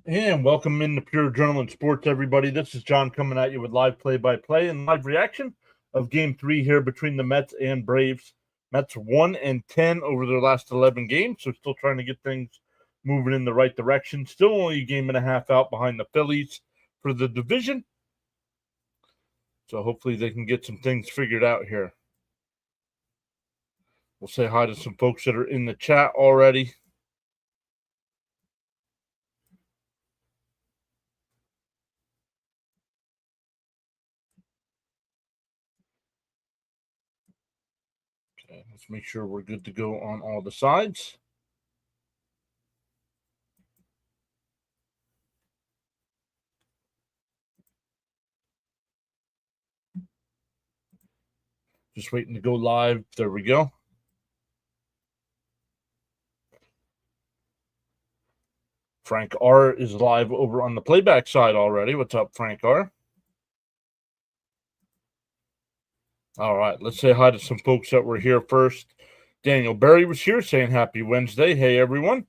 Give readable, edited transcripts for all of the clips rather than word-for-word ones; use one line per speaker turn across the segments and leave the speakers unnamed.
And welcome into Pure Adrenaline Sports, everybody. This is John coming at you with live play-by-play and live reaction of Game 3 here between the Mets and Braves. Mets 1-10 over their last 11 games, so still trying to get things moving in the right direction. Still only a game and a half out behind the Phillies for the division. So hopefully they can get some things figured out here. We'll say hi to some folks that are in the chat already. Okay, let's make sure we're good to go on all the sides. Just waiting to go live. There we go. Frank R is live over on the playback side already. What's up, Frank R? All right, let's say hi to some folks that were here first. Daniel Berry was here saying happy Wednesday. Hey, everyone.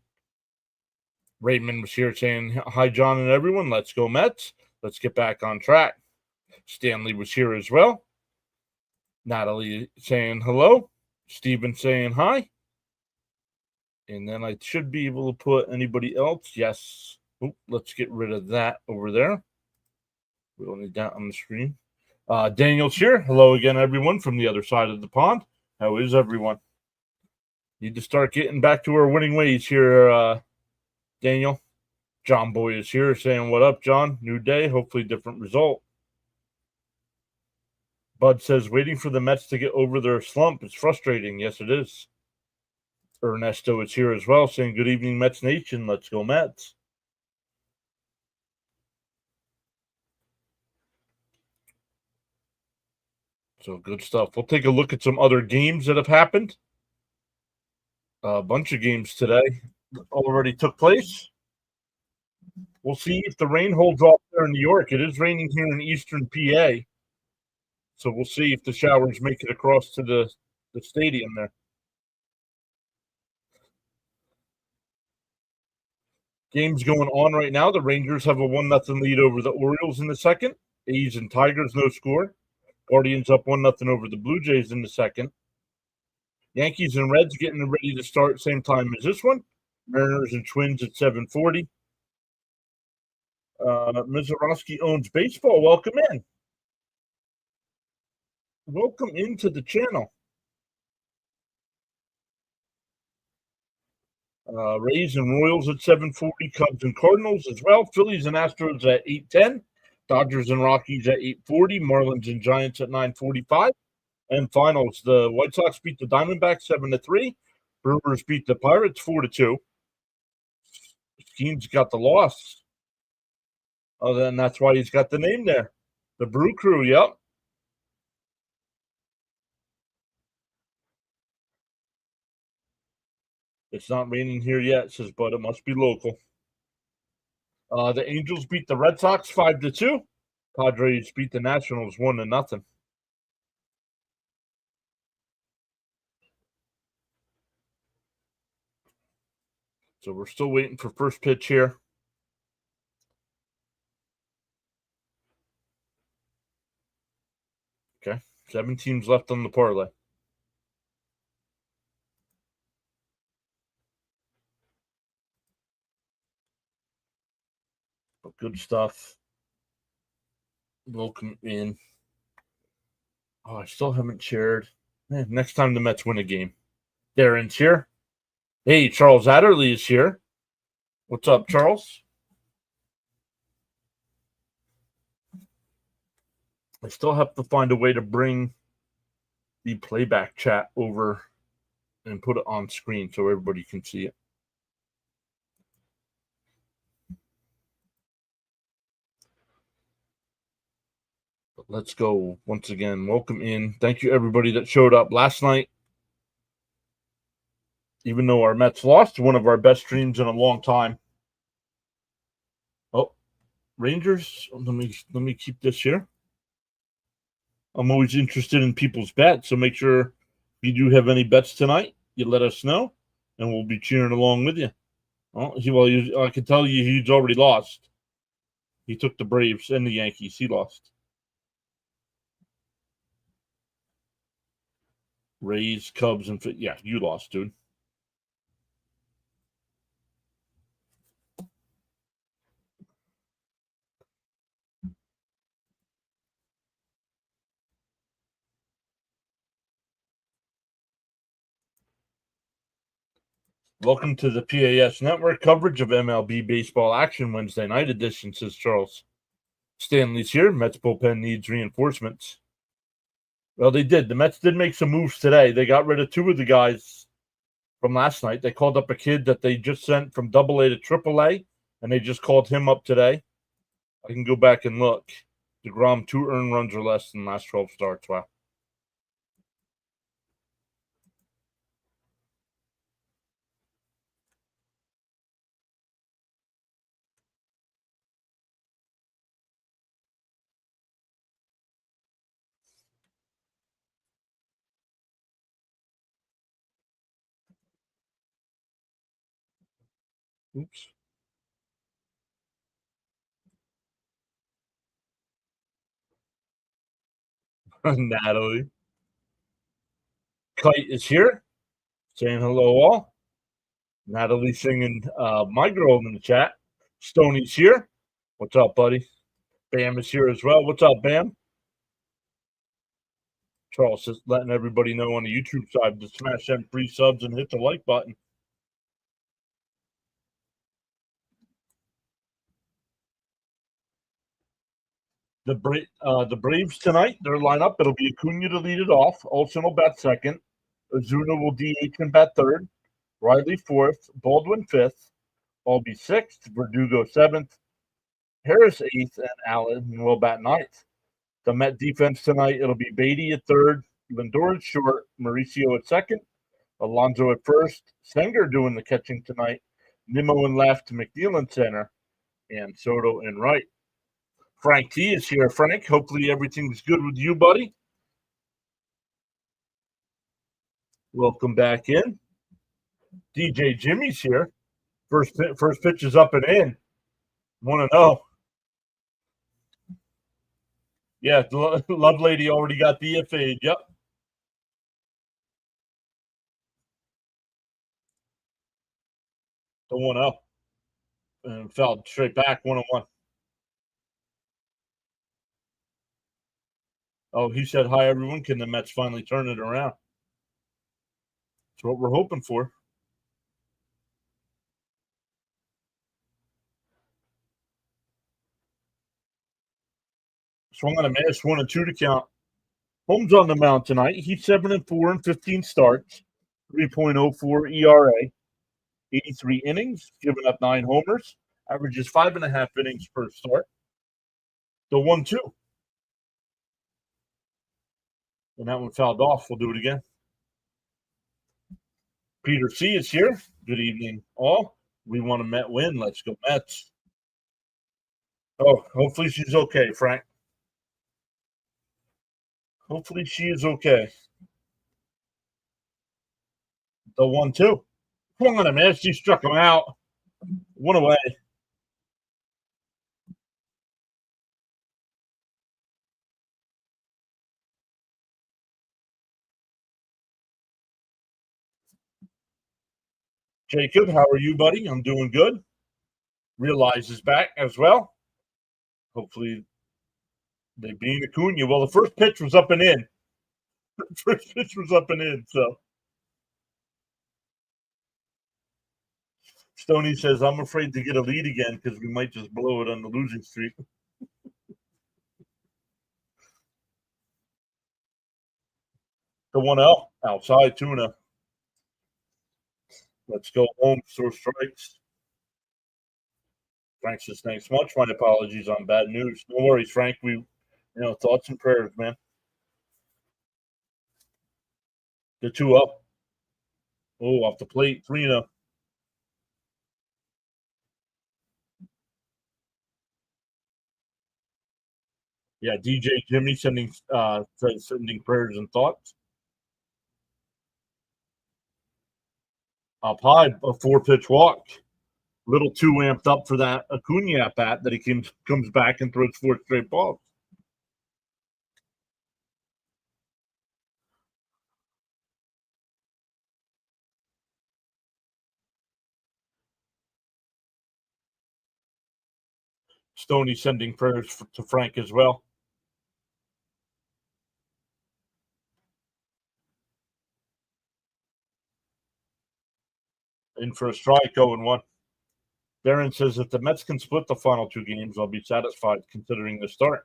Raymond was here saying hi, John and everyone. Let's go, Mets. Let's get back on track. Stanley was here as well. Natalie saying hello. Steven saying hi. And then I should be able to put anybody else. Yes. Oop, let's get rid of that over there. We'll need that on the screen. Daniel's here. Hello again, everyone, from the other side of the pond. How is everyone? Need to start getting back to our winning ways here, Daniel. John Boy is here saying, what up, John? New day, hopefully different result. Bud says, waiting for the Mets to get over their slump is frustrating. Yes, it is. Ernesto is here as well saying, good evening, Mets Nation. Let's go, Mets. So good stuff. We'll take a look at some other games that have happened. A bunch of games today already took place. We'll see if the rain holds off there in New York. It is raining here in eastern PA. So we'll see if the showers make it across to the stadium there. Games going on right now. The Rangers have a 1-0 lead over the Orioles in the second. A's and Tigers, no score. Guardians up 1-0 over the Blue Jays in the second. Yankees and Reds getting ready to start same time as this one. Mariners and Twins at 7:40. Mizorowski owns baseball. Welcome in. Welcome into the channel. Rays and Royals at 7:40. Cubs and Cardinals as well. Phillies and Astros at 8:10. Dodgers and Rockies at 8:40. Marlins and Giants at 9:45. And finals, the White Sox beat the Diamondbacks 7-3. Brewers beat the Pirates 4-2. Skeen's got the loss. Oh, then that's why he's got the name there. The Brew Crew, yep. It's not raining here yet, says Bud. It must be local. The Angels beat the Red Sox 5-2. Padres beat the Nationals 1-0. So we're still waiting for first pitch here. Okay, 7 teams left on the parlay. But good stuff. Welcome in. Oh, I still haven't shared. Next time the Mets win a game. Darren's here. Hey, Charles Adderley is here. What's up, Charles? I still have to find a way to bring the playback chat over and put it on screen so everybody can see it. But let's go once again. Welcome in. Thank you, everybody that showed up last night. Even though our Mets lost, one of our best streams in a long time. Oh, Rangers. Let me keep this here. I'm always interested in people's bets, so make sure if you do have any bets tonight, you let us know, and we'll be cheering along with you. Oh, I can tell you he's already lost. He took the Braves and the Yankees. He lost. Rays, Cubs, and yeah, you lost, dude. Welcome to the PAS Network coverage of MLB baseball action Wednesday night edition, says Charles. Stanley's here. Mets bullpen needs reinforcements. Well, they did. The Mets did make some moves today. They got rid of two of the guys from last night. They called up a kid that they just sent from AA to AAA, and they just called him up today. I can go back and look. DeGrom, 2 earned runs or less in the last 12 starts. Wow. Oops. Natalie. Kite is here, saying hello all. Natalie singing My Girl in the chat. Stoney's here. What's up, buddy? Bam is here as well. What's up, Bam? Charles is letting everybody know on the YouTube side to smash them free subs and hit the like button. The Braves tonight, their lineup, it'll be Acuna to lead it off. Olsen will bat second. Ozuna will DH and bat third. Riley fourth. Baldwin fifth. Albee sixth. Verdugo seventh. Harris eighth. And Allen will bat ninth. The Met defense tonight, it'll be Beatty at third. Lindor at short. Mauricio at second. Alonso at first. Senger doing the catching tonight. Nimmo in left. McNeil in center. And Soto in right. Frank T is here. Frank, hopefully everything's good with you, buddy. Welcome back in. DJ Jimmy's here. First pitch is up and in. Want to know? Yeah, the Love Lady already got DFA'd. Yep. The 1-0. And fell straight back 1-1. Oh, he said, hi, everyone. Can the Mets finally turn it around? That's what we're hoping for. Swung on a miss, 1-2 to count. Holmes on the mound tonight. He's 7-4 in 15 starts, 3.04 ERA, 83 innings, giving up 9 homers, averages 5.5 innings per start. The 1-2. And that one fouled off. We'll do it again. Peter C is here. Good evening, all. We want a Met win. Let's go, Mets. Oh, hopefully she's okay, Frank. Hopefully she is okay. The 1-2. Swung on a miss. She struck him out. 1 away. Jacob, how are you, buddy? I'm doing good. Realize is back as well. Hopefully they beat Acuna. Well, the first pitch was up and in. First pitch was up and in, so. Stoney says, I'm afraid to get a lead again because we might just blow it on the losing streak. The 1-0 outside Tuna. Let's go home. Source strikes. Frank says, thanks much. My apologies on bad news. No worries, Frank. Thoughts and prayers, man. The 2 up. Oh, off the plate. 3-0. Yeah, DJ Jimmy sending prayers and thoughts. Up high, a 4-pitch walk. Little too amped up for that Acuna at bat that he comes back and throws 4 straight balls. Stoney sending prayers to Frank as well. In for a strike, 0-1. Darren says if the Mets can split the final 2 games, I'll be satisfied considering the start.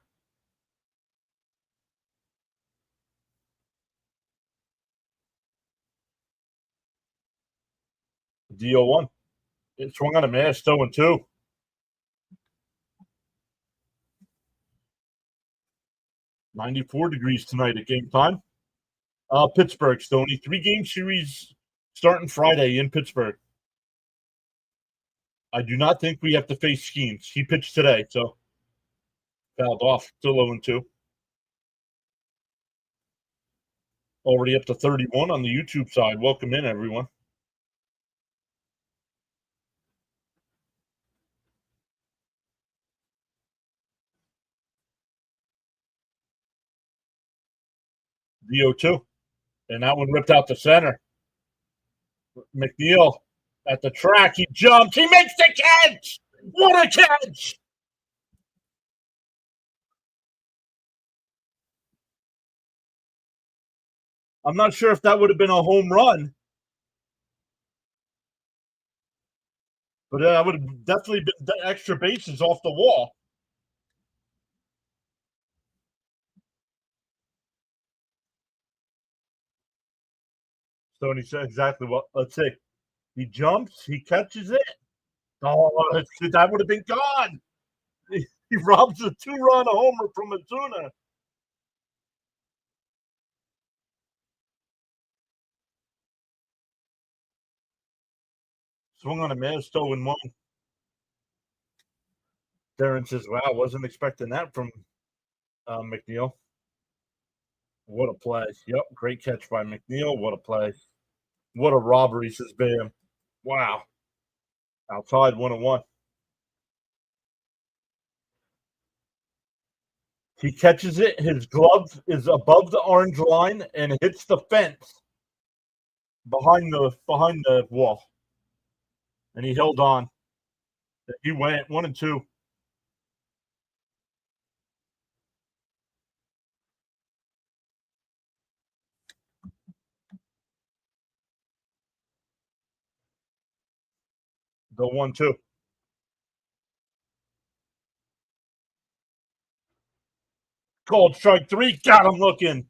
D-0-1. It swung on a mash, 0-2. -94 tonight at game time. Pittsburgh, Stoney. 3-game series starting Friday in Pittsburgh. I do not think we have to face Skeens. He pitched today, so fouled off. Still 0-2. Already up to 31 on the YouTube side. Welcome in, everyone. D-0-2. And that one ripped out the center. McNeil at the track. He jumps. He makes the catch. What a catch. I'm not sure if that would have been a home run, but that would have definitely been the extra bases off the wall. Stoney said exactly what. Let's see. He jumps. He catches it. Oh, that would have been gone. He robs a 2-run homer from Acuna. Swung on a man, 0-1. Darren says, wow, wasn't expecting that from McNeil. What a play. Yep, great catch by McNeil. What a play. What a robbery, says Bam. Wow. Outside, 1-1. He catches it. His glove is above the orange line and hits the fence behind the wall. And he held on. He went 1-2. The 1-2. Called strike 3. Got him looking.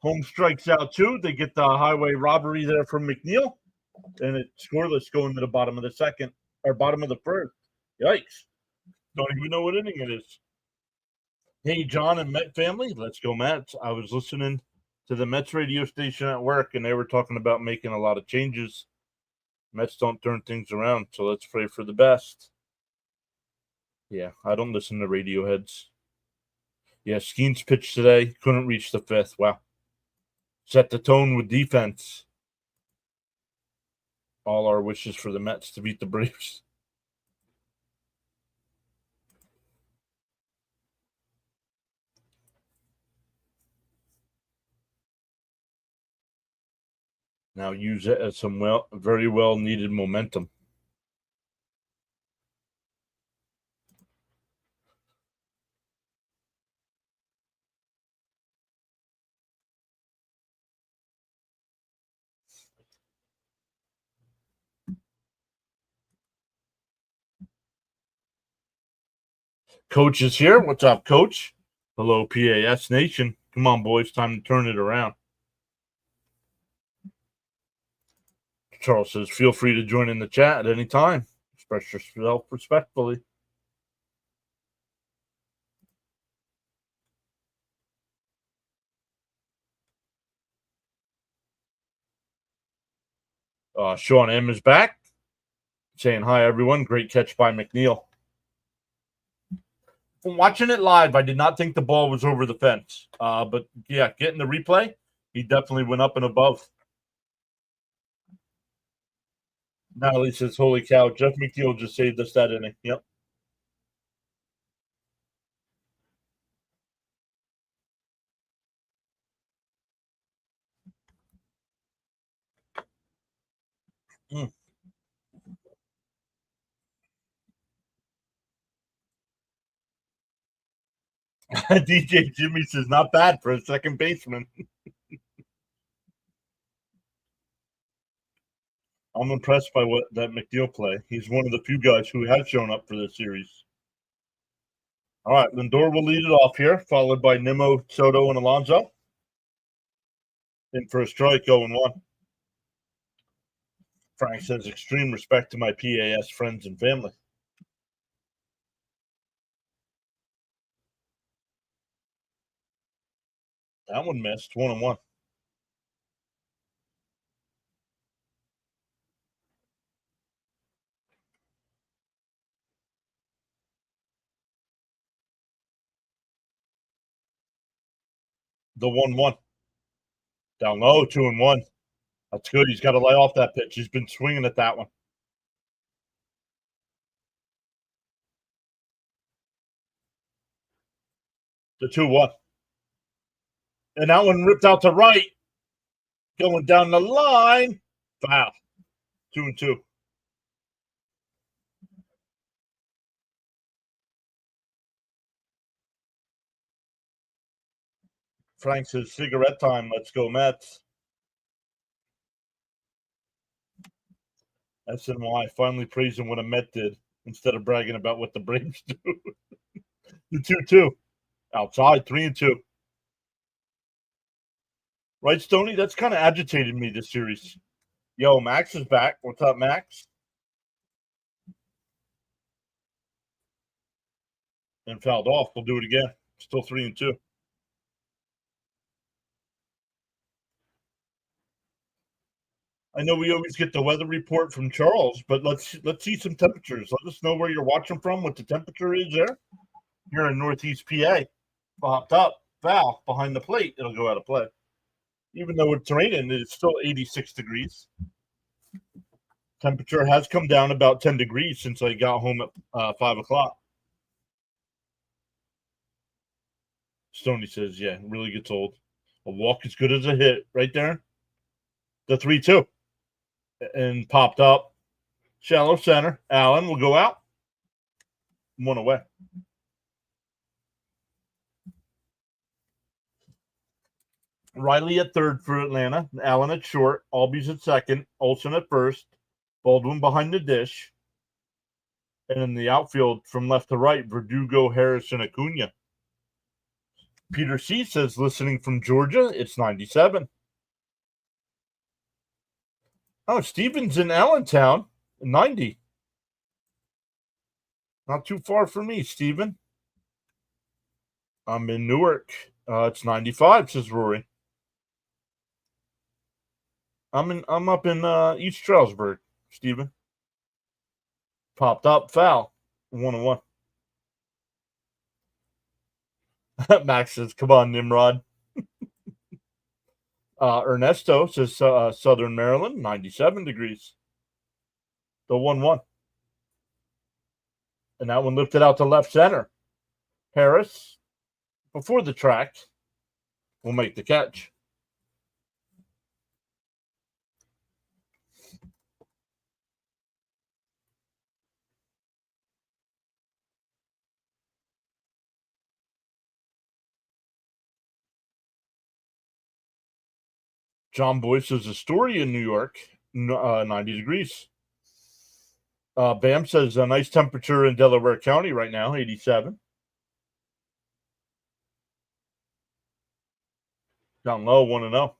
Home strikes out 2. They get the highway robbery there from McNeil. And it's scoreless going to the bottom of the second or bottom of the first. Yikes. Don't even know what inning it is. Hey, John and Met family. Let's go, Mets. I was listening to the Mets radio station at work, and they were talking about making a lot of changes. Mets don't turn things around, so let's pray for the best. Yeah, I don't listen to Radioheads. Yeah, Skeens pitched today. Couldn't reach the 5th. Wow. Set the tone with defense. All our wishes for the Mets to beat the Braves. Now use it as some very well needed momentum. Coach is here. What's up, Coach? Hello, PAS Nation. Come on, boys. Time to turn it around. Charles says, feel free to join in the chat at any time. Express yourself respectfully. Sean M is back. Saying hi, everyone. Great catch by McNeil. From watching it live, I did not think the ball was over the fence. But, yeah, getting the replay, he definitely went up and above. Natalie says, "Holy cow, Jeff McNeil just saved us that inning." Yep. Mm. DJ Jimmy says, "Not bad for a second baseman." I'm impressed by what that McNeil play. He's one of the few guys who has shown up for this series. All right, Lindor will lead it off here, followed by Nimmo, Soto, and Alonso. In for a strike, 0-1. Frank says, "Extreme respect to my PAS friends and family." That one missed, 1-1. The 1-1. Down low, 2-1. That's good. He's got to lay off that pitch. He's been swinging at that one. The 2-1. And that one ripped out to right, going down the line. Foul. 2-2. Frank says, "Cigarette time. Let's go, Mets." SNY finally praising what a Met did instead of bragging about what the Braves do. The 2-2. Outside, 3-2. Right, Stoney? That's kind of agitated me this series. Yo, Max is back. What's up, Max? And fouled off. We'll do it again. Still 3-2. I know we always get the weather report from Charles, but let's see some temperatures. Let us know where you're watching from, what the temperature is there. You're in Northeast PA. Popped up, foul behind the plate. It'll go out of play. Even though it's raining, it's still 86 degrees. Temperature has come down about 10 degrees since I got home at 5 o'clock. Stoney says, "Yeah, it really gets old. A walk as good as a hit." Right there. The 3-2. And popped up. Shallow center. Allen will go out. One away. Riley at third for Atlanta. Allen at short. Albies at second. Olsen at first. Baldwin behind the dish. And in the outfield from left to right, Verdugo, Harris, and Acuna. Peter C says, listening from Georgia, it's 97. Oh, Steven's in Allentown, 90. Not too far from me, Steven. I'm in Newark. It's 95, says Rory. I'm up in East Stroudsburg, Steven. Popped up, foul. 1-1. Max says, "Come on, Nimrod." Ernesto says, Southern Maryland, 97 degrees. The 1-1. And that one lifted out to left center. Harris, before the track, will make the catch. John Boyce says, Astoria, New York, 90 degrees. Bam says a nice temperature in Delaware County right now, 87. Down low, 1-0.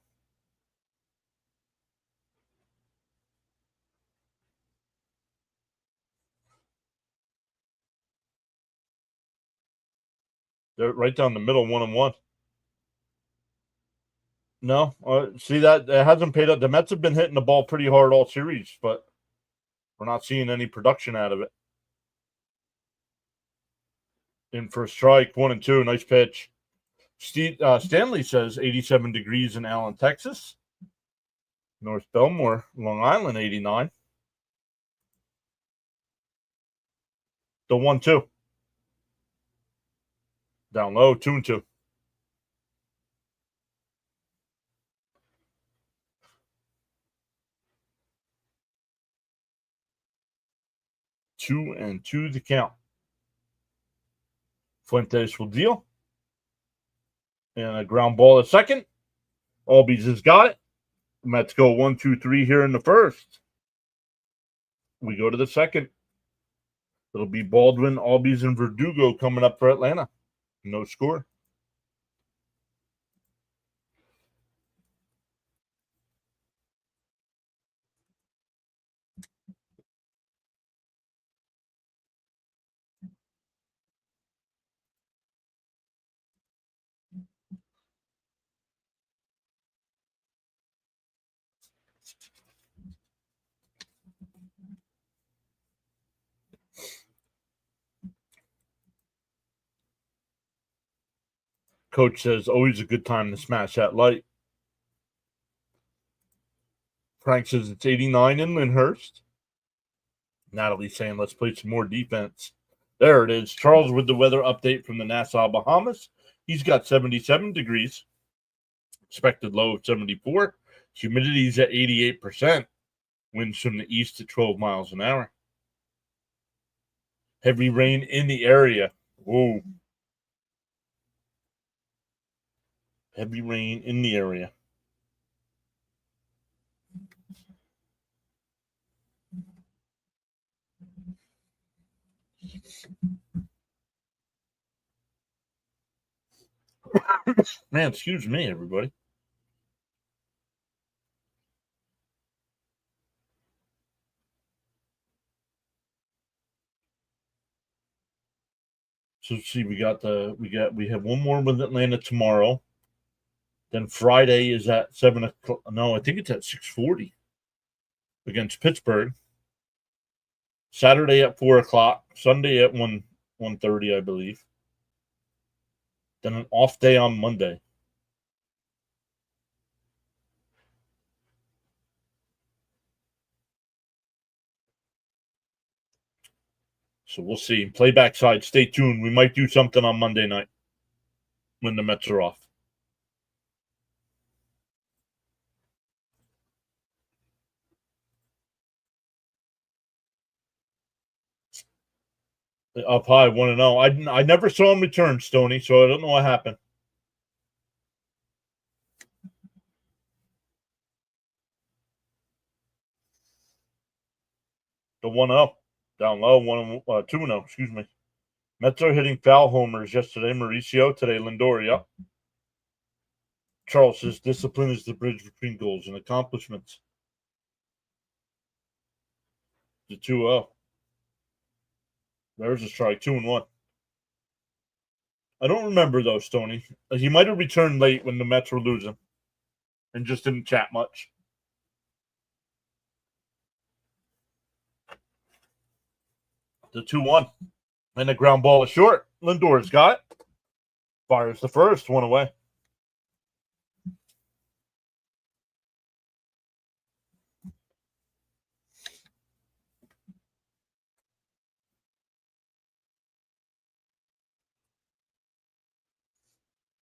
They're right down the middle, 1-1. No, see that it hasn't paid up. The Mets have been hitting the ball pretty hard all series, but we're not seeing any production out of it. In for a strike, 1-2, nice pitch. Stanley says 87 degrees in Allen, Texas. North Belmore, Long Island, 89. The 1-2. Down low, 2-2. Two and two the count. Fuentes will deal. And a ground ball at second. Albies has got it. Mets go 1-2-3 here in the first. We go to the second. It'll be Baldwin, Albies, and Verdugo coming up for Atlanta. No score. Coach says, always a good time to smash that light. Frank says it's 89 in Lyndhurst. Natalie's saying, let's play some more defense. There it is. Charles with the weather update from the Nassau, Bahamas. He's got 77 degrees. Expected low of 74. Humidity's at 88%. Winds from the east at 12 miles an hour. Heavy rain in the area. Whoa. Heavy rain in the area. Man, excuse me, everybody. So see, we have one more with Atlanta tomorrow. Then Friday is at 7 o'clock. No, I think it's at 6:40 against Pittsburgh. Saturday at 4 o'clock. Sunday at 1:30, I believe. Then an off day on Monday. So we'll see. Playback side, stay tuned. We might do something on Monday night when the Mets are off. Up high, 1-0. I never saw him return, Stoney, so I don't know what happened. The 1-0. Down low, 2-0, excuse me. Mets are hitting foul homers yesterday. Mauricio, today Lindor, yep. Charles says discipline is the bridge between goals and accomplishments. The 2-0. There's a strike, 2-1. I don't remember though, Stoney. He might have returned late when the Mets were losing and just didn't chat much. The 2-1. And the ground ball is short. Lindor's got it. Fires the first, one away.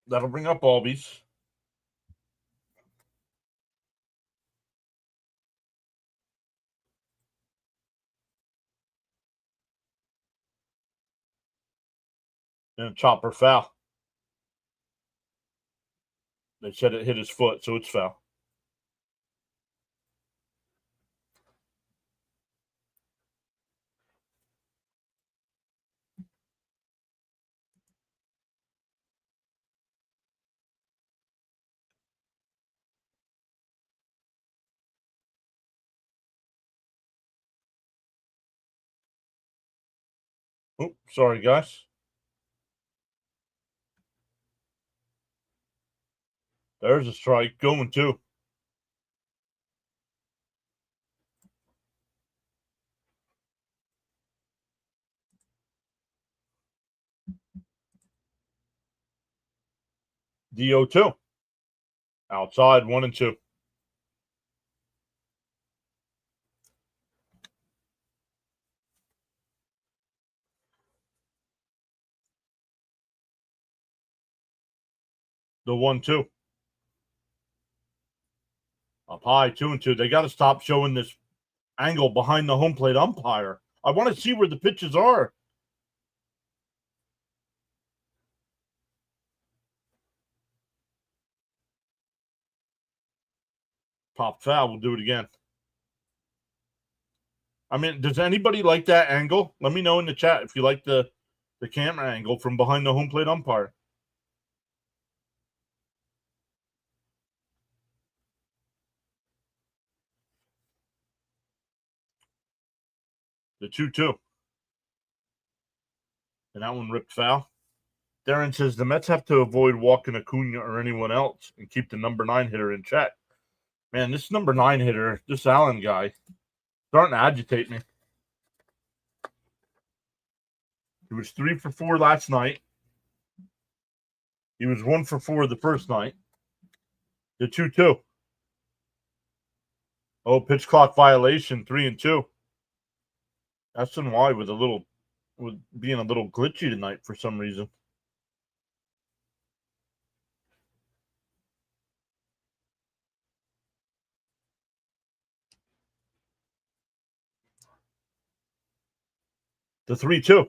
That'll bring up Albies. And a chopper foul. They said it hit his foot, so it's foul. Oh, sorry, guys. There's a strike going too. DO2. Outside, 1-2. The 1-2. Up high, 2-2. They got to stop showing this angle behind the home plate umpire. I want to see where the pitches are. Pop foul. We'll do it again. I mean, does anybody like that angle? Let me know in the chat if you like the camera angle from behind the home plate umpire. The 2-2. And that one ripped foul. Darren says the Mets have to avoid walking Acuna or anyone else and keep the number 9 hitter in check. Man, this number 9 hitter, this Allen guy, starting to agitate me. He was 3 for 4 last night. He was 1 for 4 the first night. The 2-2. Oh, pitch clock violation, 3-2. SNY with being a little glitchy tonight for some reason. The 3-2.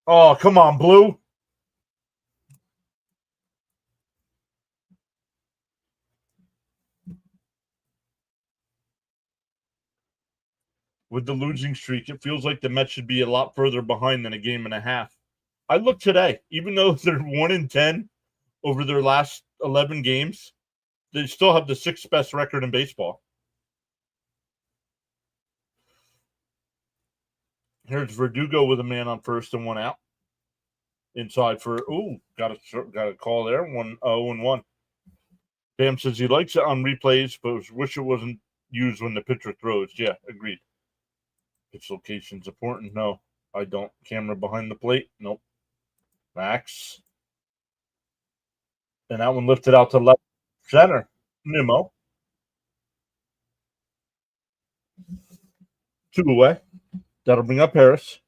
Oh, come on, Blue. With the losing streak, it feels like the Mets should be a lot further behind than a game and a half. I look today, even though they're 1-10 over their last 11 games, they still have the 6th best record in baseball. Here's Verdugo with a man on first and 1 out. Inside for got a call there. 1-0-1. Bam says he likes it on replays, but wish it wasn't used when the pitcher throws. Yeah, agreed. Pitch location's important. No, I don't. Camera behind the plate. Nope. Max. And that one lifted out to left center. Nimmo. 2 away. That'll bring up Harris.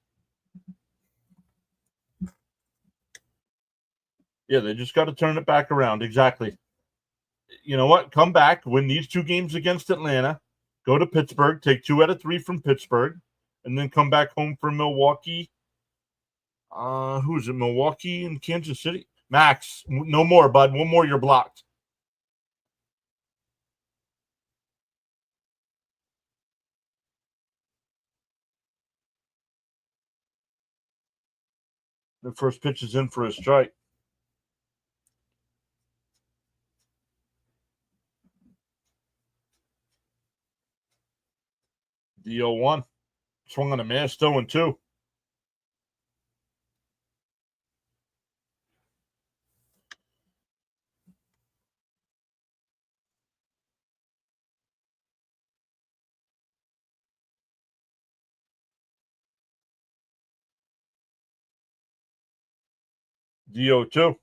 Yeah, they just got to turn it back around. Exactly. You know what? Come back, win these 2 games against Atlanta, go to Pittsburgh, take 2 out of 3 from Pittsburgh, and then come back home for Milwaukee. Who is it? Milwaukee and Kansas City? Max, no more, bud. One more, you're blocked. The first pitch is in for a strike. The 0-1. Swung on a miss, 0-2. The 0-2.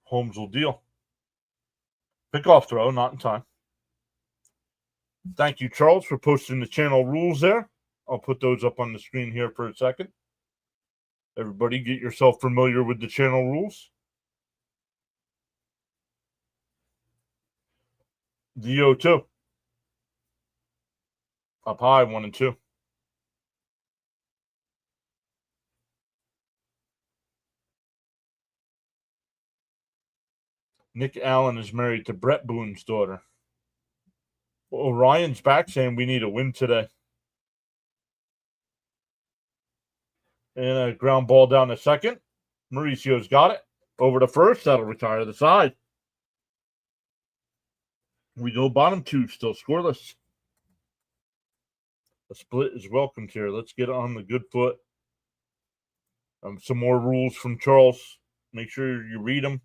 Holmes will deal. Pickoff throw, not in time. Thank you, Charles, for posting the channel rules there. I'll put those up on the screen here for a second. Everybody get yourself familiar with the channel rules. The 0-2. Up high, 1-2. Nick Allen is married to Brett Boone's daughter. Orion's back saying we need a win today. And a ground ball down to second. Mauricio's got it. Over to first. That'll retire the side. We go bottom 2, still scoreless. A split is welcomed here. Let's get on the good foot. Some more rules from Charles. Make sure you read them.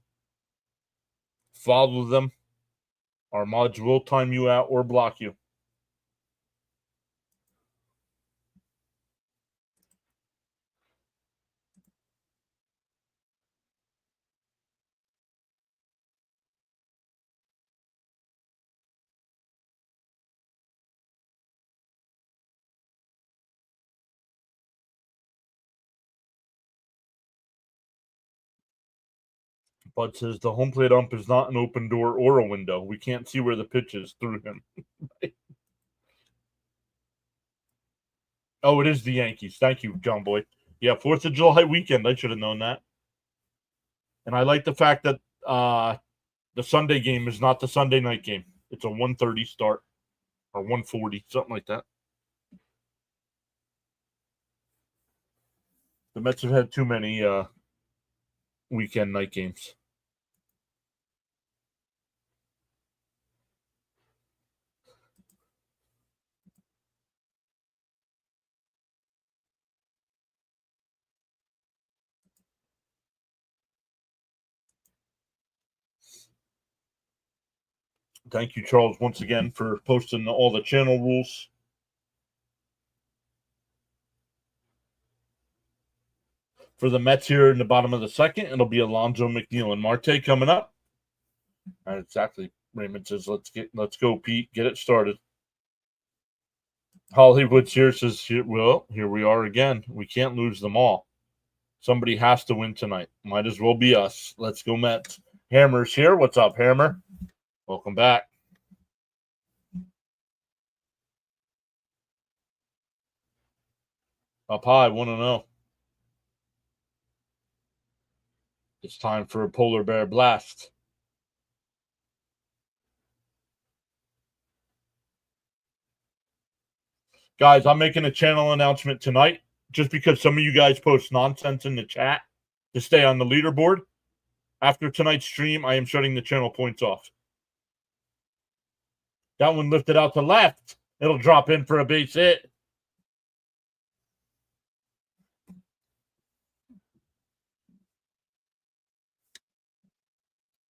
Follow them. Our mods will time you out or block you. Bud says the home plate ump is not an open door or a window. We can't see where the pitch is through him. Oh, it is the Yankees. Thank you, John Boy. Yeah, 4th of July weekend. I should have known that. And I like the fact that the Sunday game is not the Sunday night game. It's a 1:30 start or 1:40, something like that. The Mets have had too many weekend night games. Thank you, Charles, once again for posting all the channel rules. For the Mets here in the bottom of the second, it'll be Alonso, McNeil, and Marte coming up. Exactly. Raymond says, let's go, Pete. Get it started. Hollywood's here says, well, here we are again. We can't lose them all. Somebody has to win tonight. Might as well be us. Let's go, Mets. Hammer's here. What's up, Hammer? Welcome back. Up high, 1-0. It's time for a polar bear blast. Guys, I'm making a channel announcement tonight just because some of you guys post nonsense in the chat to stay on the leaderboard. After tonight's stream, I am shutting the channel points off. That one lifted out to left. It'll drop in for a base hit.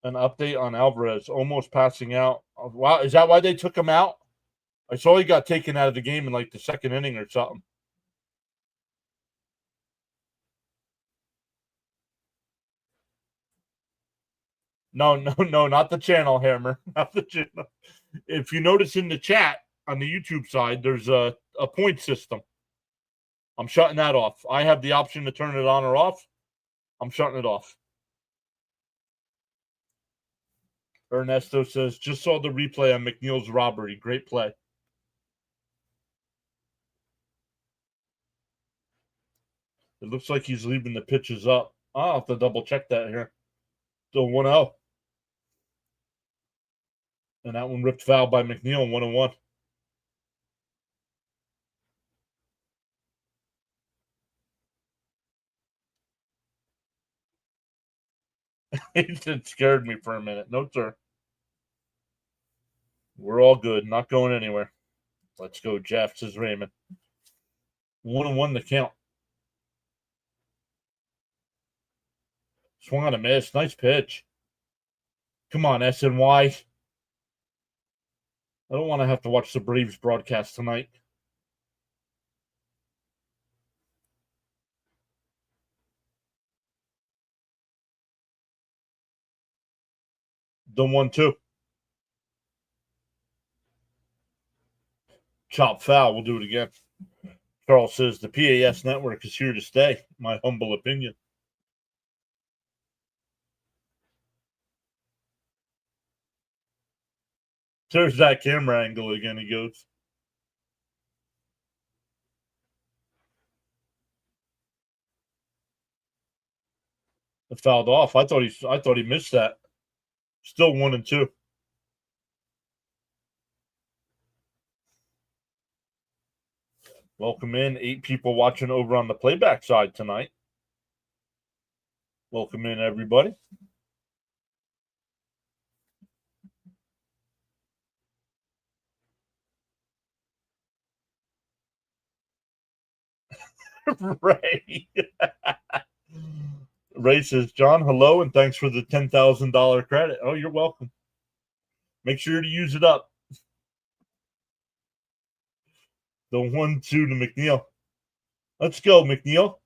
An update on Alvarez almost passing out. Wow, is that why they took him out? I saw he got taken out of the game in like the second inning or something. No, not the channel, Hammer. Not the channel. If you notice in the chat on the YouTube side, there's a point system. I'm shutting that off. I have the option to turn it on or off. I'm shutting it off. Ernesto says, just saw the replay on McNeil's robbery. Great play. It looks like he's leaving the pitches up. I'll have to double check that here. Still 1-0. And that one ripped foul by McNeil, 1-1. It scared me for a minute. No, sir. We're all good. Not going anywhere. Let's go, Jeff, says Raymond. 1-1 the count. Swung on a miss. Nice pitch. Come on, SNY. I don't want to have to watch the Braves broadcast tonight. The 1-2. Chop foul. We'll do it again. Charles says the PAS network is here to stay. My humble opinion. There's that camera angle again, he goes. It fouled off. I thought he missed that. Still 1-2. Welcome in. 8 people watching over on the playback side tonight. Welcome in, everybody. Ray. Ray says, John, hello, and thanks for the $10,000 credit. Oh, you're welcome. Make sure to use it up. The 1-2 to McNeil. Let's go, McNeil.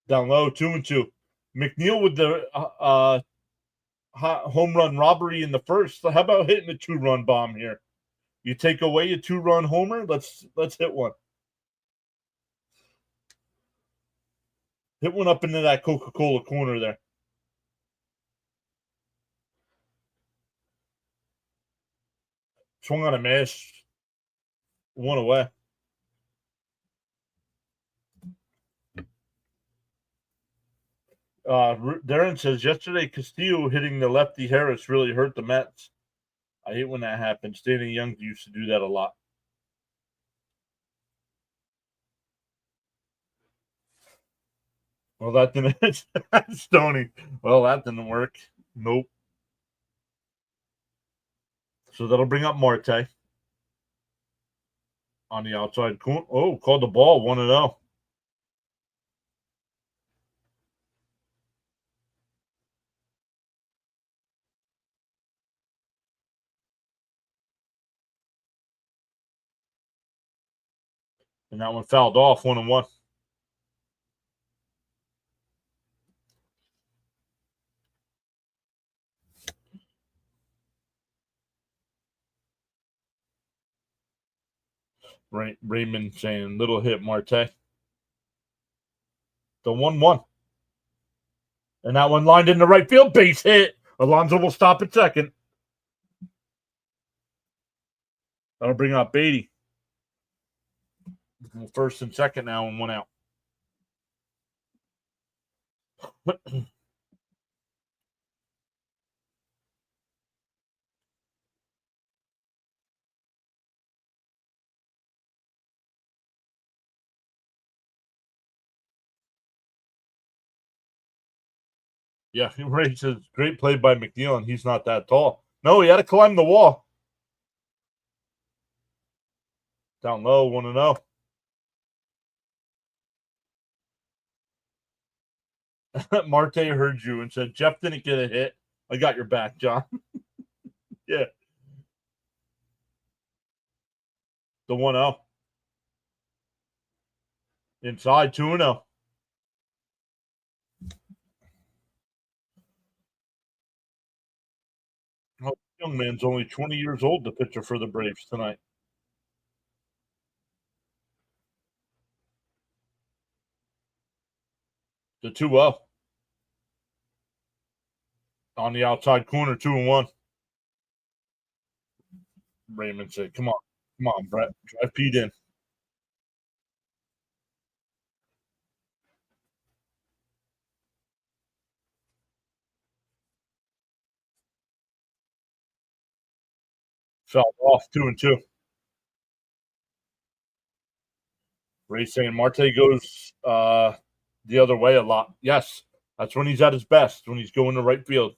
Down low, 2-2. McNeil with the home run robbery in the first. How about hitting a 2-run bomb here? You take away a 2-run homer. Let's hit one. Hit one up into that Coca-Cola corner there. Swung on a miss. One away. Darren says yesterday Castillo hitting the lefty Harris really hurt the Mets. I hate when that happens. Danny Young used to do that a lot. Well, that didn't. Stoney. Well, that didn't work. Nope. So that'll bring up Marte on the outside corner. Oh, called the ball 1-0. And that one fouled off 1-1. Raymond saying little hit Marte. The 1-1. And that one lined in the right field. Base hit. Alonso will stop at second. That'll bring up Beatty. First and second now and one out. Yeah, Ray says great play by McNeil, and he's not that tall. No, he had to climb the wall. Down low, 1-0. Marte heard you and said, Jeff didn't get a hit. I got your back, John. Yeah. The 1-0. Inside, 2-0. Oh, young man's only 20 years old, the pitcher for the Braves tonight. The 2-0. On the outside corner, 2-1. Raymond said, come on, Brett. Drive Pete in. Fell off 2-2. Ray saying Marte goes the other way a lot. Yes, that's when he's at his best, when he's going to right field.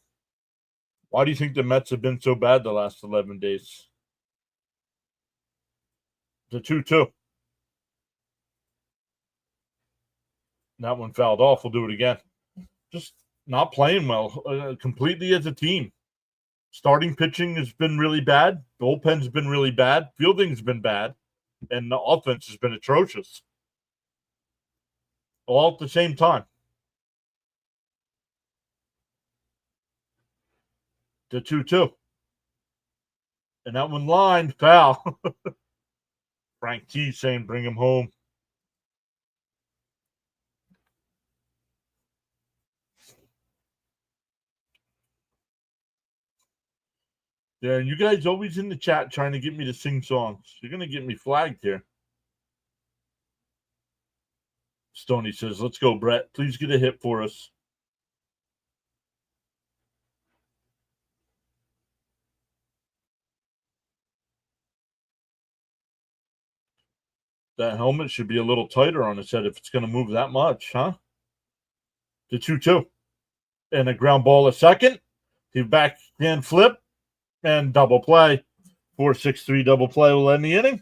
Why do you think the Mets have been so bad the last 11 days? The 2-2. That one fouled off. We'll do it again. Just not playing well completely as a team. Starting pitching has been really bad. Bullpen's been really bad. Fielding's been bad. And the offense has been atrocious. All at the same time. The 2-2. And that one lined foul. Frank T saying bring him home. Yeah, and you guys always in the chat trying to get me to sing songs. You're going to get me flagged here. Stoney says, let's go, Brett. Please get a hit for us. That helmet should be a little tighter on his head if it's going to move that much, huh? The 2-2. And a ground ball a second. The backhand flip and double play. 4-6-3 double play will end the inning.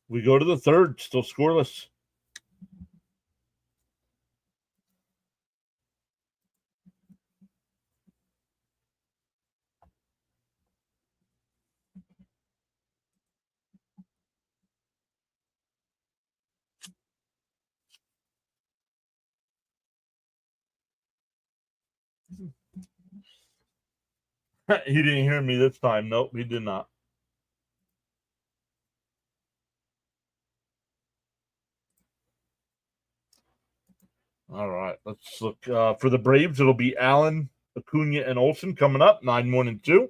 We go to the third, still scoreless. He didn't hear me this time. Nope, he did not. All right, let's look for the Braves. It'll be Allen, Acuna, and Olsen coming up 9-1-2.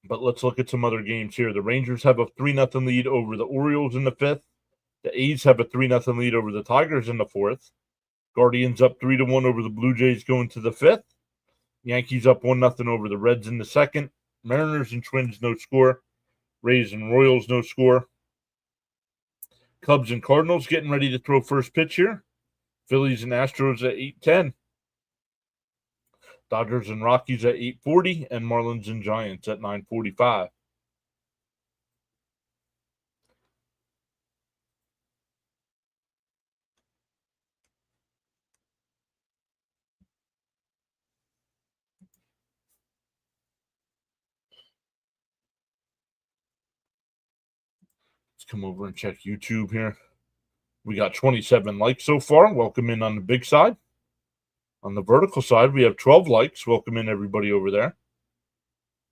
But let's look at some other games here. The Rangers have a 3-0 lead over the Orioles in the fifth. The A's have a 3-0 lead over the Tigers in the fourth. Guardians up 3-1 over the Blue Jays going to the fifth. Yankees up 1-0 over the Reds in the second. Mariners and Twins no score. Rays and Royals no score. Cubs and Cardinals getting ready to throw first pitch here. Phillies and Astros at 8:10. Dodgers and Rockies at 8:40, and Marlins and Giants at 9:45. Let's come over and check YouTube here. We got 27 likes so far. Welcome in on the big side. On the vertical side, we have 12 likes. Welcome in everybody over there.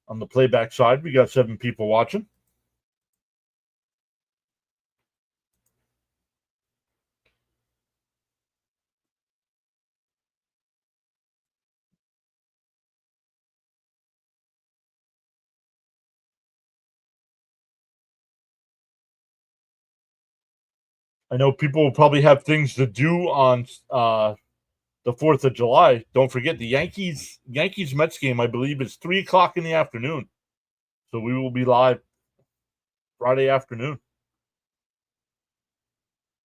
On the playback side, we got 7 people watching. I know people will probably have things to do on the 4th of July. Don't forget the Yankees Mets game, I believe, is 3 o'clock in the afternoon. So we will be live Friday afternoon.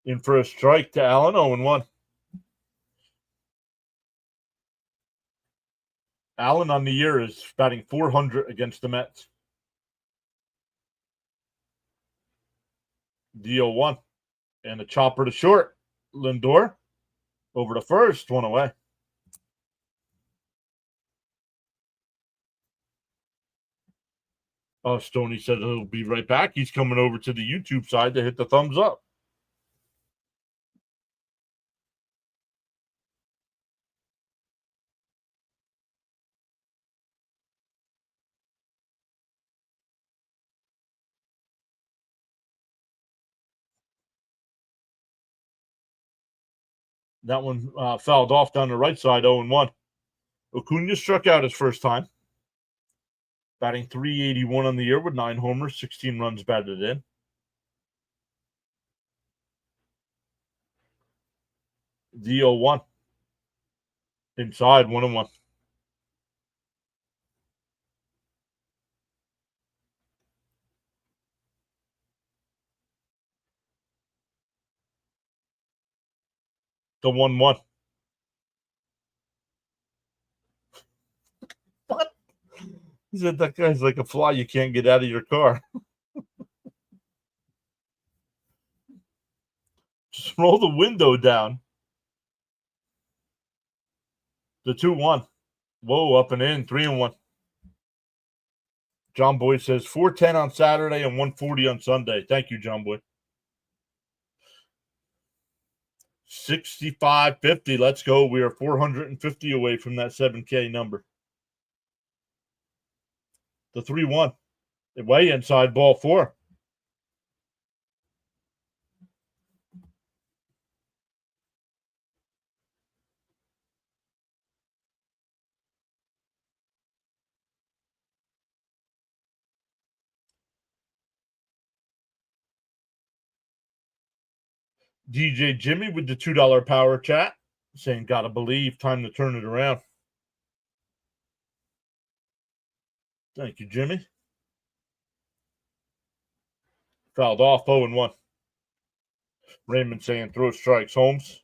In for a strike to Allen, 0-1. Allen on the year is batting .400 against the Mets. The 0-1. And a chopper to short. Lindor over to first, 1 away. Oh, Stoney said he'll be right back. He's coming over to the YouTube side to hit the thumbs up. That one fouled off down the right side, 0-1. Acuna struck out his first time. Batting .381 on the year with 9 homers, 16 runs batted in. The 0-1. Inside, 1-1. The 1-1. What? He said that guy's like a fly you can't get out of your car. Just roll the window down. The 2-1. Whoa, up and in, 3-1. John Boy says 410 on Saturday and 140 on Sunday. Thank you, John Boy. 65.50. Let's go. We are 450 away from that 7K number. The 3-1. Way inside, ball 4. DJ Jimmy with the $2 power chat saying, gotta believe, time to turn it around. Thank you, Jimmy. Fouled off, 0-1. Raymond saying, throw strikes, Holmes.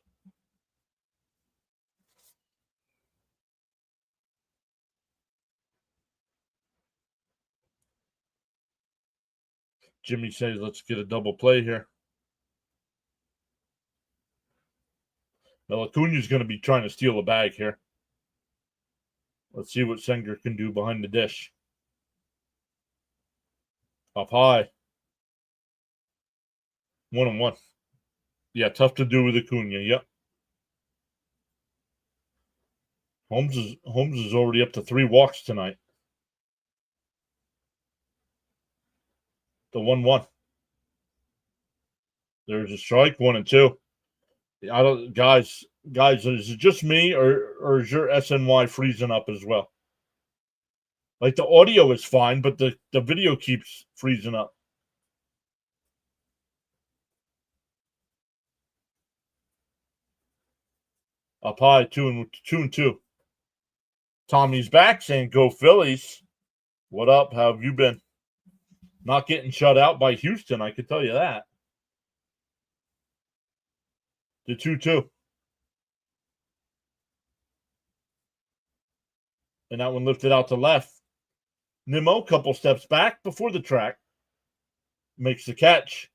Jimmy says, let's get a double play here. Now, Acuna's going to be trying to steal a bag here. Let's see what Senger can do behind the dish. Up high. 1-1. Yeah, tough to do with Acuna. Yep. Holmes is already up to 3 walks tonight. The 1-1. There's a strike, 1-2. I don't, guys, is it just me or is your SNY freezing up as well? Like the audio is fine, but the video keeps freezing up. Up high, 2-2. Tommy's back saying, "Go Phillies." What up? How have you been? Not getting shut out by Houston, I can tell you that. The 2-2. And that one lifted out to left. Nimmo, couple steps back before the track. Makes the catch.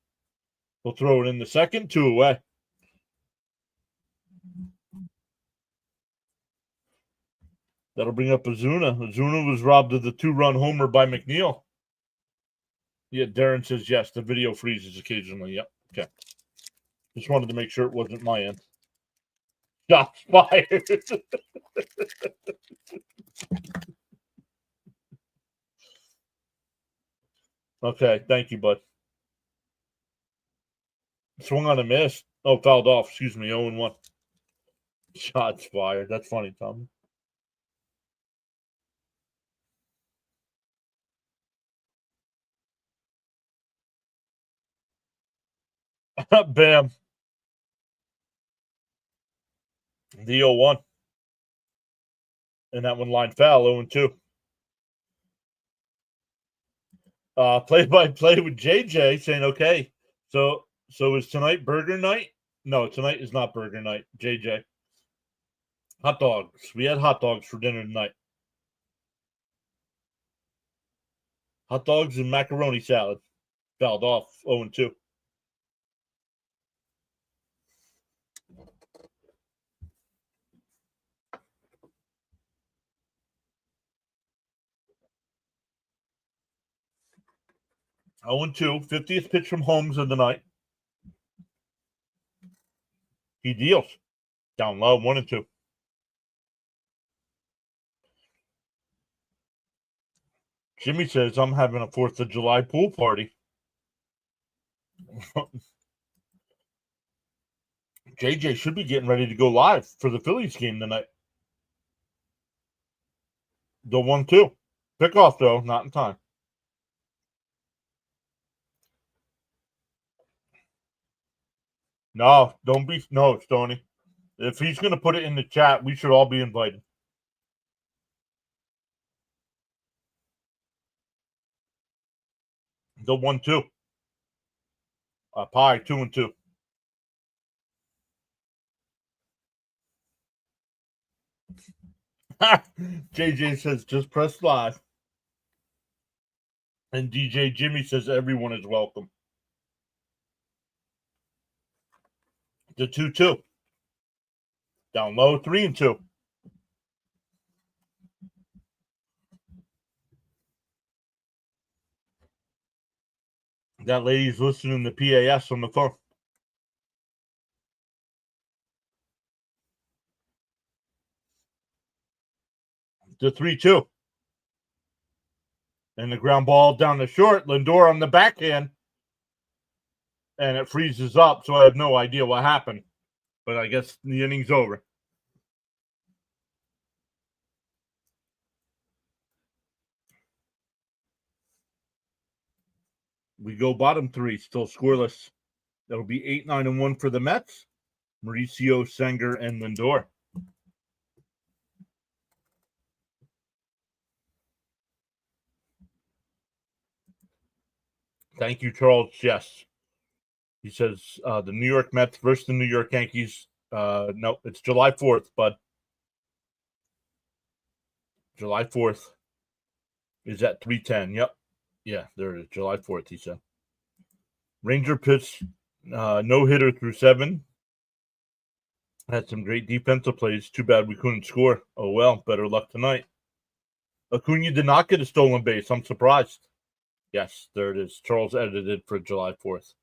He'll throw it in the second, 2 away. That'll bring up Ozuna. Ozuna was robbed of the 2-run homer by McNeil. Yeah, Darren says yes. The video freezes occasionally. Yep. Okay. Just wanted to make sure it wasn't my end. Shots fired. Okay. Thank you, bud. Swung on a miss. Oh, fouled off. Excuse me. 0-1. Shots fired. That's funny, Tommy. Bam. The 0-1. And that one line foul, 0-2. Play-by-play with JJ saying, okay, so is tonight burger night? No, tonight is not burger night, JJ. Hot dogs. We had hot dogs for dinner tonight. Hot dogs and macaroni salad. Fouled off, 0-2. Oh and 2, 50th pitch from Holmes of the night. He deals. Down low, 1-2. Jimmy says, I'm having a 4th of July pool party. JJ should be getting ready to go live for the Phillies game tonight. The 1-2. Pickoff, though, not in time. No, don't be. No, Stoney. If he's going to put it in the chat, we should all be invited. The 1-2. Pie, 2-2. JJ says, just press live. And DJ Jimmy says, everyone is welcome. The 2-2. Down low, 3-2. That lady's listening to PAS on the phone. The 3-2. And the ground ball down the short. Lindor on the backhand. And it freezes up, so I have no idea what happened. But I guess the inning's over. We go bottom 3, still scoreless. That'll be 8-9-1 for the Mets. Mauricio, Senger, and Lindor. Thank you, Charles. Yes. He says the New York Mets versus the New York Yankees. No, it's July 4th, bud. July 4th is at 3:10. Yep. Yeah, there it is. July 4th, he said. Ranger pitched no-hitter through 7. Had some great defensive plays. Too bad we couldn't score. Oh, well, better luck tonight. Acuna did not get a stolen base. I'm surprised. Yes, there it is. Charles edited for July 4th.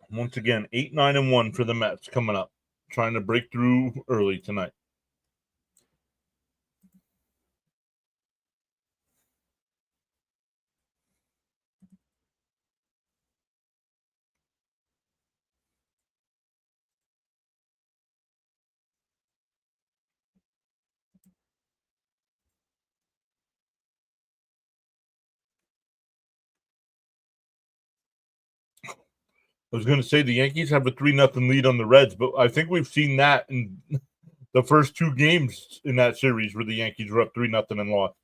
Once again, 8-9-1 for the Mets coming up. trying to break through early tonight. I was going to say the Yankees have a 3-0 lead on the Reds, but I think we've seen that in the first two games in that series where the Yankees were up 3-0 and lost.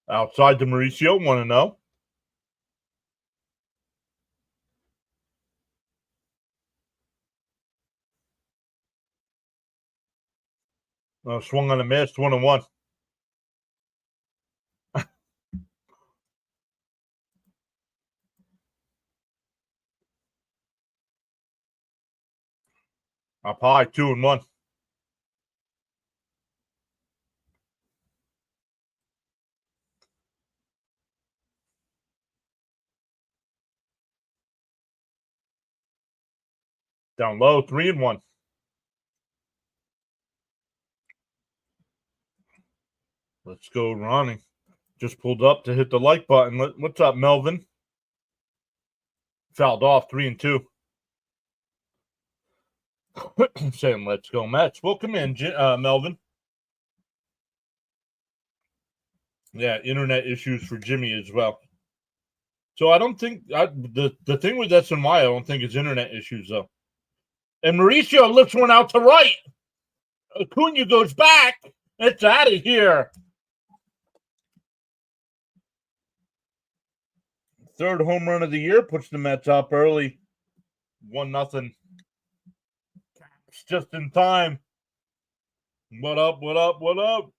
Outside to Mauricio, 1-0. Swung on a miss, 1-1. Up high, 2-1. Down low, 3-1. Let's go, Ronnie. Just pulled up to hit the like button. What's up, Melvin? Fouled off, 3-2. Saying let's go Mets. Welcome in, Melvin. Yeah, internet issues for Jimmy as well. So I don't think the thing with SNY, I don't think it's internet issues though. And Mauricio lifts one out to right. Acuna goes back. It's out of here. Third home run of the year puts the Mets up early. 1-0. It's just in time. What up? What up? What up?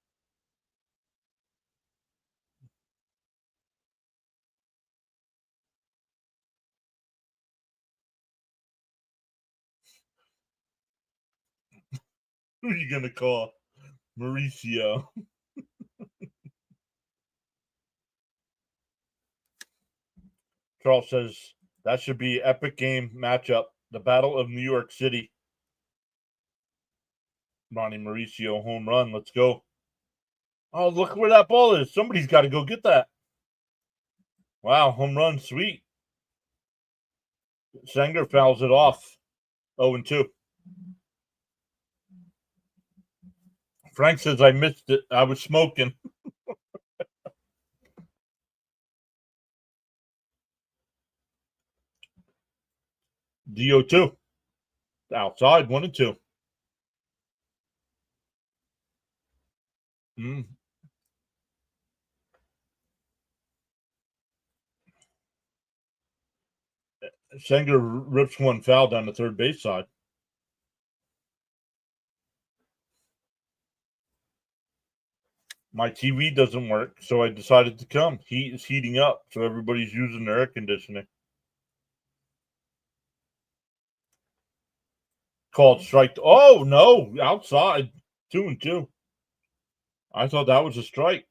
Who are you gonna call? Mauricio. Charles says that should be epic game matchup. The Battle of New York City. Ronnie Mauricio home run. Let's go. Oh, look where that ball is. Somebody's got to go get that. Wow, home run. Sweet. Sanger fouls it off. 0-2. Frank says I missed it. I was smoking. DO2. Outside, 1-2. Sanger rips one foul down the third base side. My TV doesn't work, so I decided to come. Heat is heating up, so everybody's using their air conditioning. Called strike. Oh, no, outside. 2-2. I thought that was a strike.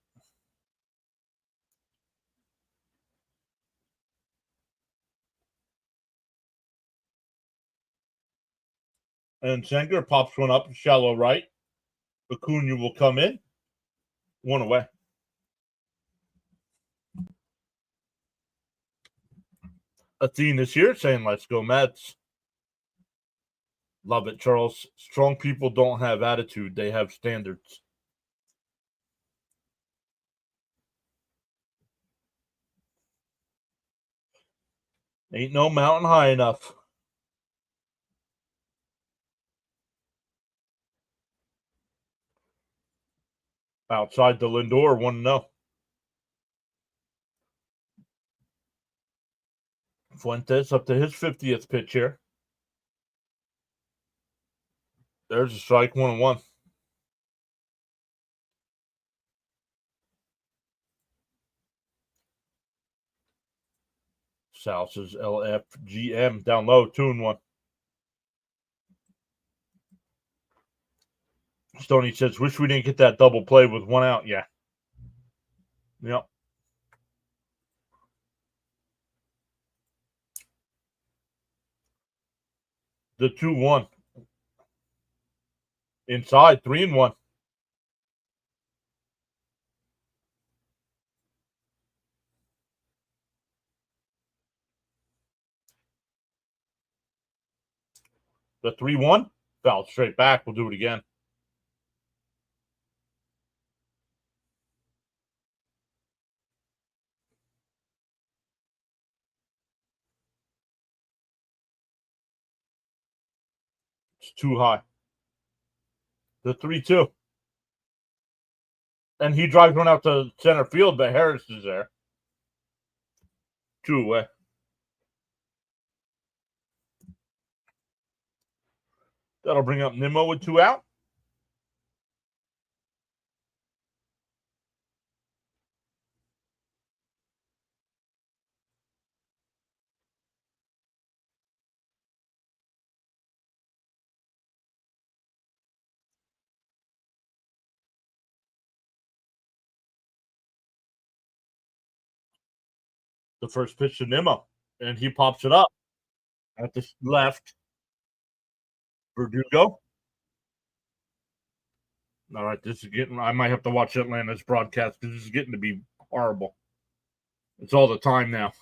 And Sanger pops one up shallow right. Acuna will come in. One away. Athena's here saying, let's go Mets. Love it, Charles. Strong people don't have attitude. They have standards. Ain't no mountain high enough. Outside the Lindor, 1-0. Fuentes up to his 50th pitch here. There's a strike, 1-1. Sal says LFGM down low, 2-1. Stoney says, wish we didn't get that double play with one out. Yeah. Yep. The 2-1. Inside, 3-1. The 3-1. Foul straight back. We'll do it again. It's too high. The 3-2. And he drives one out to center field, but Harris is there. 2 away. That'll bring up Nimmo with 2 out. The first pitch to Nimmo, and he pops it up at the left. Verdugo. All right, this is getting. I might have to watch Atlanta's broadcast because this is getting to be horrible. It's all the time now.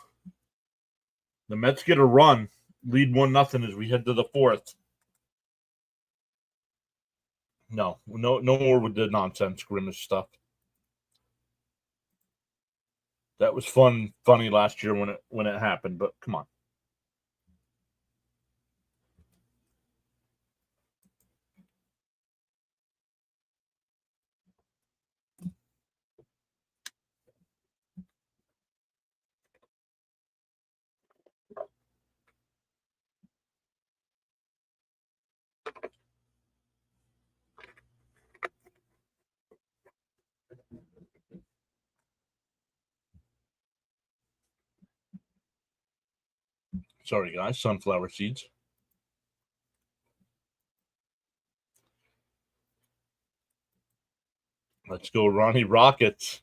The Mets get a run, lead 1-0 as we head to the 4th. No more with the nonsense grimace stuff. That was funny last year when it happened, but come on. Sorry, guys. Sunflower seeds. Let's go, Ronnie Rockets.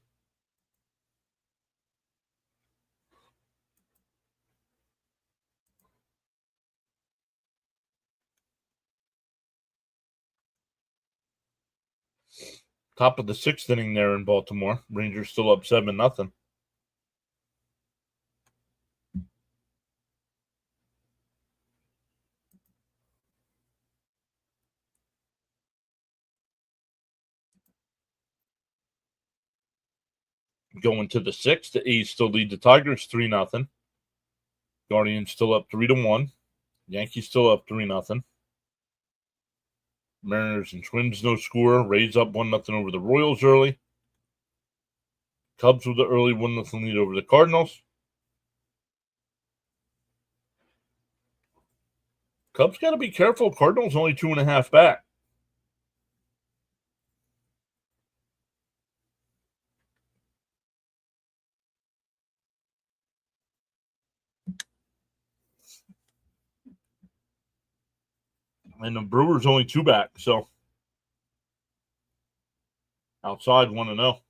Top of the 6th inning there in Baltimore. Rangers still up 7-0. Going to the 6th, the A's still lead the Tigers 3-0. Guardians still up 3-1. Yankees still up 3-0. Mariners and Twins no score. Rays up 1-0 over the Royals early. Cubs with the early 1-0 lead over the Cardinals. Cubs got to be careful. Cardinals only 2.5 back. And the Brewers only 2 back. So outside 1-0.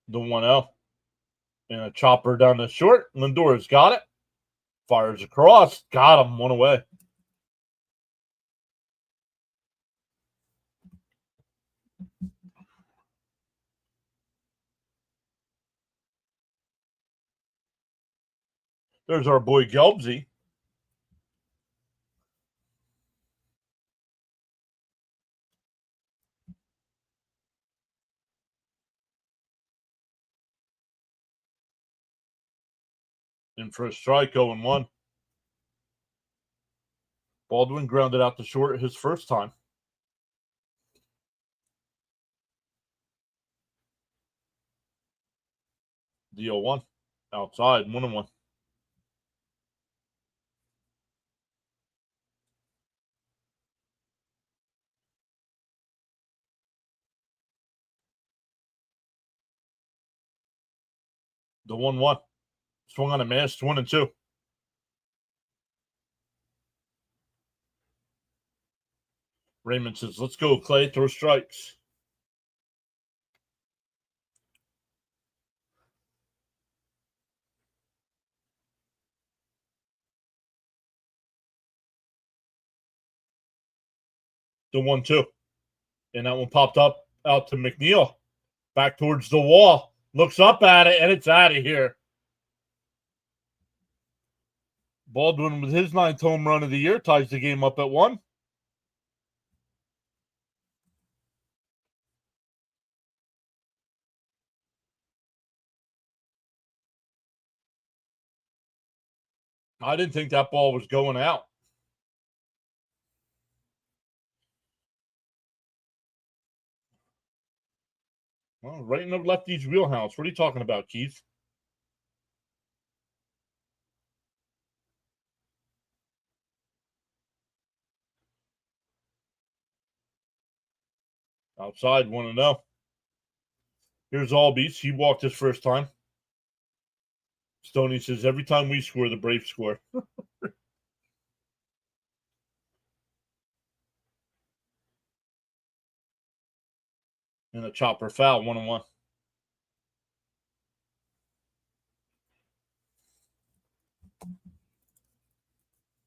The 1-0. And a chopper down the short. Lindor's got it. Fires across. Got him. 1 away. There's our boy Gelbsy. In for a strike, 0-1. Baldwin grounded out to short his first time. The 0-1. Outside, 1-1. The 1-1. Swung on a miss. 1-2. Raymond says, let's go, Clay. Throw strikes. The 1-2. And that one popped up out to McNeil. Back towards the wall. Looks up at it, and it's out of here. Baldwin with his 9th home run of the year ties the game up at 1. I didn't think that ball was going out. Well, right in the lefty's wheelhouse. What are you talking about, Keith? Outside, 1-0. Here's Albies. He walked his first time. Stoney says, every time we score, the Braves score. And a chopper foul, 1-1.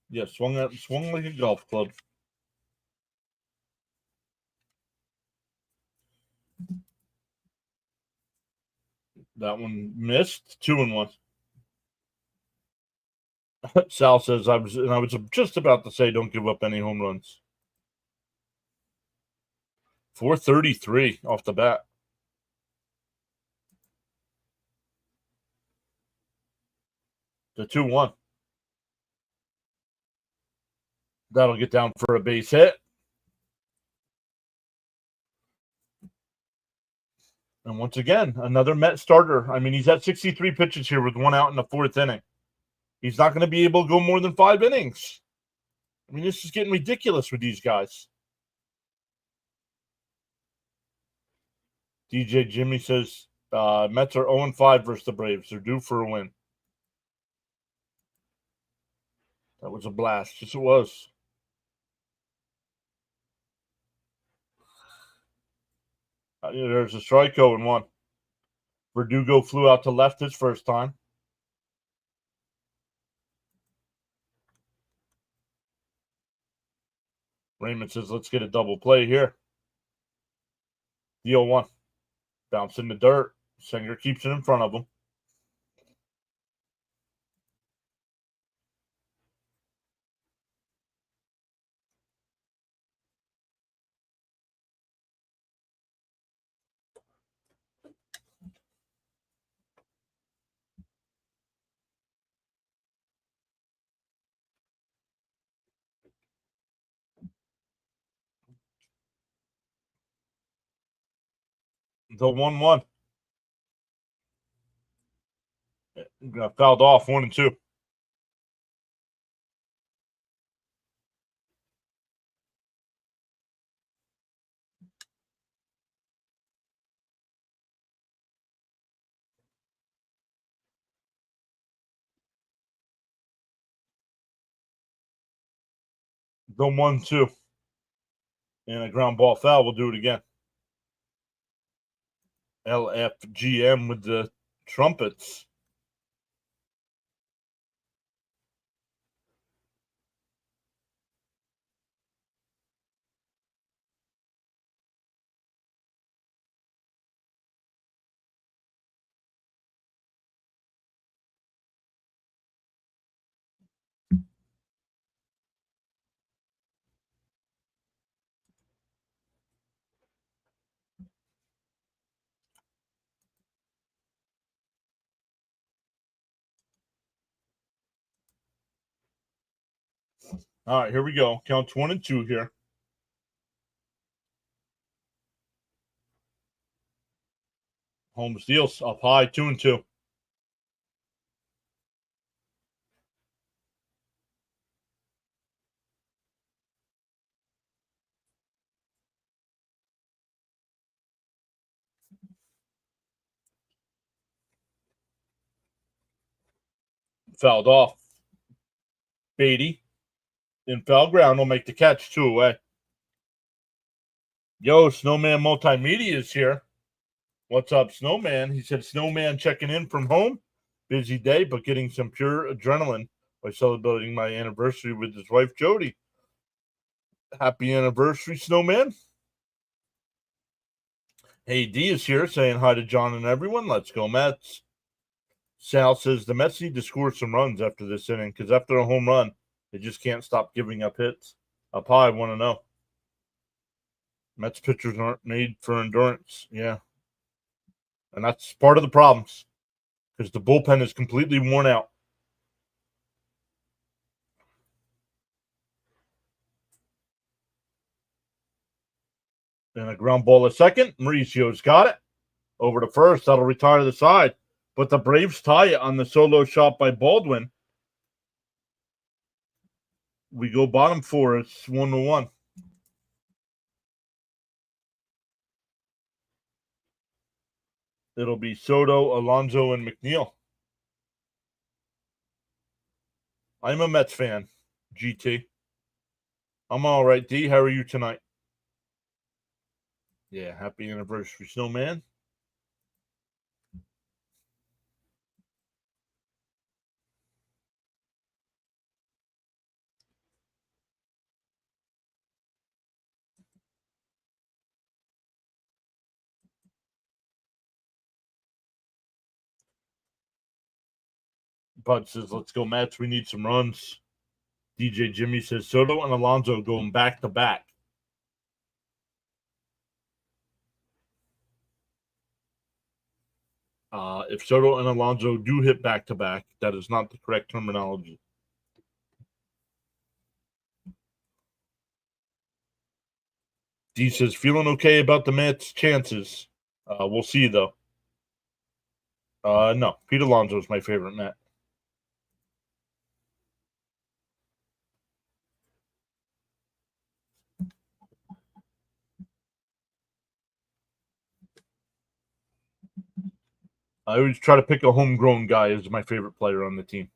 Yeah, swung like a golf club. That one missed. 2-1. Sal says, I was just about to say, don't give up any home runs. 433 off the bat. The 2-1. That'll get down for a base hit. And once again, another Met starter. I mean, he's at 63 pitches here with 1 out in the 4th inning. He's not going to be able to go more than 5 innings. I mean, this is getting ridiculous with these guys. DJ Jimmy says Mets are 0-5 versus the Braves. They're due for a win. That was a blast. Yes, it was. There's a strike 0-1. Verdugo flew out to left his first time. Raymond says, let's get a double play here. The 0-1. Bounce in the dirt. Singer keeps it in front of him. The 1-1. Got fouled off 1-2. The 1-2. And a ground ball foul. We'll do it again. LFGM with the trumpets. All right, here we go. Counts 1 and 2 here. Holmes deals up high, 2-2. Fouled off. Beatty in foul ground will make the catch 2 away. Yo, Snowman Multimedia is here. What's up, Snowman? He said, Snowman checking in from home. Busy day, but getting some pure adrenaline by celebrating my anniversary with his wife, Jody. Happy anniversary, Snowman. Hey, D is here saying hi to John and everyone. Let's go, Mets. Sal says the Mets need to score some runs after this inning because after a home run, they just can't stop giving up hits. Up high, want to know. Mets pitchers aren't made for endurance. Yeah. And that's part of the problems because the bullpen is completely worn out. And a ground ball at second. Mauricio's got it. Over to first. That'll retire the side. But the Braves tie it on the solo shot by Baldwin. We go bottom 4. It's 1-1. It'll be Soto, Alonso, and McNeil. I'm a Mets fan, GT. I'm all right, D. How are you tonight? Yeah, happy anniversary, Snowman. Bud says, let's go, Mets. We need some runs. DJ Jimmy says, Soto and Alonso going back to back. If Soto and Alonso do hit back to back, that is not the correct terminology. D says, feeling okay about the Mets' chances. We'll see, though. No, Pete Alonso is my favorite Met. I always try to pick a homegrown guy as my favorite player on the team.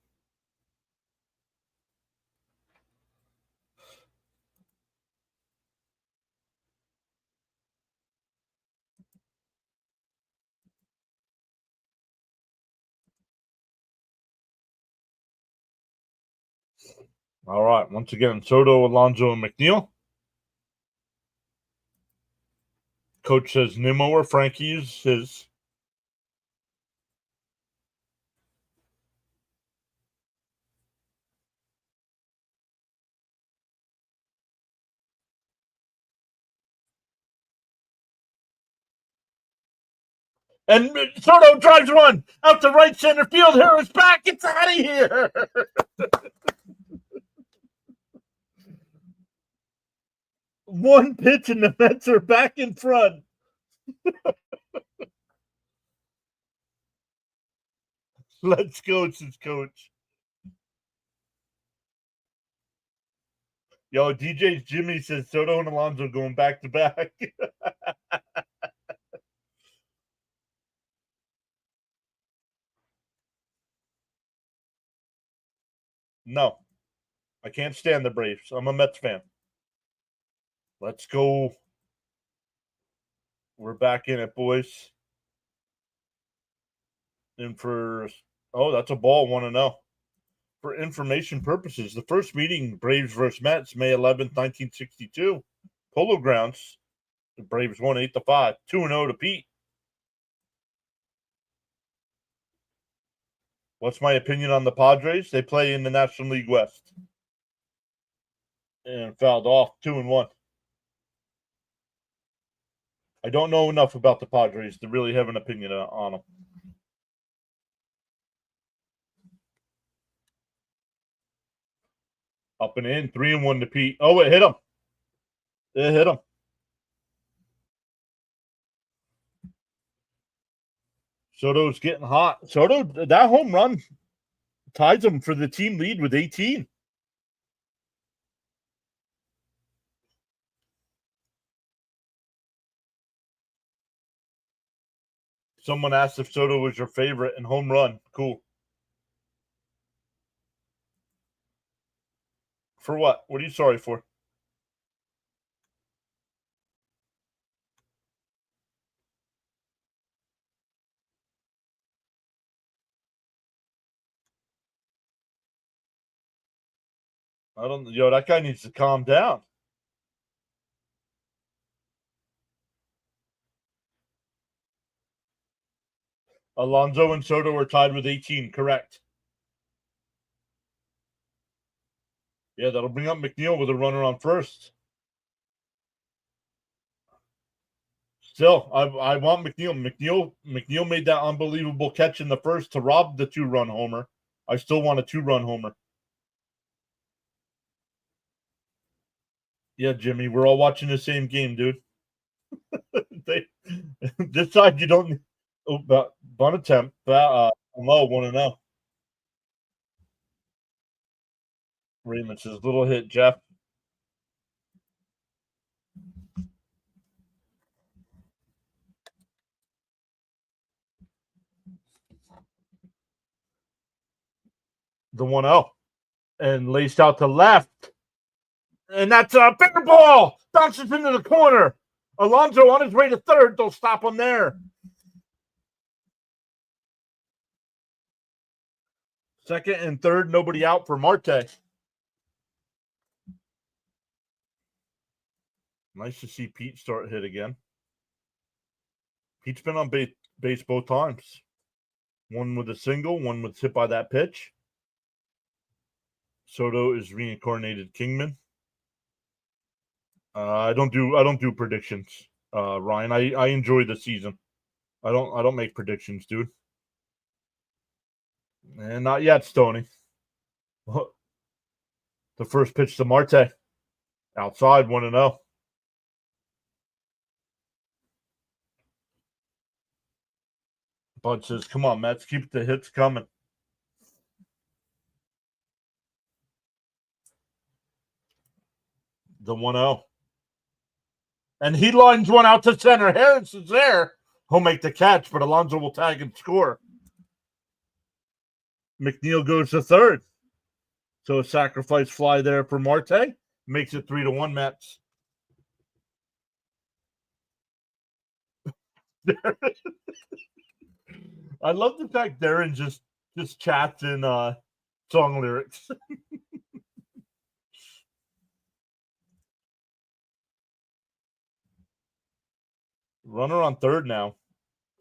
All right, once again, Soto, Alonso, and McNeil. Coach says Nimmo or Frankie is his. And Soto drives one out to right center field. Harris back. It's out of here. One pitch and the Mets are back in front. Let's go, says Coach. Yo, DJ Jimmy says Soto and Alonso going back to back. No, I can't stand the Braves. I'm a Mets fan. Let's go. We're back in it, boys. And that's a ball, 1-0. For information purposes, the first meeting, Braves versus Mets, May 11th, 1962. Polo Grounds. The Braves won 8-5. 2-0 to Pete. What's my opinion on the Padres? They play in the National League West. And fouled off 2-1. I don't know enough about the Padres to really have an opinion on them. Up and in, 3-1 to Pete. Oh, it hit him. It hit him. Soto's getting hot. Soto, that home run ties him for the team lead with 18. Someone asked if Soto was your favorite in home run. Cool. For what? What are you sorry for? I don't. Yo, that guy needs to calm down. Alonso and Soto are tied with 18. Correct. Yeah, that'll bring up McNeil with a runner on first. Still, I want McNeil. McNeil made that unbelievable catch in the first to rob the 2-run homer. I still want a 2-run homer. Yeah, Jimmy, we're all watching the same game, dude. This side you don't. Oh, bunt attempt. Low 1-0. Raymond says little hit, Jeff. The 1-0. And laced out to left. And that's a fair ball. Bounces into the corner. Alonso on his way to third. They'll stop him there. Second and third, nobody out for Marte. Nice to see Pete start hit again. Pete's been on base both times. One with a single, one was hit by that pitch. Soto is reincarnated Kingman. I don't do predictions, Ryan. I enjoy the season. I don't make predictions, dude. And not yet, Stoney. The first pitch to Marte. Outside, 1-0. Bud says, come on, Mets, keep the hits coming. The 1-0. And he lines one out to center. Harris is there. He'll make the catch, but Alonso will tag and score. McNeil goes to third. So a sacrifice fly there for Marte. Makes it 3-1 Mets. I love the fact Darren just chats in song lyrics. Runner on third now.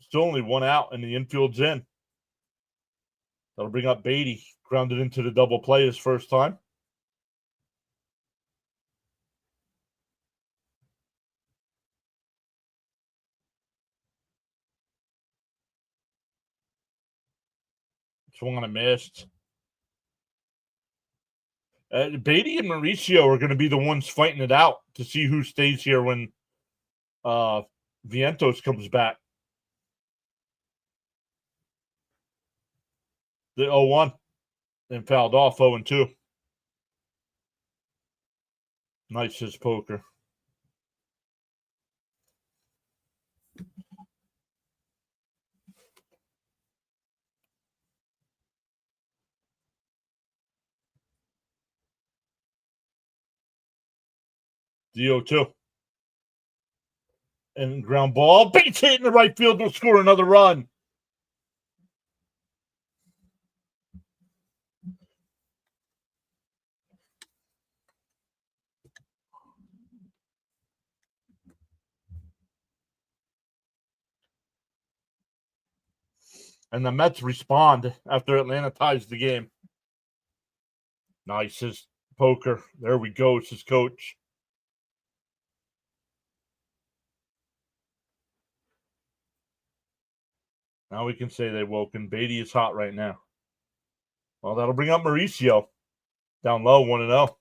Still only one out, and the infield's in. That'll bring up Beatty. Grounded into the double play his first time. Swung on a missed. Beatty and Mauricio are going to be the ones fighting it out to see who stays here when Vientos comes back. The 0-1 and fouled off 0-2. Nice his poker. The 0-2. And ground ball. Base hit in the right field will score another run. And the Mets respond after Atlanta ties the game. Nice his poker. There we go. It's his coach. Now we can say they woken. Beatty is hot right now. Well, that'll bring up Mauricio. Down low, 1-0.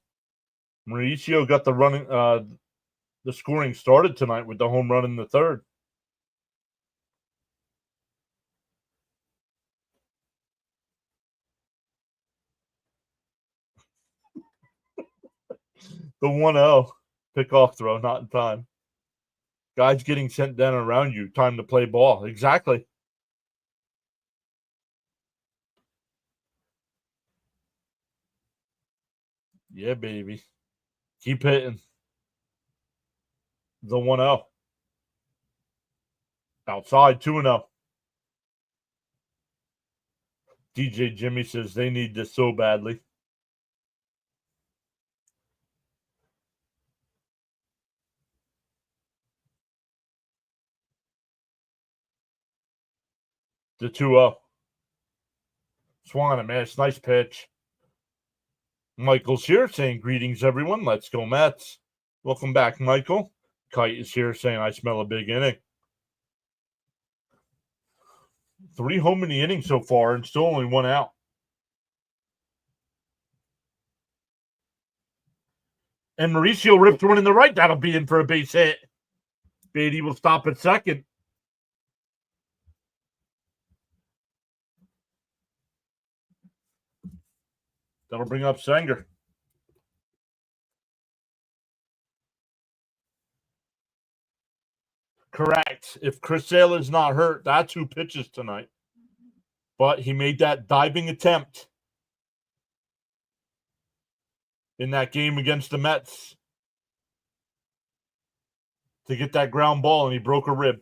Mauricio got the running, the scoring started tonight with the home run in the third. The 1-0 pickoff throw, not in time. Guys getting sent down around you. Time to play ball. Exactly. Yeah, baby. Keep hitting. The 1-0. Outside 2-0. DJ Jimmy says they need this so badly. The 2-0. Swung and a miss. Nice pitch. Michael's here saying greetings, everyone. Let's go, Mets. Welcome back, Michael. Kite is here saying I smell a big inning. 3 home in the inning so far and still only 1 out. And Mauricio ripped one in the right. That'll be in for a base hit. Beatty will stop at second. That'll bring up Sanger. Correct. If Chris Sale is not hurt, that's who pitches tonight. But he made that diving attempt in that game against the Mets to get that ground ball, and he broke a rib.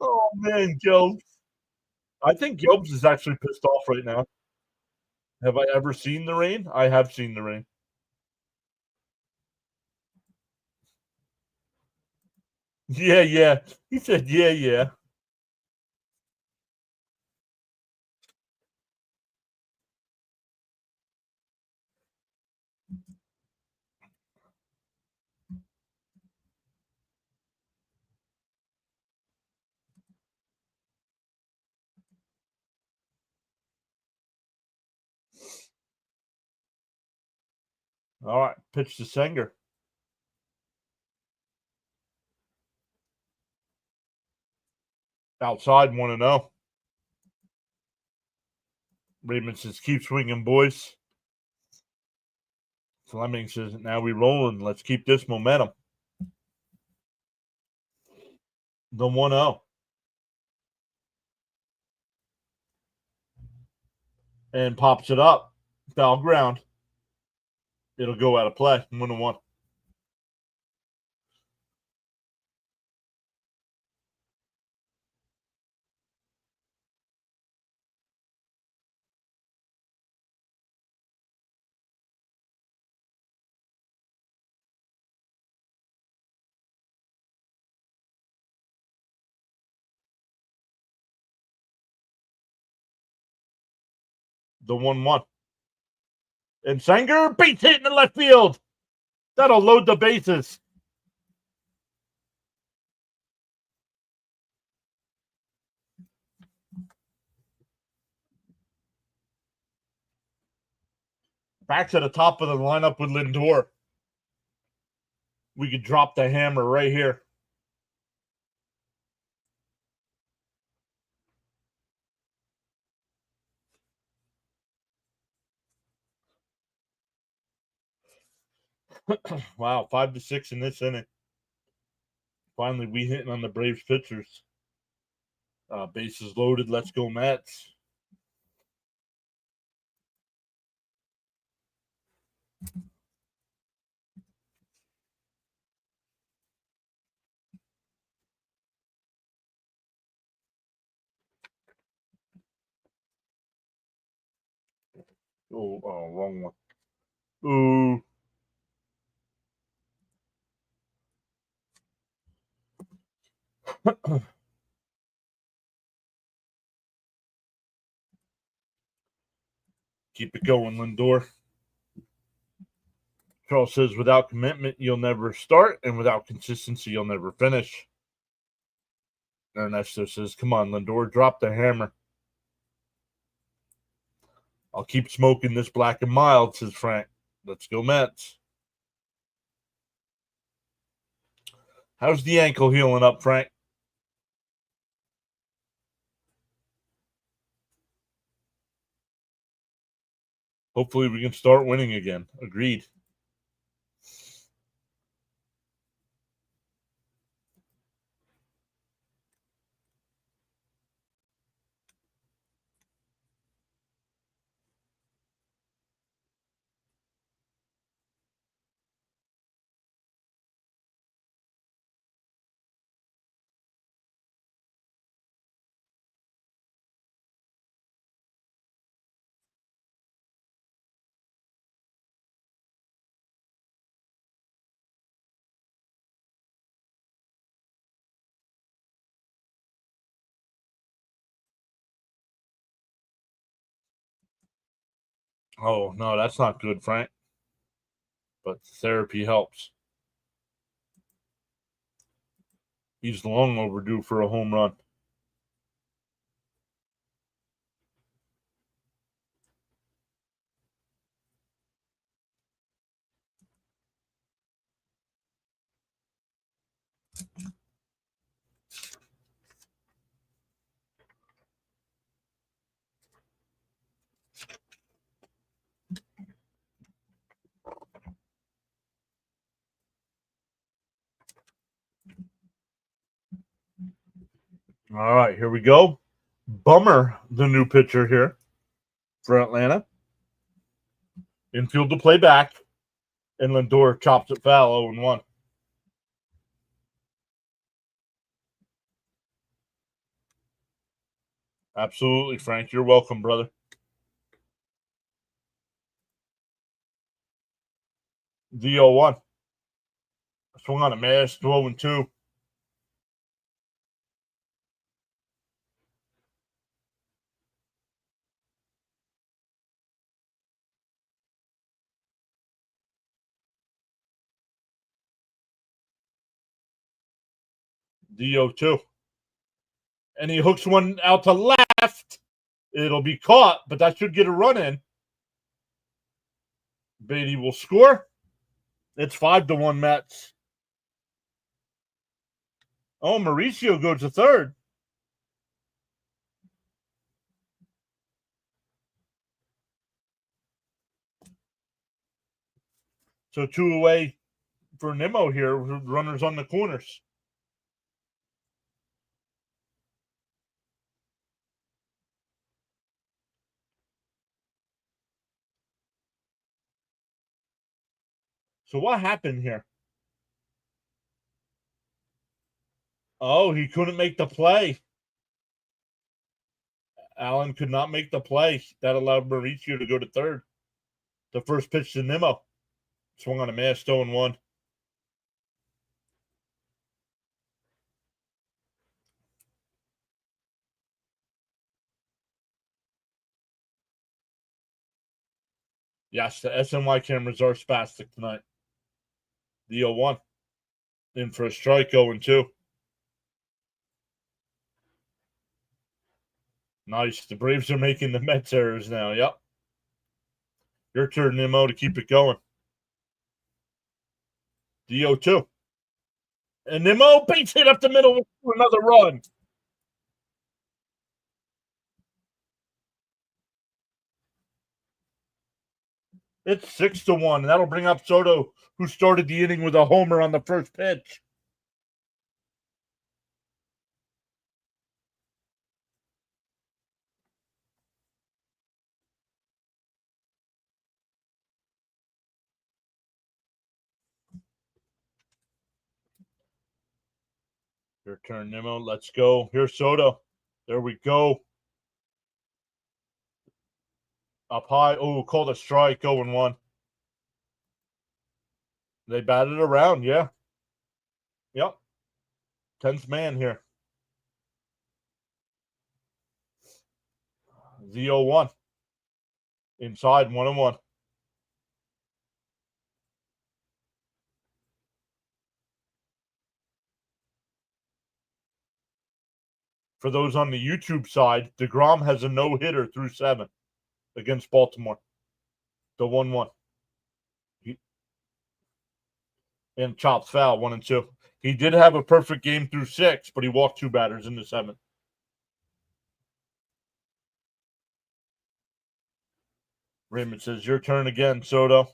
Oh, man, Gilbs. I think Gilbs is actually pissed off right now. Have I ever seen the rain? I have seen the rain. Yeah, yeah. He said, yeah, yeah. All right, pitch to Sanger. Outside 1-0. Raymond says, keep swinging, boys. Fleming says, now we rolling. Let's keep this momentum. The 1-0. And pops it up. Foul ground. It'll go out of play. 1-1. The 1-1. And Sanger beats it in the left field. That'll load the bases. Back to the top of the lineup with Lindor. We could drop the hammer right here. Wow, 5-6 in this inning. Finally, we hitting on the Braves pitchers. Bases loaded. Let's go, Mets. Oh, wrong one. Ooh. Keep it going, Lindor. Charles says, without commitment, you'll never start, and without consistency, you'll never finish. Ernesto says, come on, Lindor, drop the hammer. I'll keep smoking this black and mild, says Frank. Let's go, Mets. How's the ankle healing up, Frank? Hopefully we can start winning again. Agreed. Oh, no, that's not good, Frank. But therapy helps. He's long overdue for a home run. All right, here we go. Bummer, the new pitcher here for Atlanta. Infield to play back, and Lindor chops it foul 0-1. Absolutely, Frank. You're welcome, brother. The 0-1. Swung on a mash, 0-2. The 0-2. And he hooks one out to left. It'll be caught, but that should get a run in. Beatty will score. It's 5-1 Mets. Oh, Mauricio goes to third. So 2 away for Nimmo here. Runners on the corners. So what happened here? Oh, he couldn't make the play. Allen could not make the play. That allowed Mauricio to go to third. The first pitch to Nimmo. Swung on a mash, 0-1. Yes, the SNY cameras are spastic tonight. The 0-1. In for a strike, 0-2. Nice. The Braves are making the Mets errors now. Yep. Your turn, Nimmo, to keep it going. The 0-2. And Nimmo base hit up the middle for another run. It's 6-1. And that'll bring up Soto, who started the inning with a homer on the first pitch. Your turn, Nimmo. Let's go. Here's Soto. There we go. Up high. Oh, called a strike. 0-1. They batted around. Yeah. Yep. 10th man here. The 0-1. Inside 1-1. For those on the YouTube side, DeGrom has a no-hitter through 7 against Baltimore. The 1-1. And chops foul 1-2. He did have a perfect game through 6, but he walked 2 batters in the 7th. Raymond says, your turn again, Soto.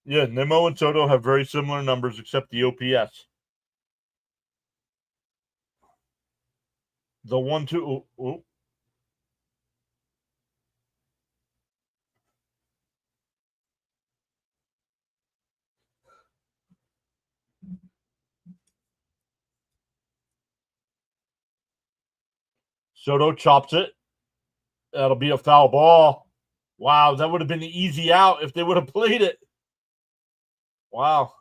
Yeah, Nimmo and Soto have very similar numbers except the OPS. The 1-2. Oh. Soto chops it. That'll be a foul ball. Wow, that would have been the easy out if they would have played it. Wow.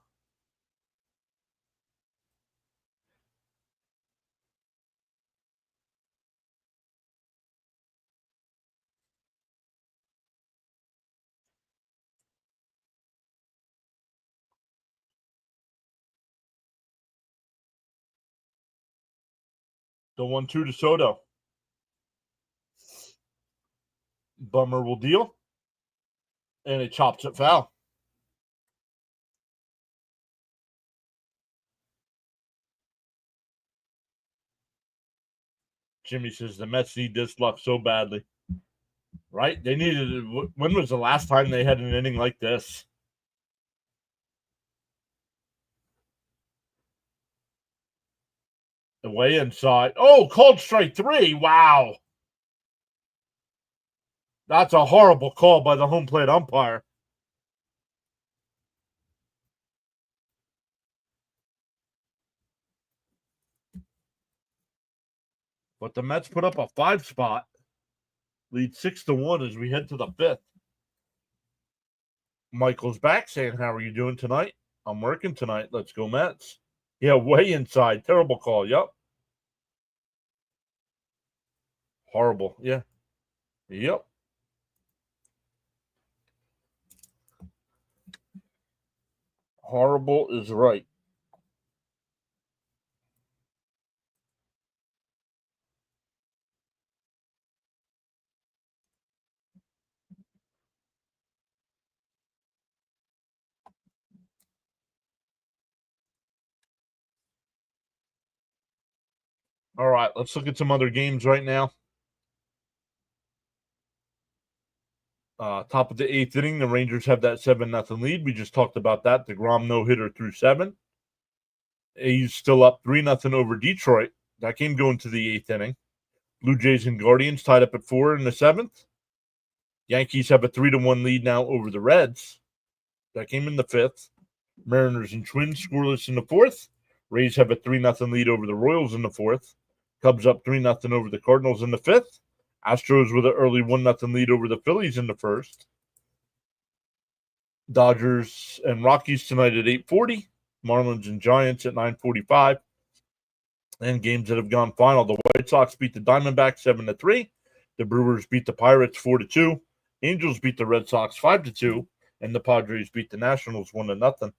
The 1-2 to Soto. Bummer will deal. And it chops it foul. Jimmy says the Mets need this luck so badly. Right? They needed it. When was the last time they had an inning like this? The way inside. Oh, called strike 3. Wow. That's a horrible call by the home plate umpire. But the Mets put up a 5 spot. Lead 6-1 as we head to the 5th. Michael's back saying, how are you doing tonight? I'm working tonight. Let's go Mets. Yeah, way inside. Terrible call. Yep. Horrible. Yeah. Yep. Horrible is right. All right, let's look at some other games right now. Top of the 8th inning, the Rangers have that 7-0 lead. We just talked about that. DeGrom no-hitter through 7. He's still up 3-0 over Detroit. That game going to the 8th inning. Blue Jays and Guardians tied up at 4 in the 7th. Yankees have a 3-1 lead now over the Reds. That came in the 5th. Mariners and Twins scoreless in the 4th. Rays have a 3-0 lead over the Royals in the 4th. Cubs up 3-0 over the Cardinals in the 5th. Astros with an early 1-0 lead over the Phillies in the 1st. Dodgers and Rockies tonight at 8:40. Marlins and Giants at 9:45. And games that have gone final. The White Sox beat the Diamondbacks 7-3. The Brewers beat the Pirates 4-2. Angels beat the Red Sox 5-2. And the Padres beat the Nationals 1-0.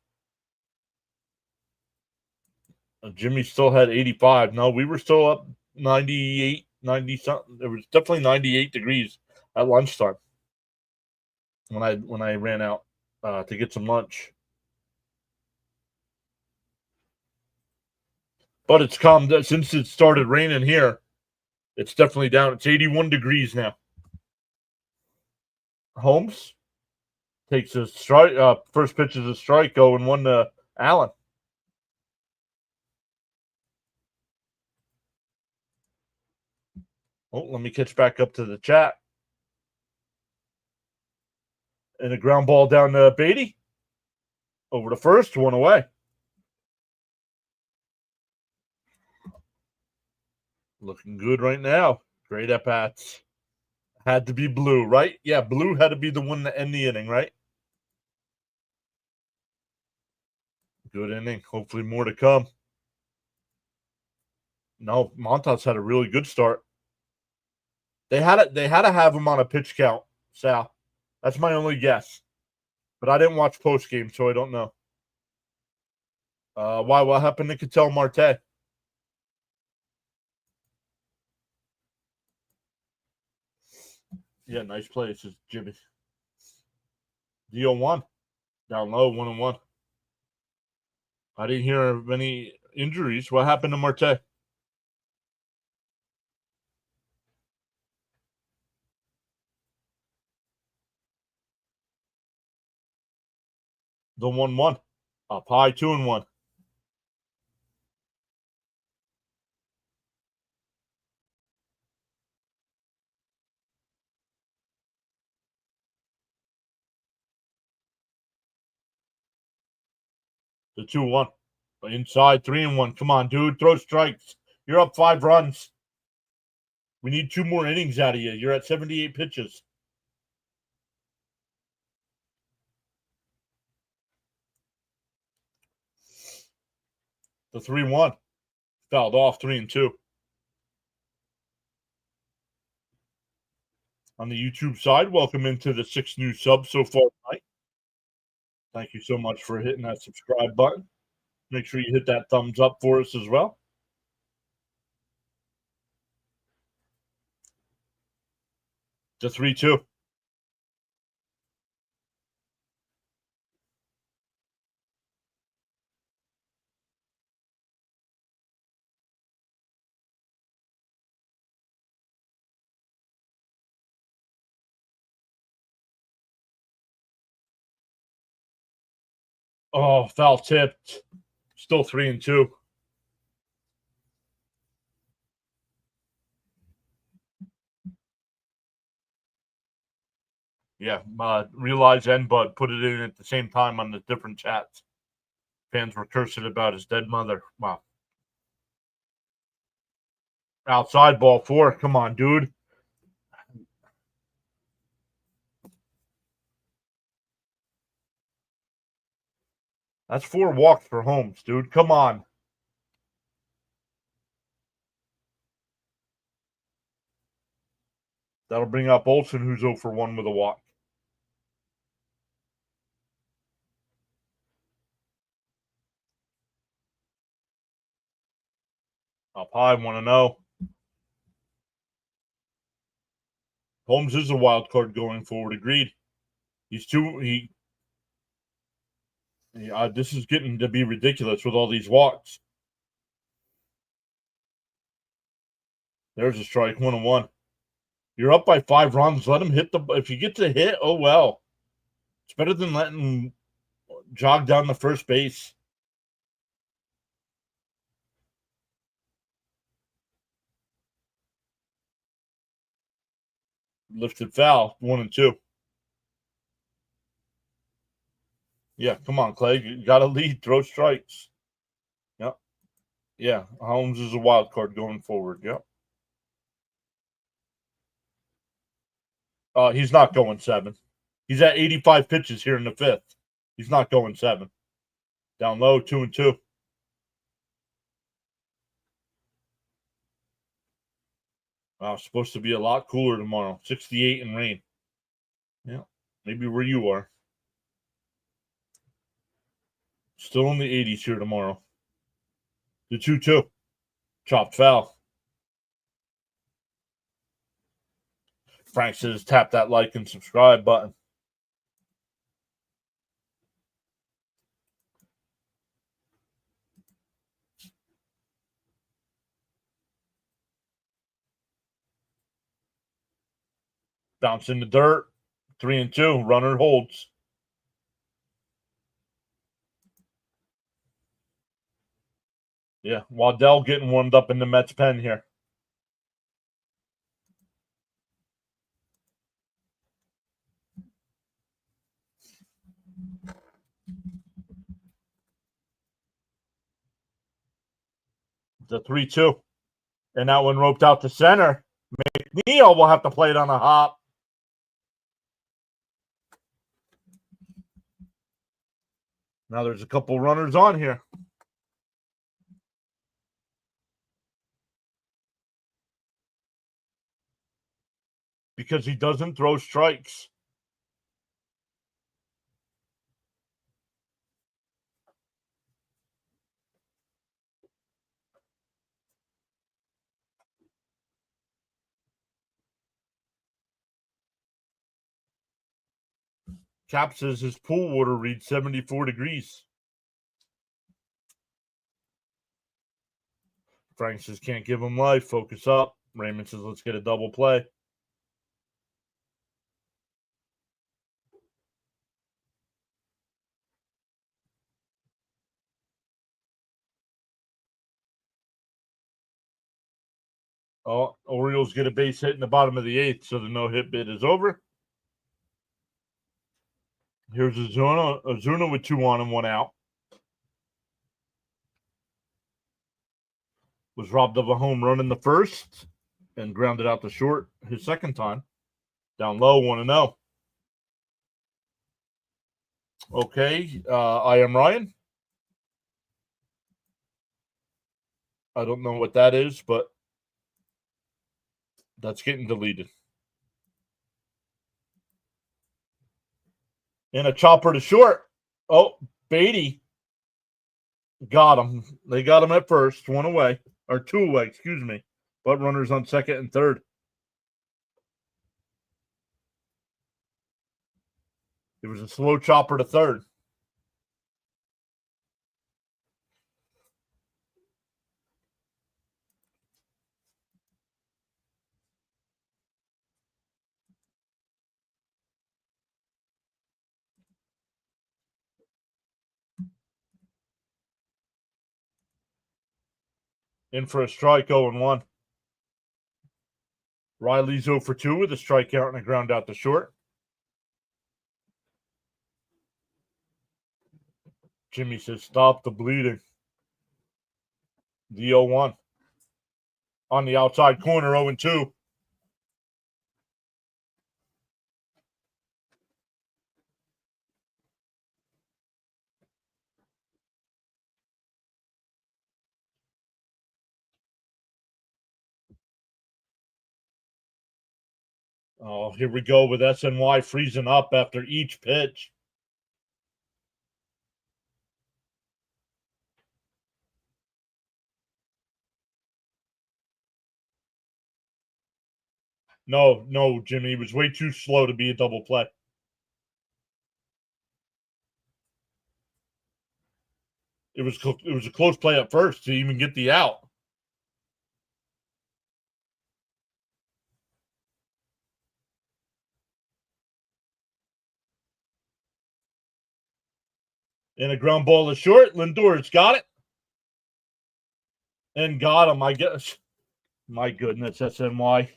Jimmy still had 85. No, we were still up 98, 90 something. It was definitely 98 degrees at lunchtime when I ran out to get some lunch. But it's calmed since it started raining here. It's definitely down. It's 81 degrees now. Holmes takes a strike. First pitch is a strike, 0-1 to Allen. Oh, let me catch back up to the chat. And a ground ball down to Beatty. Over to first, 1 away. Looking good right now. Great at bats. Had to be Blue, right? Yeah, Blue had to be the one to end the inning, right? Good inning. Hopefully more to come. No, Montas had a really good start. They had to have him on a pitch count, Sal. That's my only guess. But I didn't watch post game, so I don't know. Why? What happened to Ketel Marte? Yeah, nice play. It's just Jimmy. D-0-1. Down low, 1-1. I didn't hear of any injuries. What happened to Marte? The 1-1. Up high, 2-1. The 2-1. Inside, 3-1. Come on, dude. Throw strikes. You're up 5 runs. We need 2 more innings out of you. You're at 78 pitches. The 3-1. Fouled off, 3-2. On the YouTube side, welcome into the 6 new subs so far tonight. Thank you so much for hitting that subscribe button. Make sure you hit that thumbs up for us as well. To 3-2. Oh, foul tipped. Still 3-2. Yeah, realize and Bud put it in at the same time on the different chats. Fans were cursing about his dead mother. Wow. Outside ball 4. Come on, dude. That's 4 walks for Holmes, dude. Come on. That'll bring up Olsen, who's 0 for 1 with a walk. Up high, 1-0. Holmes is a wild card going forward. Agreed. He's too. This is getting to be ridiculous with all these walks. There's a strike, 1-1. You're up by 5 runs. Let him hit the. If you get to hit, oh well. It's better than letting him jog down the first base. Lifted foul, 1-2. Yeah, come on, Clay. You got to lead. Throw strikes. Yep. Yeah, Holmes is a wild card going forward. Yep. He's not going 7. He's at 85 pitches here in the 5th. He's not going 7. Down low, 2-2. Wow, it's supposed to be a lot cooler tomorrow. 68 and rain. Yeah, maybe where you are. Still in the 80s here tomorrow. The 2-2. Chopped foul. Frank says tap that like and subscribe button. Bounce in the dirt. 3-2. Runner holds. Yeah, Waddell getting warmed up in the Mets pen here. The 3-2. And that one roped out to center. McNeil will have to play it on a hop. Now there's a couple runners on here. Because he doesn't throw strikes. Cap says his pool water reads 74 degrees. Frank says can't give him life. Focus up. Raymond says let's get a double play. Oh, Orioles get a base hit in the bottom of the 8th, so the no-hit bid is over. Here's Ozuna with 2 on and 1 out. Was robbed of a home run in the first and grounded out to short his second time. Down low, 1-0. Okay, I am Ryan. I don't know what that is, but that's getting deleted. And a chopper to short. Oh, Beatty got him. They got him at first, 1 away, or 2 away, excuse me. But runners on second and third. It was a slow chopper to third. In for a strike, 0-1. Riley's 0 for 2 with a strikeout and a ground out to short. Jimmy says, stop the bleeding. The 0-1. On the outside corner, 0-2. Oh, here we go with SNY freezing up after each pitch. No, Jimmy. It was way too slow to be a double play. It was a close play at first to even get the out. And a ground ball is short. Lindor's got it. And got him, I guess. My goodness, SNY.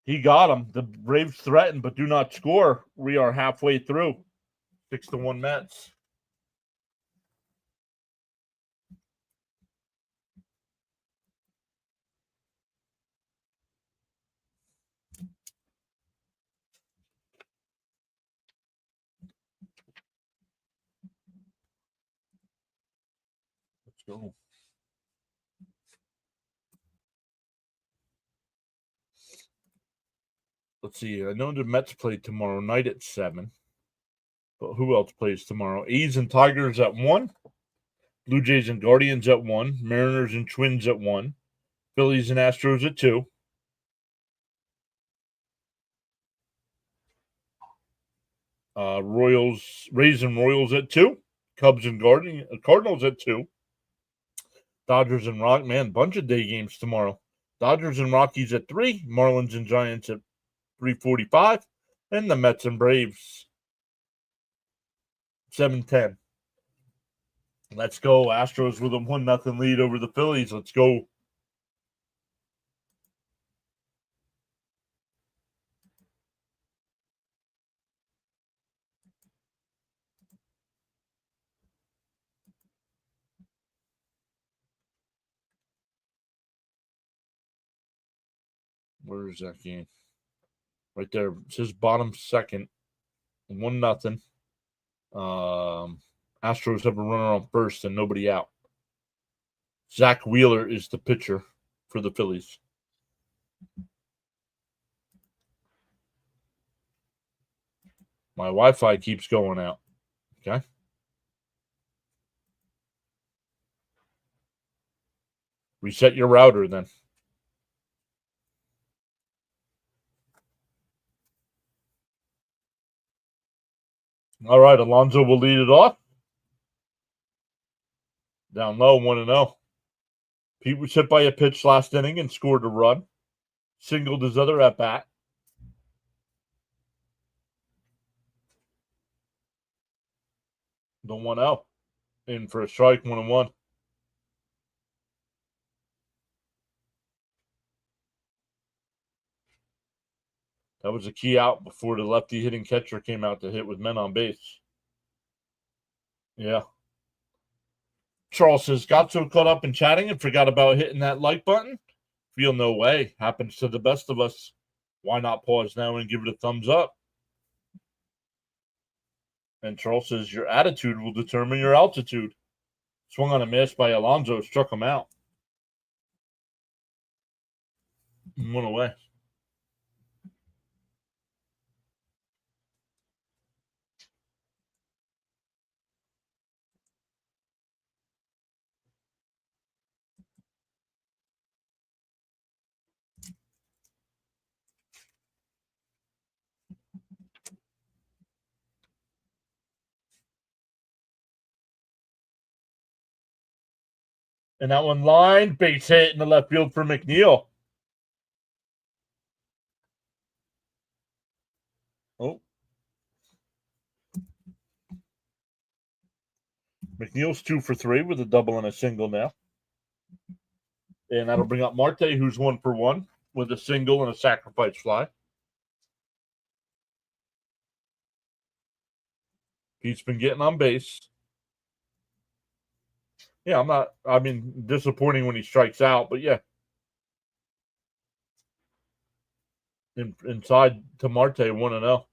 He got him. The Braves threaten but do not score. We are halfway through. 6-1 Mets. Let's go. Let's see. I know the Mets play tomorrow night at 7. But who else plays tomorrow? A's and Tigers at 1. Blue Jays and Guardians at 1. Mariners and Twins at 1. Phillies and Astros at 2. Rays and Royals at 2. Cubs and Cardinals at 2. Dodgers and bunch of day games tomorrow. Dodgers and Rockies at 3. Marlins and Giants at 3:45. And the Mets and Braves 7:10. Let's go. Astros with a 1-0 lead over the Phillies. Let's go. Where is that game? Right there. It says bottom second. 1-0. Astros have a runner on first and nobody out. Zach Wheeler is the pitcher for the Phillies. My Wi-Fi keeps going out. Okay. Reset your router then. All right, Alonso will lead it off. Down low, 1-0. Pete was hit by a pitch last inning and scored a run. Singled his other at bat. The 1-0. In for a strike, 1-1. That was a key out before the lefty hitting catcher came out to hit with men on base. Yeah. Charles says, got so caught up in chatting and forgot about hitting that like button. Feel no way. Happens to the best of us. Why not pause now and give it a thumbs up? And Charles says, your attitude will determine your altitude. Swung on a miss by Alonso, struck him out. And went away. And that one lined, base hit in the left field for McNeil. Oh. McNeil's 2 for 3 with a double and a single now. And that'll bring up Marte, who's 1 for 1 with a single and a sacrifice fly. He's been getting on base. Yeah, disappointing when he strikes out, but yeah. Inside to Marte, 1-0.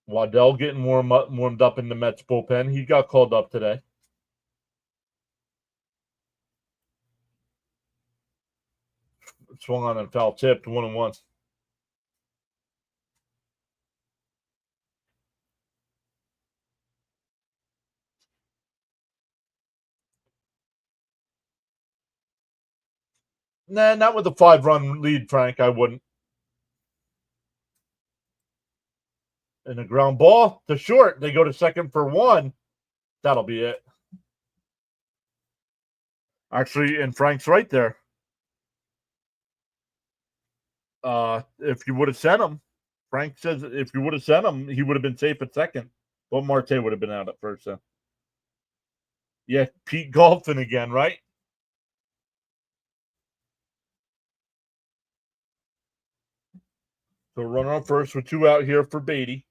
Waddell getting warmed up in the Mets bullpen. He got called up today. Swung on and foul tipped, 1-1. Nah, not with a 5-run lead, Frank. I wouldn't. And a ground ball to short. They go to second for 1. That'll be it. Actually, and Frank's right there. If you would have sent him, Frank says if you would have sent him, he would have been safe at second. But Marte would have been out at first. So. Yeah, Pete golfing again, right? So runner on first with 2 out here for Beatty.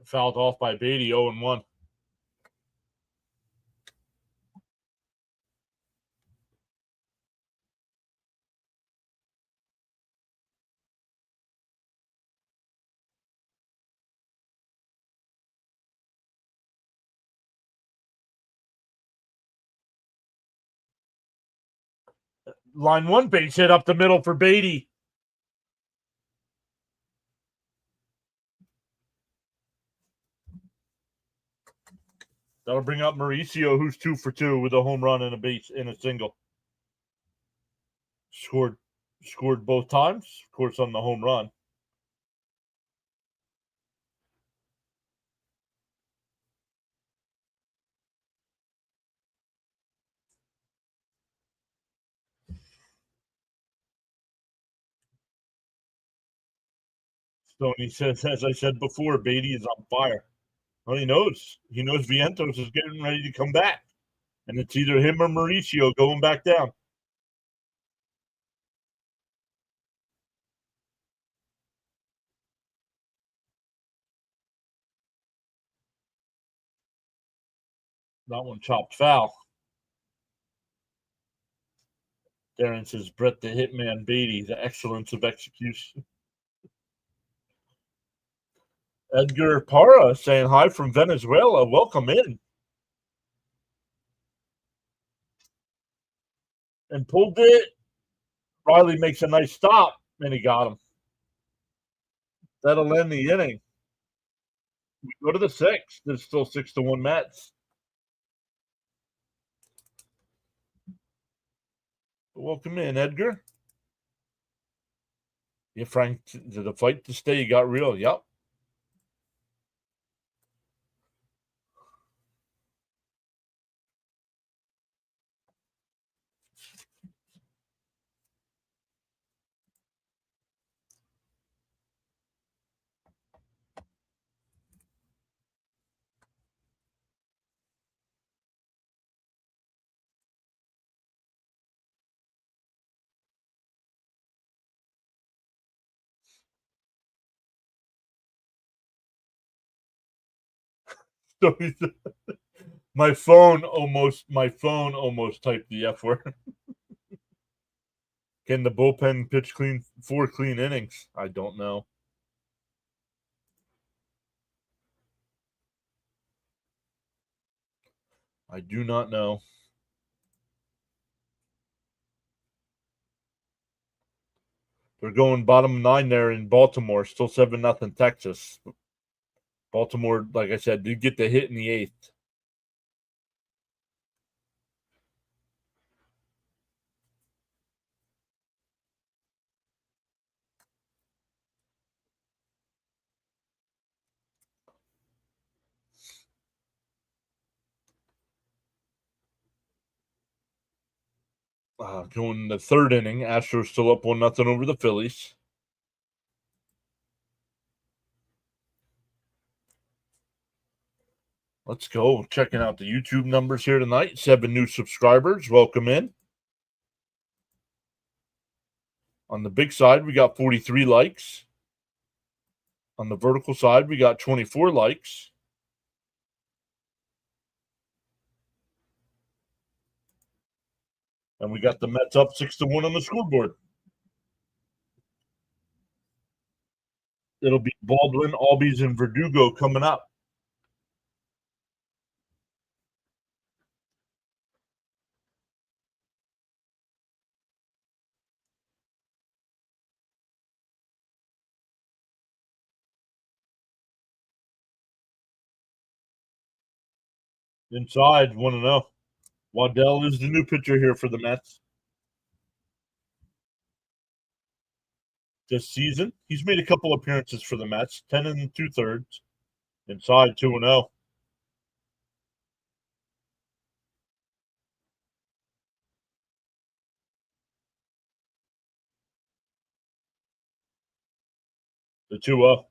Fouled off by Beatty, 0-1. Line 1 base hit up the middle for Beatty. That'll bring up Mauricio, who's 2 for 2 with a home run and a base in a single. Scored both times, of course, on the home run. Stoney says, as I said before, Beatty is on fire. Well, he knows. He knows Vientos is getting ready to come back. And it's either him or Mauricio going back down. That one chopped foul. Darren says, Brett the Hitman Beatty, the excellence of execution. Edgar Parra saying hi from Venezuela. Welcome in. And pulled it. Riley makes a nice stop, and he got him. That'll end the inning. We go to the 6th. There's still 6-1 Mets. Welcome in, Edgar. Yeah, Frank, the fight to stay got real. Yep. So my phone almost typed the F word. Can the bullpen pitch 4 clean innings? I don't know. I do not know. They're going bottom 9 there in Baltimore. Still 7-0 Texas. Baltimore, like I said, did get the hit in the 8th. Going in the 3rd inning. Astros still up 1-0 over the Phillies. Let's go. Checking out the YouTube numbers here tonight. 7 new subscribers. Welcome in. On the big side, we got 43 likes. On the vertical side, we got 24 likes. And we got the Mets up 6-1 on the scoreboard. It'll be Baldwin, Albies, and Verdugo coming up. Inside, 1-0. Waddell is the new pitcher here for the Mets. This season, he's made a couple appearances for the Mets, 10 2/3. Inside, 2-0. The 2-0.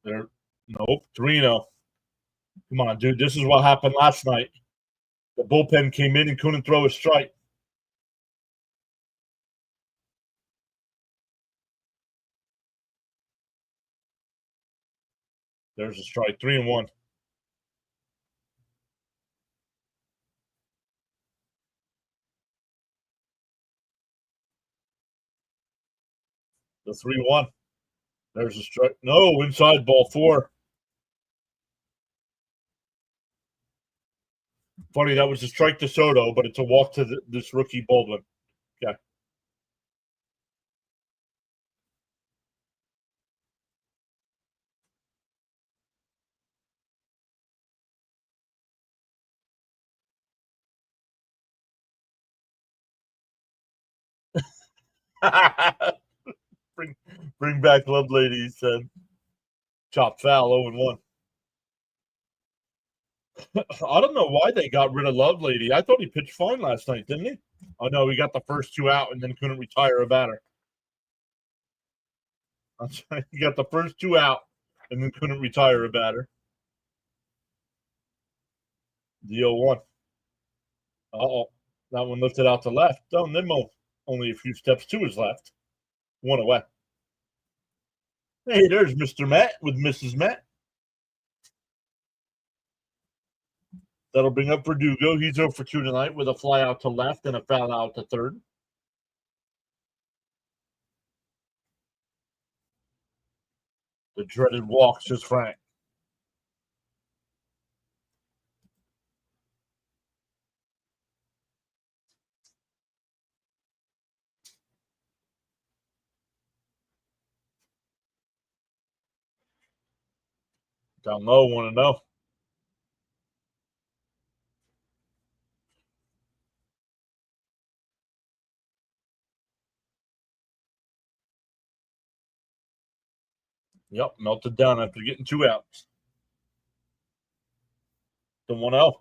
There, nope, 3-0. Come on, dude. This is what happened last night. The bullpen came in and couldn't throw a strike. There's a strike. 3-1. The 3-1. There's a strike. No, inside, ball 4. Funny, that was a strike to Soto, but it's a walk to this rookie Baldwin. Yeah. bring, bring back Lovelady, he said. Chop foul, 0-1. I don't know why they got rid of Lovelady. I thought he pitched fine last night, didn't he? Oh, no, he got the first 2 out and then couldn't retire a batter. That's right. He got the first 2 out and then couldn't retire a batter. The 0-1. Uh-oh. That one lifted out to left. Oh, Nimmo only a few steps to his left. 1 away. Hey, there's Mr. Matt with Mrs. Matt. That'll bring up Verdugo. He's 0 for 2 tonight with a fly out to left and a foul out to third. The dreaded walks just Frank. Down low, 1-0. Yep, melted down after getting 2 outs. The 1-0.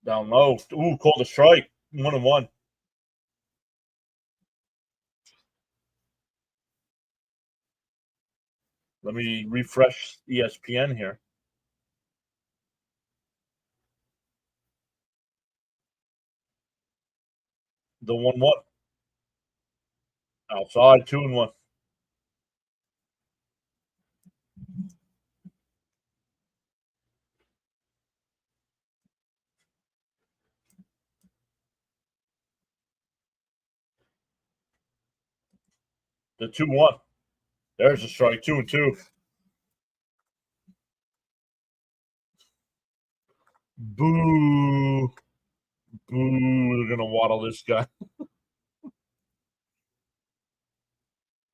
Down low. Ooh, called a strike. 1-1. Let me refresh ESPN here. The 1-1. Outside, 2-1. The 2-1. There's a strike. 2-2. Boo. Boo. They're gonna waddle this guy.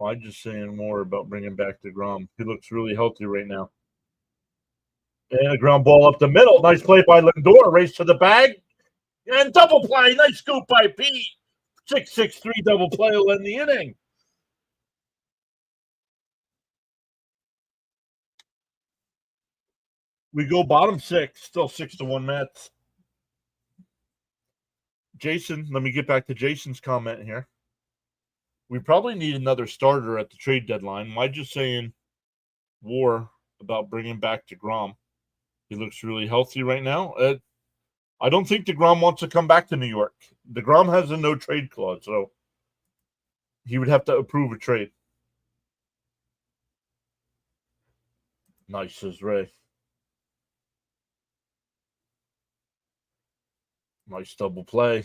I'm just saying more about bringing back DeGrom. He looks really healthy right now. And a ground ball up the middle. Nice play by Lindor. Race to the bag. And double play. Nice scoop by Pete. 6-6-3 double play will end the inning. We go bottom 6. Still 6-1 Mets. Jason, let me get back to Jason's comment here. We probably need another starter at the trade deadline. Am I just saying war about bringing back DeGrom? He looks really healthy right now. I don't think DeGrom wants to come back to New York. DeGrom has a no trade clause, so he would have to approve a trade. Nice, says Ray. Nice double play.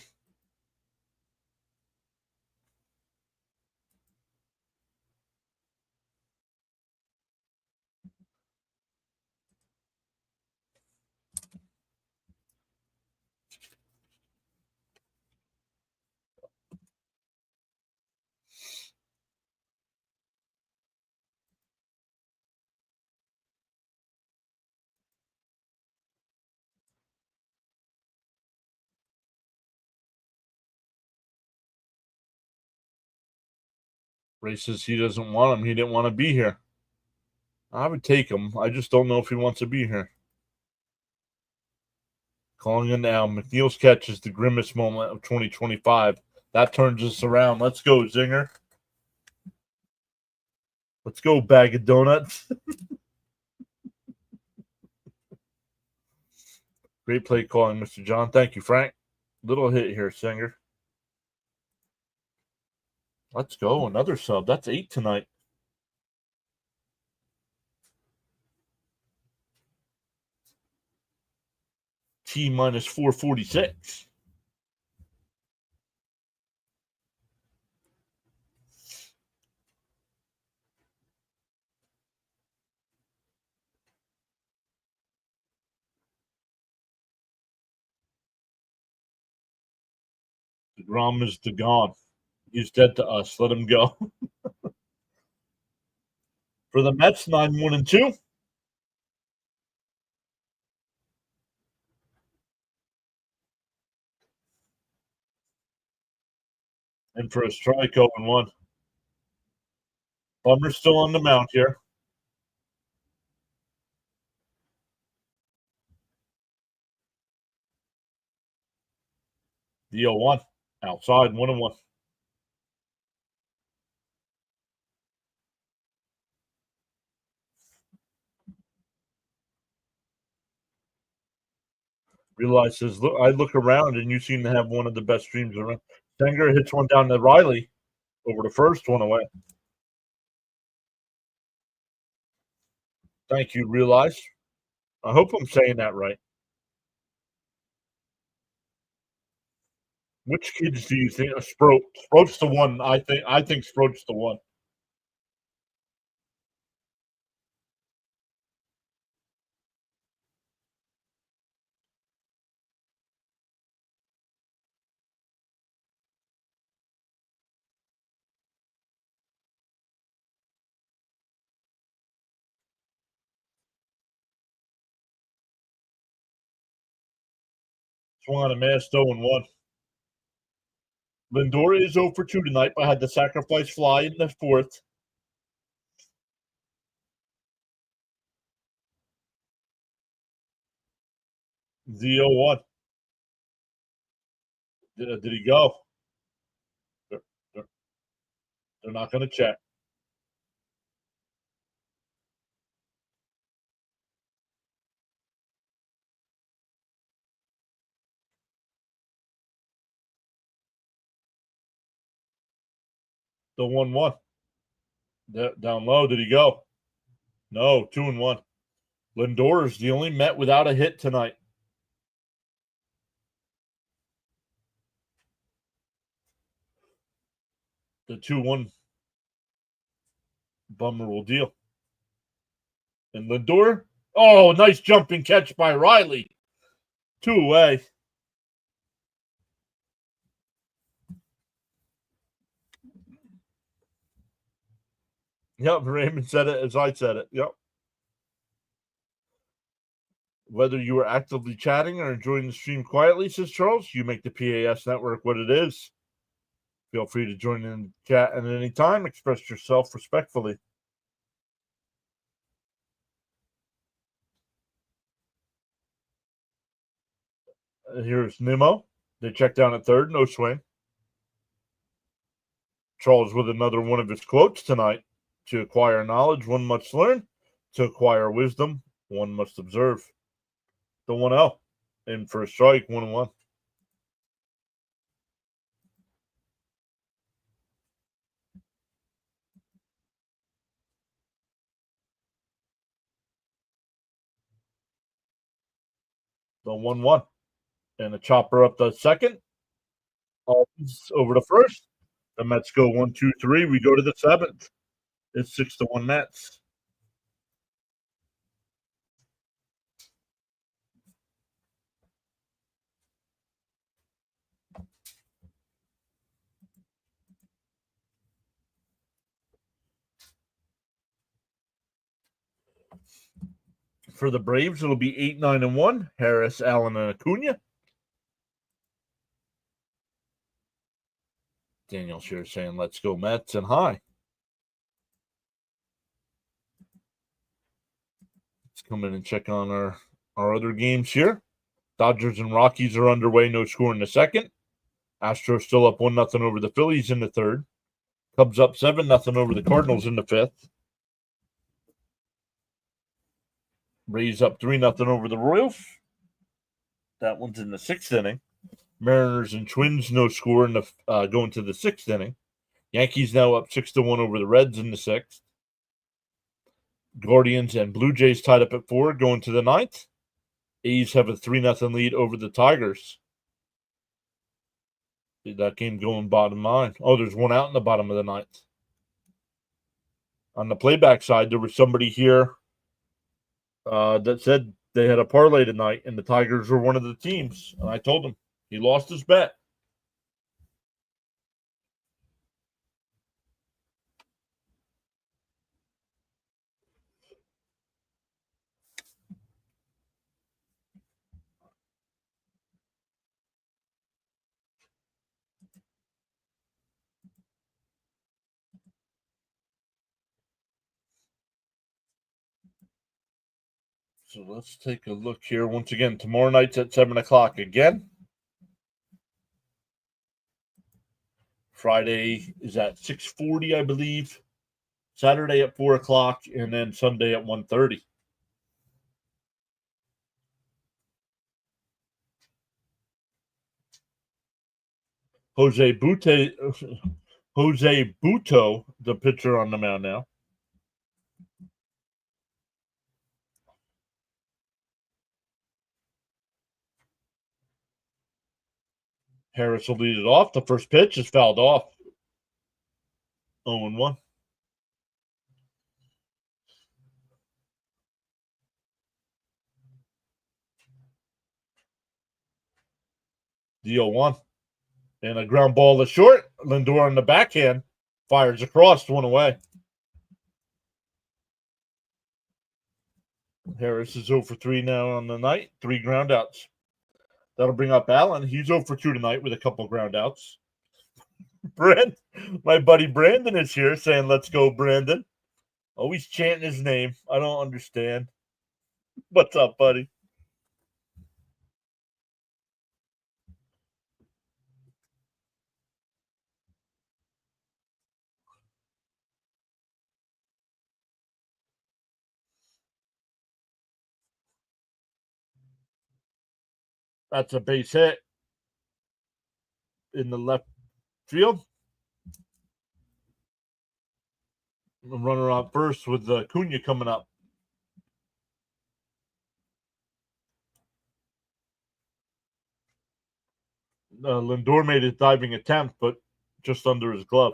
Ray says he doesn't want him. He didn't want to be here. I would take him. I just don't know if he wants to be here. Calling it now. McNeil's catch is the grimmest moment of 2025. That turns us around. Let's go, Zinger. Let's go, bag of donuts. Great play calling, Mr. John. Thank you, Frank. Little hit here, Singer. Let's go. Another sub. That's 8 tonight. T minus 446. DeGrom is gone. He's dead to us. Let him go. For the Mets, 9-1-2. And for a strike, 0-1. Bummer's still on the mound here. The 0-1. Outside, 1-1. Realizes, look, I look around and you seem to have one of the best streams around. Sanger hits one down to Riley over the first one away. Thank you, Realize. I hope I'm saying that right. Which kids do you think? Sproat. Sproat's the one. I think Sproat's the one. Swung on a mass 0-1. Lindor is 0 for 2 tonight, but had the sacrifice fly in the fourth. The 0-1. Did he go? They're, they're, they're not going to check. The 1-1. Down low. Did he go? No, 2-1. Lindor is the only Met without a hit tonight. The 2-1. Bummer will deal. And Lindor. Oh, nice jumping catch by Riley. 2 away. Yep, Raymond said it as I said it. Yep. Whether you are actively chatting or enjoying the stream quietly, says Charles, you make the PAS network what it is. Feel free to join in the chat at any time. Express yourself respectfully. Here's Nimmo. They check down at third. No swing. Charles with another one of his quotes tonight. To acquire knowledge, one must learn. To acquire wisdom, one must observe. The 1-0. In for a strike, 1-1. The 1-1. And a chopper up the second. Over to first. The Mets go 1-2-3. We go to the seventh. It's 6-1 Mets. For the Braves, it'll be 8-9-1. Harris, Allen, and Acuna. Daniel's here saying, let's go Mets and high. Let's come in and check on our other games here. Dodgers and Rockies are underway. No score in the second. Astros still up 1-0 over the Phillies in the third. Cubs up 7-0 over the Cardinals in the fifth. Rays up 3-0 over the Royals. That one's in the sixth inning. Mariners and Twins, no score in the going to the sixth inning. Yankees now up 6-1 over the Reds in the sixth. Guardians and Blue Jays tied up at 4 going to the ninth. A's have a 3-0 lead over the Tigers. That game going bottom 9. Oh, there's one out in the bottom of the ninth. On the playback side, there was somebody here that said they had a parlay tonight, and the Tigers were one of the teams. And I told him he lost his bet. So let's take a look here. Once again, tomorrow night's at 7 o'clock again. Friday is at 6:40, I believe. Saturday at 4 o'clock, and then Sunday at 1:30. Jose Butto, the pitcher on the mound now. Harris will lead it off. The first pitch is fouled off. 0-1. The 0-1. And a ground ball to short. Lindor on the backhand. Fires across, 1 away. Harris is 0 for 3 now on the night. 3 groundouts. That'll bring up Allen. He's 0 for 2 tonight with a couple groundouts. My buddy Brandon is here saying, let's go, Brandon. Always chanting his name. I don't understand. What's up, buddy? That's a base hit in the left field. Runner on first with Cunha coming up. Lindor made a diving attempt, but just under his glove.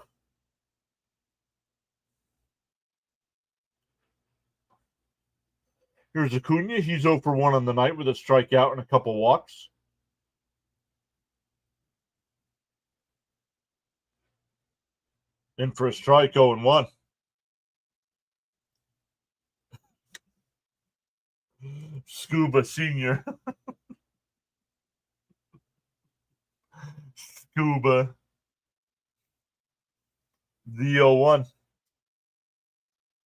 Here's Acuna. He's 0 for 1 on the night with a strikeout and a couple walks. In for a strike, 0 and 1. Scuba Senior. Scuba. The 0-1.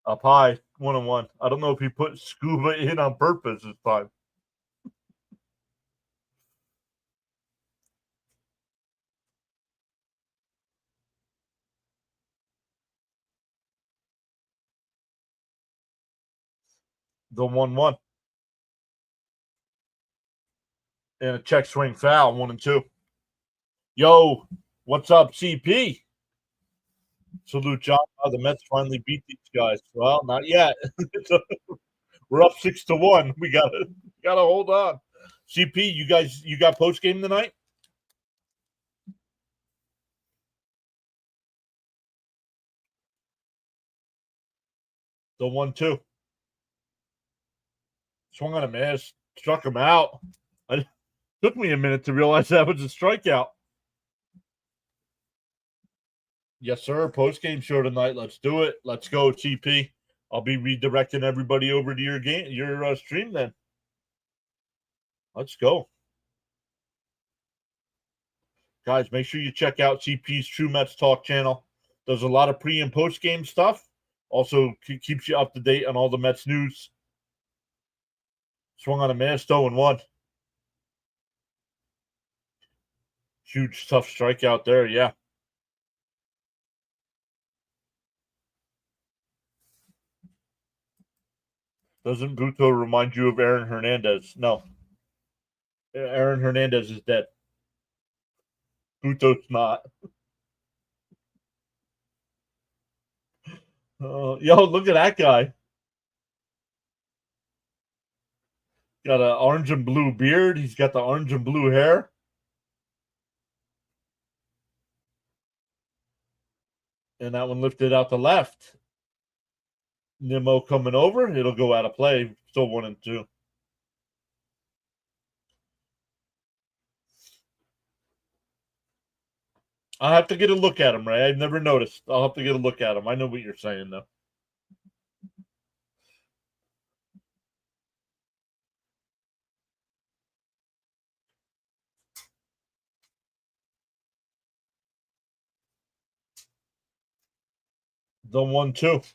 Up high, 1 and 1. I don't know if he put Scuba in on purpose this time. The 1-1. And a check swing foul, 1 and 2. Yo, what's up, CP? Salute, John. Oh, the Mets finally beat these guys. Well, not yet. We're up 6-1. We gotta hold on. CP, you got post game tonight? The 1-2. Swung on a miss, struck him out. It took me a minute to realize that was a strikeout. Yes, sir. Post game show tonight. Let's do it. Let's go, CP. I'll be redirecting everybody over to your stream then. Let's go. Guys, make sure you check out CP's True Mets Talk channel. Does a lot of pre and post game stuff. Also keeps you up to date on all the Mets news. Swung on a miss, 0 and 1. Huge, tough strikeout there, yeah. Doesn't Buto remind you of Aaron Hernandez? No. Aaron Hernandez is dead. Buto's not. Yo, look at that guy. Got an orange and blue beard. He's got the orange and blue hair. And that one lifted out the left. Nimmo coming over. It'll go out of play. Still 1 and 2. I'll have to get a look at him, Ray. I've never noticed. I'll have to get a look at him. I know what you're saying, though. The 1-2.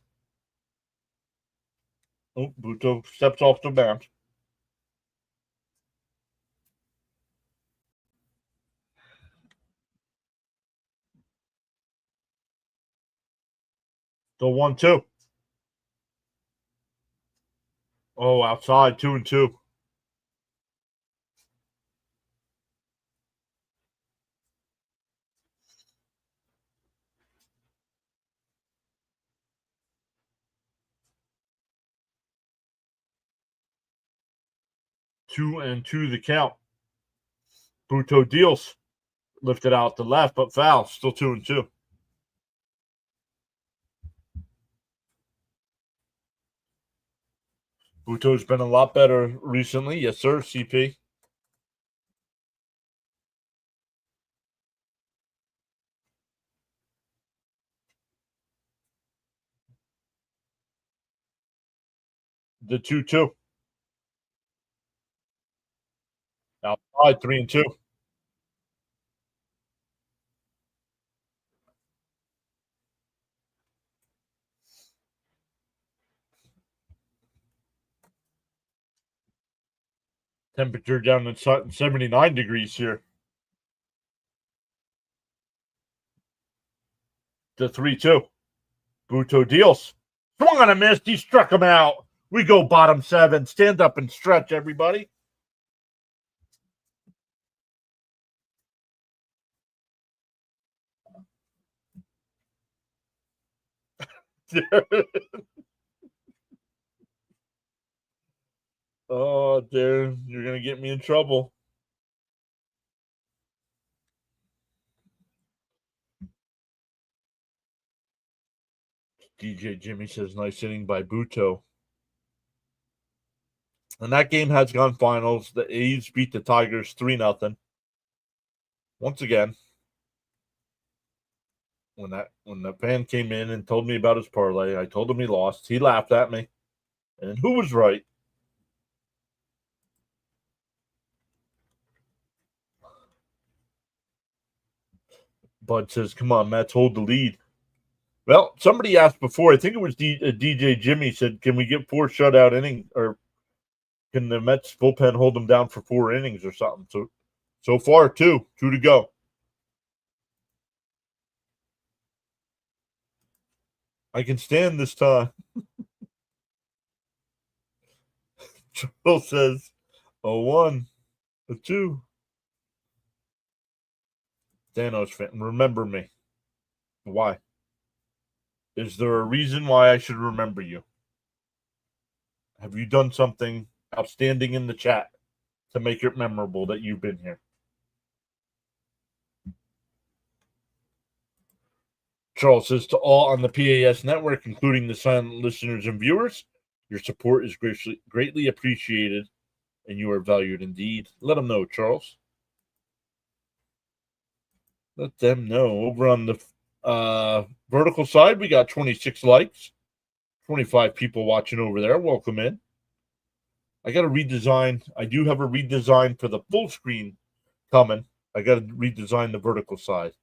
Oh, Buto steps off the mound. The 1-2. Oh, outside, 2 and 2. Two and 2 the count. Buto deals. Lifted out the left, but foul. Still 2 and 2. Buto's been a lot better recently. Yes, sir, CP. The 2-2. Outside, 3 and 2. Temperature down at 79 degrees here. The 3-2. Buto deals. Swung on a miss. He struck him out. We go bottom 7. Stand up and stretch, everybody. Oh, dude, you're going to get me in trouble. DJ Jimmy says, nice inning by Buto. And that game has gone finals. The A's beat the Tigers 3-0. Once again, when the fan came in and told me about his parlay, I told him he lost. He laughed at me. And who was right? Bud says, "Come on, Mets, hold the lead." Well, somebody asked before. I think it was DJ Jimmy said, "Can we get 4 shutout innings, or can the Mets bullpen hold them down for 4 innings or something?" So far, two to go. I can stand this time. Charles says, "A 1, a 2." Thanos fan, remember me. Why? Is there a reason why I should remember you? Have you done something outstanding in the chat to make it memorable that you've been here? Charles says, "To all on the PAS network, including the silent listeners and viewers, your support is greatly appreciated, and you are valued indeed." Let them know, Charles. Let them know. Over on the vertical side, we got 26 likes, 25 people watching over there. Welcome in. I got a redesign. I do have a redesign for the full screen coming. I got to redesign the vertical side,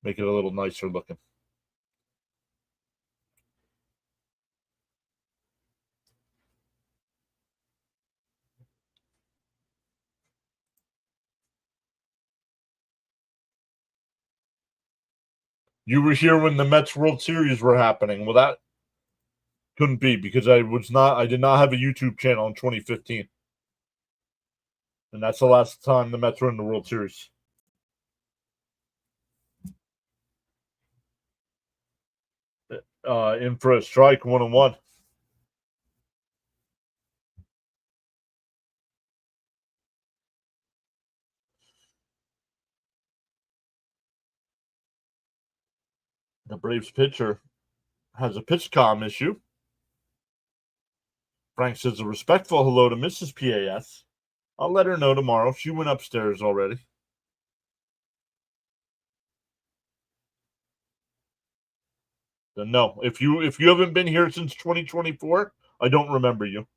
make it a little nicer looking. You were here when the Mets World Series were happening. Well, that couldn't be because I did not have a YouTube channel in 2015. And that's the last time the Mets were in the World Series. In for a strike, 1-1. The Braves pitcher has a pitch comm issue. Frank says a respectful hello to Mrs. PAS. I'll let her know tomorrow. She went upstairs already. Then no, if you haven't been here since 2024, I don't remember you.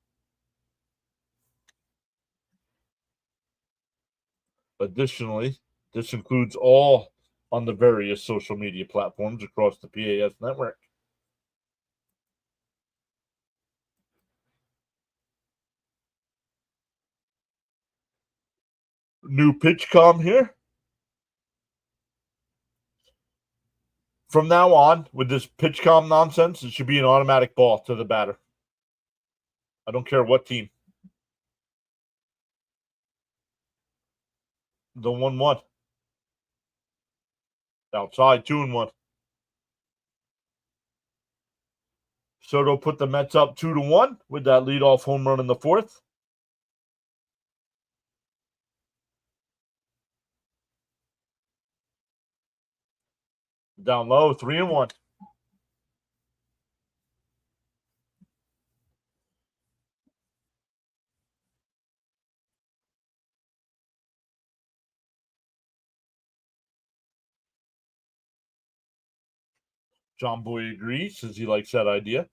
Additionally, this includes all on the various social media platforms across the PAS network. New pitch comm here. From now on, with this pitch comm nonsense, it should be an automatic ball to the batter. I don't care what team. The 1-1. Outside, 2-1. Soto put the Mets up 2-1 with that leadoff home run in the 4th. Down low, 3-1. John Boy agrees, says he likes that idea.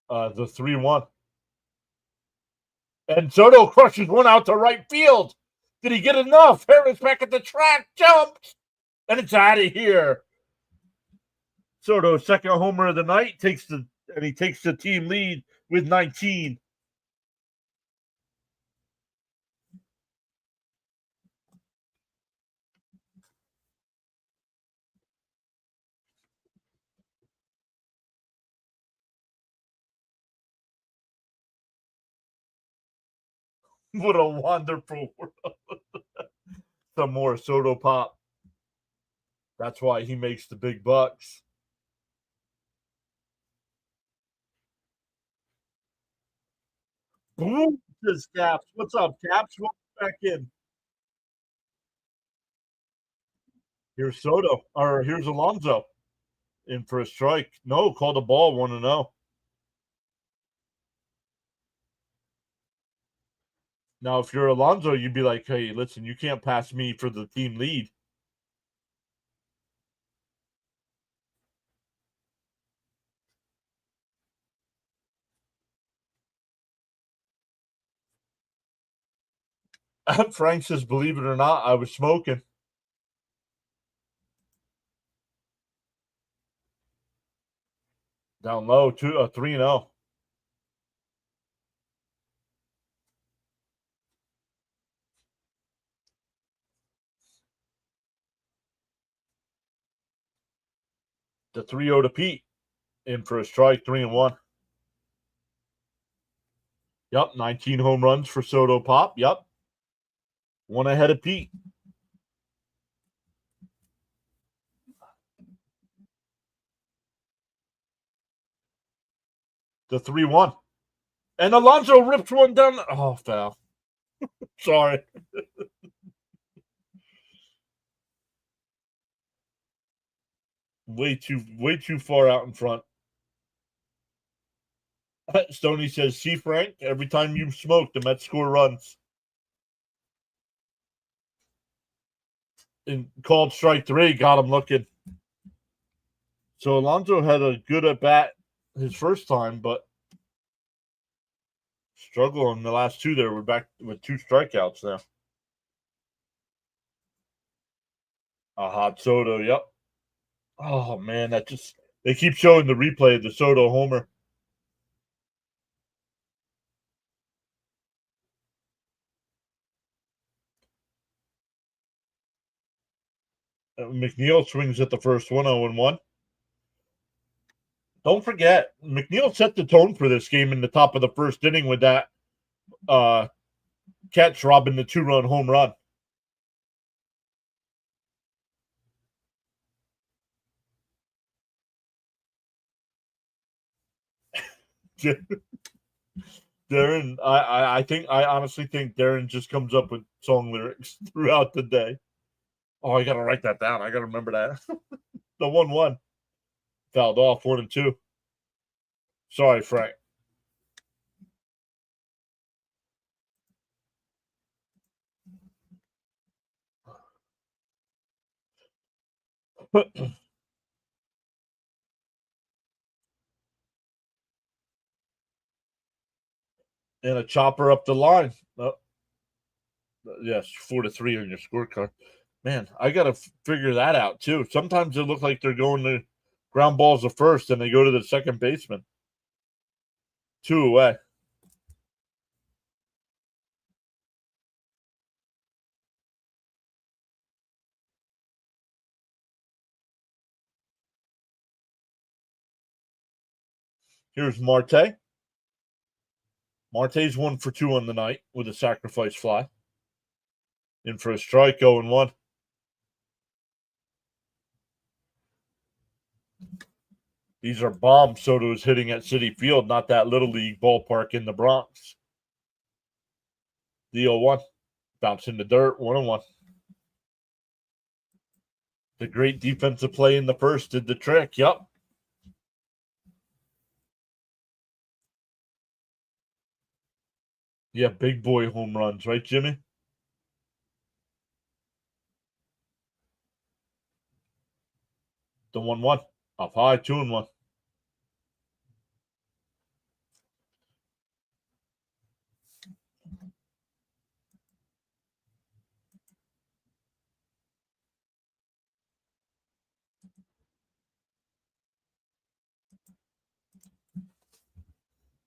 The 3-1. And Soto crushes one out to right field. Did he get enough? Harris back at the track, jumps, and it's out of here. Soto, second homer of the night, takes the team lead with 19. What a wonderful world. Some more Soto pop. That's why he makes the big bucks. Boom, says Caps. What's up, Caps? Welcome back in. Here's Soto, or here's Alonso. in for a strike. No, called the ball 1-0. Now, if you're Alonso, you'd be like, hey, listen, you can't pass me for the team lead. Frank says, believe it or not, I was smoking. Down low, 3-0. The 3-0 to Pete. In for a strike, 3-1. Yep, 19 home runs for Soto Pop. Yep. One ahead of Pete. The 3-1. And Alonso ripped one down. Oh, foul. Sorry. Way too far out in front. Stoney says, see, Frank, every time you smoke, the Mets score runs. And called strike 3, got him looking. So Alonso had a good at bat his first time, but struggle in the last two there. We're back with 2 strikeouts now. A hot Soto, yep. Oh, man, they keep showing the replay of the Soto homer. McNeil swings at the first one, 0-1. Don't forget, McNeil set the tone for this game in the top of the first inning with that catch robbing the 2-run home run. Darren, I honestly think Darren just comes up with song lyrics throughout the day. Oh, I gotta write that down. I gotta remember that. The 1-1 fouled off 1-2. Sorry, Frank. And a chopper up the line. Yes, 4-3 on your scorecard. Man, I gotta figure that out too. Sometimes it looks like they're going to ground balls to first, and they go to the second baseman. 2 away. Here's Marte. Marte's 1 for 2 on the night with a sacrifice fly. In for a strike, 0-1. These are bombs Soto is hitting at Citi Field, not that Little League ballpark in the Bronx. The 0-1. Bounce in the dirt, 1-1. The great defensive play in the first did the trick. Yep. Yeah, big boy home runs, right, Jimmy? The 1-1. Up high, 2-1.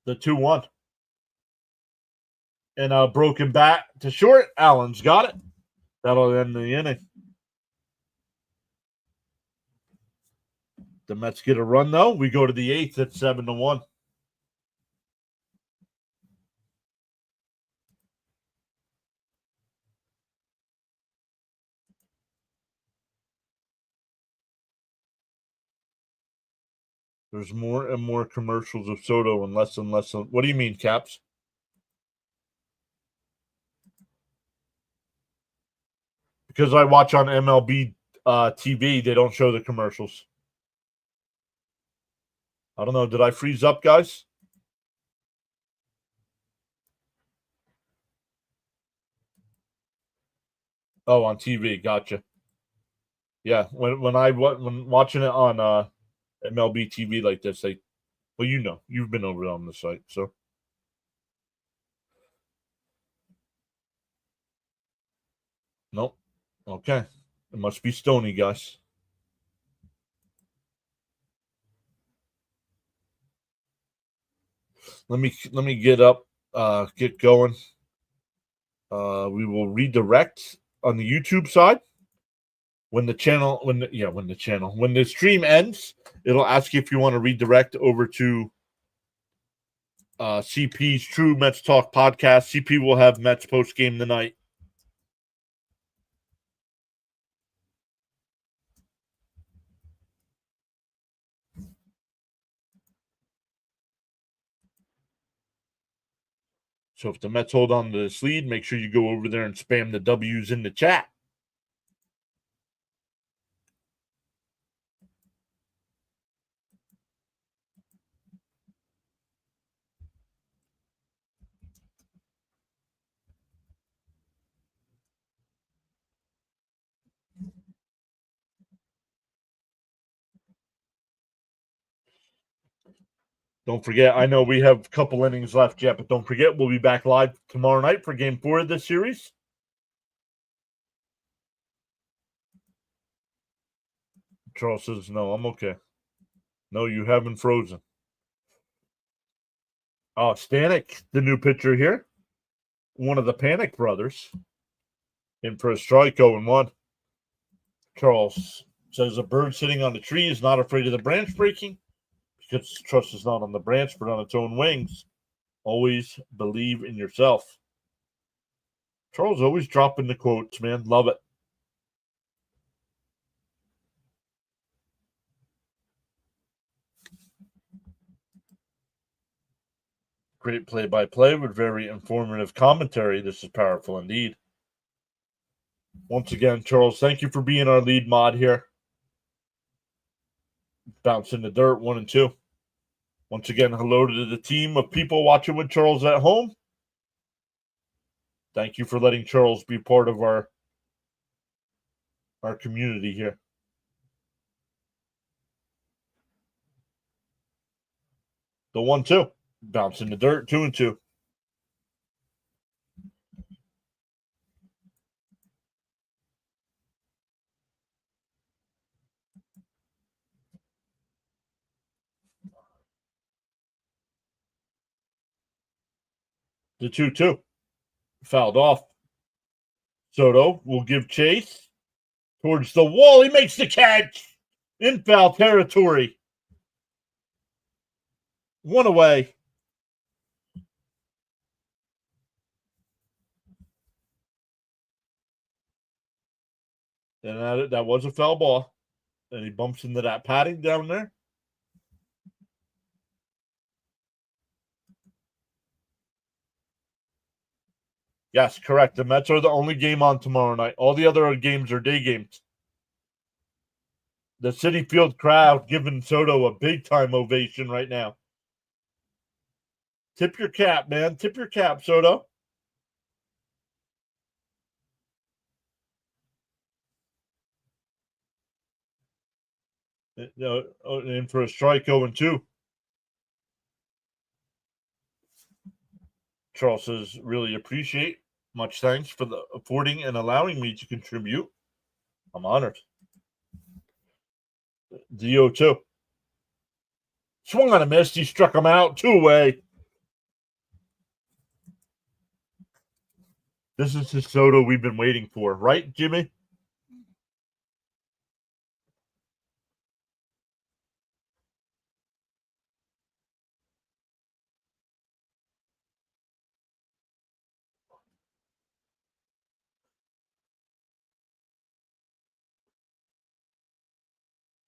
The 2-1. And a broken bat to short. Allen's got it. That'll end the inning. The Mets get a run, though. We go to the 8th at 7-1. There's more and more commercials of Soto and less. What do you mean, Caps? Because I watch on MLB TV, they don't show the commercials. I don't know. Did I freeze up, guys? Oh, on TV. Gotcha. Yeah, when watching it on MLB TV like this, well, you've been over on the site, so nope. Okay, it must be Stony, guys. Let me get going. We will redirect on the YouTube side when the stream ends. It'll ask you if you want to redirect over to CP's True Mets Talk podcast. CP will have Mets post game tonight. So if the Mets hold on to this lead, make sure you go over there and spam the W's in the chat. Don't forget, I know we have a couple innings left yet, but don't forget, we'll be back live tomorrow night for Game 4 of this series. Charles says, no, I'm okay. No, you haven't frozen. Oh, Stanek, the new pitcher here. One of the Panic brothers. In for a strike, 0-1. Charles says a bird sitting on the tree is not afraid of the branch breaking because trust is not on the branch but on its own wings. Always believe in yourself. Charles always dropping the quotes, man. Love it. Great play-by-play with very informative commentary. This is powerful indeed. Once again, Charles, thank you for being our lead mod here. Bounce in the dirt, 1 and 2. Once again, hello to the team of people watching with Charles at home. Thank you for letting Charles be part of our community here. The 1-2. Bounce in the dirt, 2 and 2. The 2-2. Fouled off. Soto will give chase towards the wall. He makes the catch in foul territory. 1 away. And that was a foul ball. And he bumps into that padding down there. Yes, correct. The Mets are the only game on tomorrow night. All the other games are day games. The Citi Field crowd giving Soto a big-time ovation right now. Tip your cap, man. Tip your cap, Soto. In for a strike, 0-2. Charles says, really appreciate. Much thanks for the affording and allowing me to contribute. I'm honored. DO2. Swung on a miss. He struck him out. 2 away. This is the Soto we've been waiting for, right, Jimmy?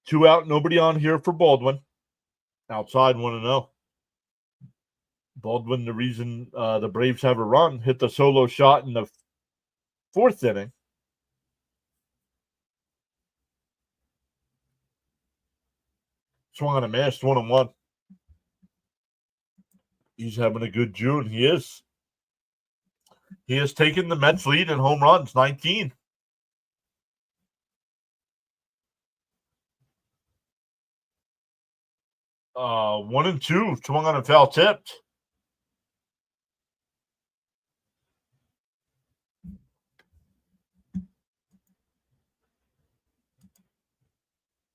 Two out, nobody on here for Baldwin. Outside 1-0. Baldwin, the reason the Braves have a run, hit the solo shot in the 4th inning. Swung on a miss, 1-1. He's having a good June. He is. He has taken the Mets lead in home runs, 19. One and two, swung on a foul tipped.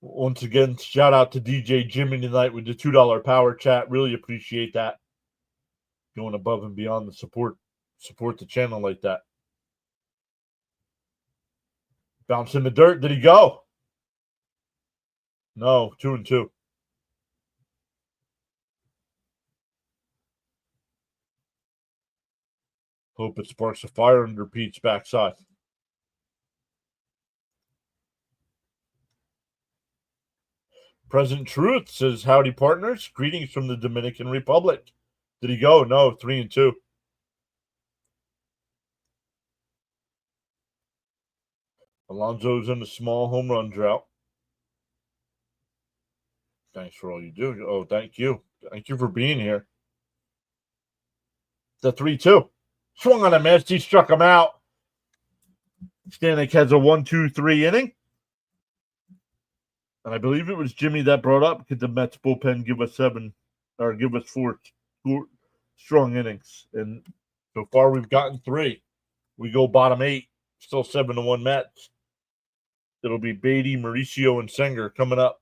Once again, shout out to DJ Jimmy tonight with the $2 power chat. Really appreciate that. Going above and beyond the support the channel like that. Bounce in the dirt. Did he go? No, 2 and 2. Hope it sparks a fire under Pete's backside. President Truth says, howdy, partners. Greetings from the Dominican Republic. Did he go? No, 3 and 2. Alonso's in a small home run drought. Thanks for all you do. Oh, thank you. Thank you for being here. The 3-2. Swung on a miss. He struck him out. Stanek has a 1-2-3 inning. And I believe it was Jimmy that brought up, could the Mets bullpen give us four strong innings? And so far we've gotten 3. We go bottom 8, still 7-1 Mets. It'll be Beatty, Mauricio, and Singer coming up.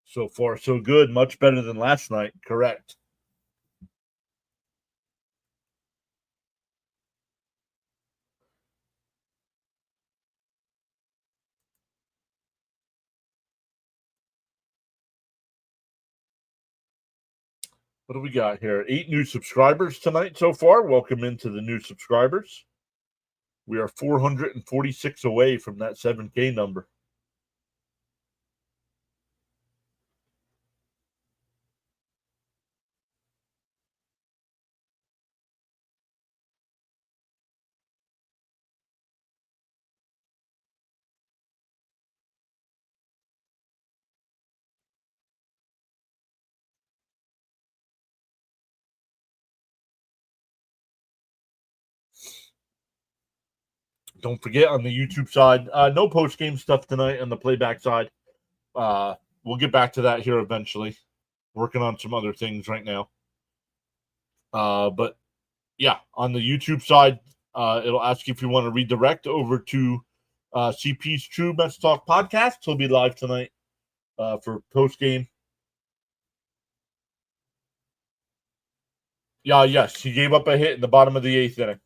So far, so good. Much better than last night. Correct. What do we got here? 8 new subscribers tonight so far. Welcome into the new subscribers. We are 446 away from that 7K number. Don't forget on the YouTube side, no post game stuff tonight on the playback side. We'll get back to that here eventually. Working on some other things right now. But yeah, on the YouTube side, it'll ask you if you want to redirect over to CP's True Mets Talk podcast. He'll be live tonight for post game. Yeah, yes, he gave up a hit in the bottom of the 8th inning.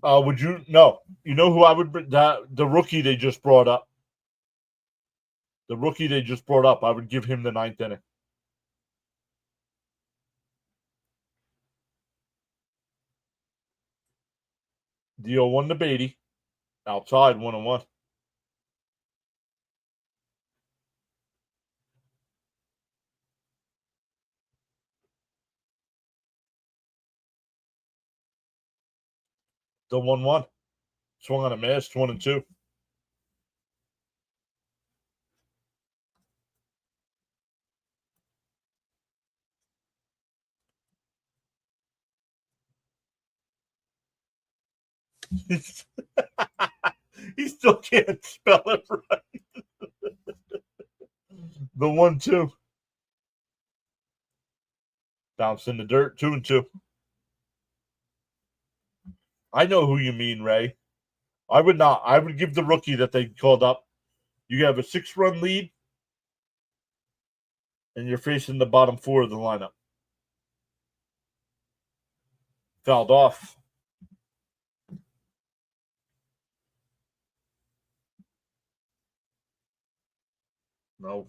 Would you? No. You know who I would? The rookie they just brought up. The rookie they just brought up. I would give him the 9th inning. The 0-1 to Beatty. Outside, 1-1. The 1-1. Swung on a miss, 1-2. He still can't spell it right. The 1-2. Bounce in the dirt, 2-2. I know who you mean, Ray. I would not. I would give the rookie that they called up. You have a 6-run lead, and you're facing the bottom 4 of the lineup. Fouled off. No.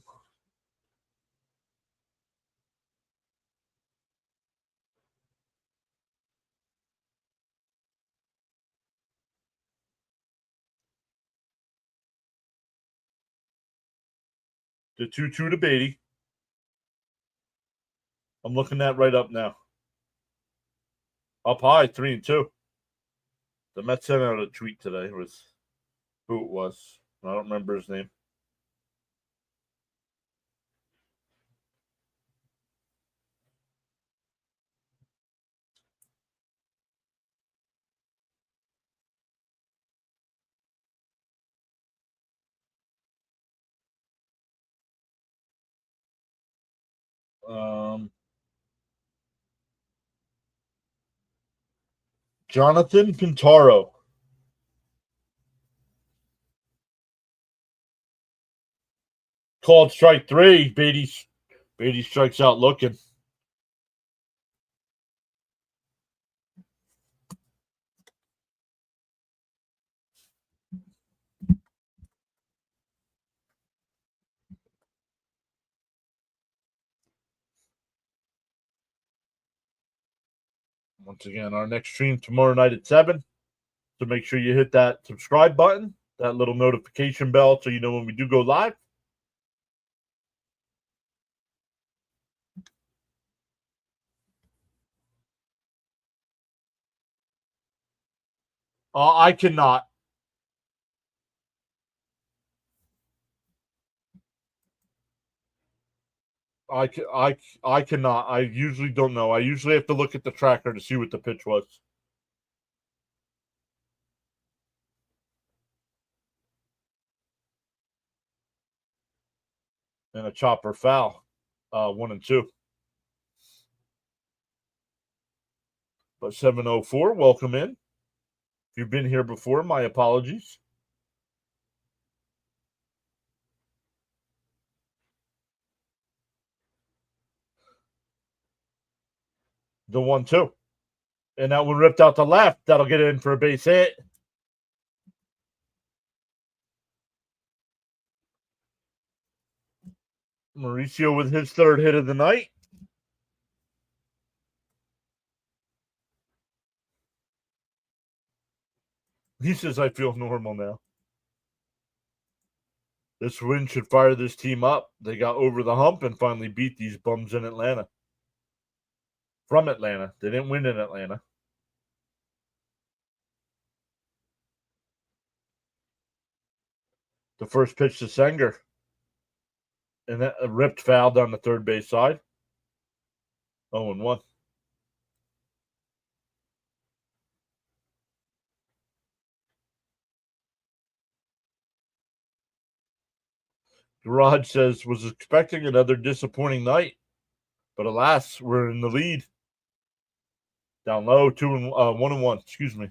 The 2-2 to Beatty. I'm looking at right up now. Up high, 3-2. The Mets sent out a tweet today with who it was. I don't remember his name. Jonathan Pintaro. Called strike 3. Beatty strikes out looking. Once again, our next stream tomorrow night at 7. So make sure you hit that subscribe button, that little notification bell, so you know when we do go live. I cannot. I cannot. I usually don't know. I usually have to look at the tracker to see what the pitch was. And a chopper foul. 1-2. But 704, welcome in. If you've been here before, my apologies. The 1-2. And that one ripped out to left. That'll get in for a base hit. Mauricio with his third hit of the night. He says, I feel normal now. This win should fire this team up. They got over the hump and finally beat these bums in Atlanta. From Atlanta. They didn't win in Atlanta. The first pitch to Senger. And that a ripped foul down the third base side. 0-1. Garage says, was expecting another disappointing night. But alas, we're in the lead. Down low, 1-1. Excuse me.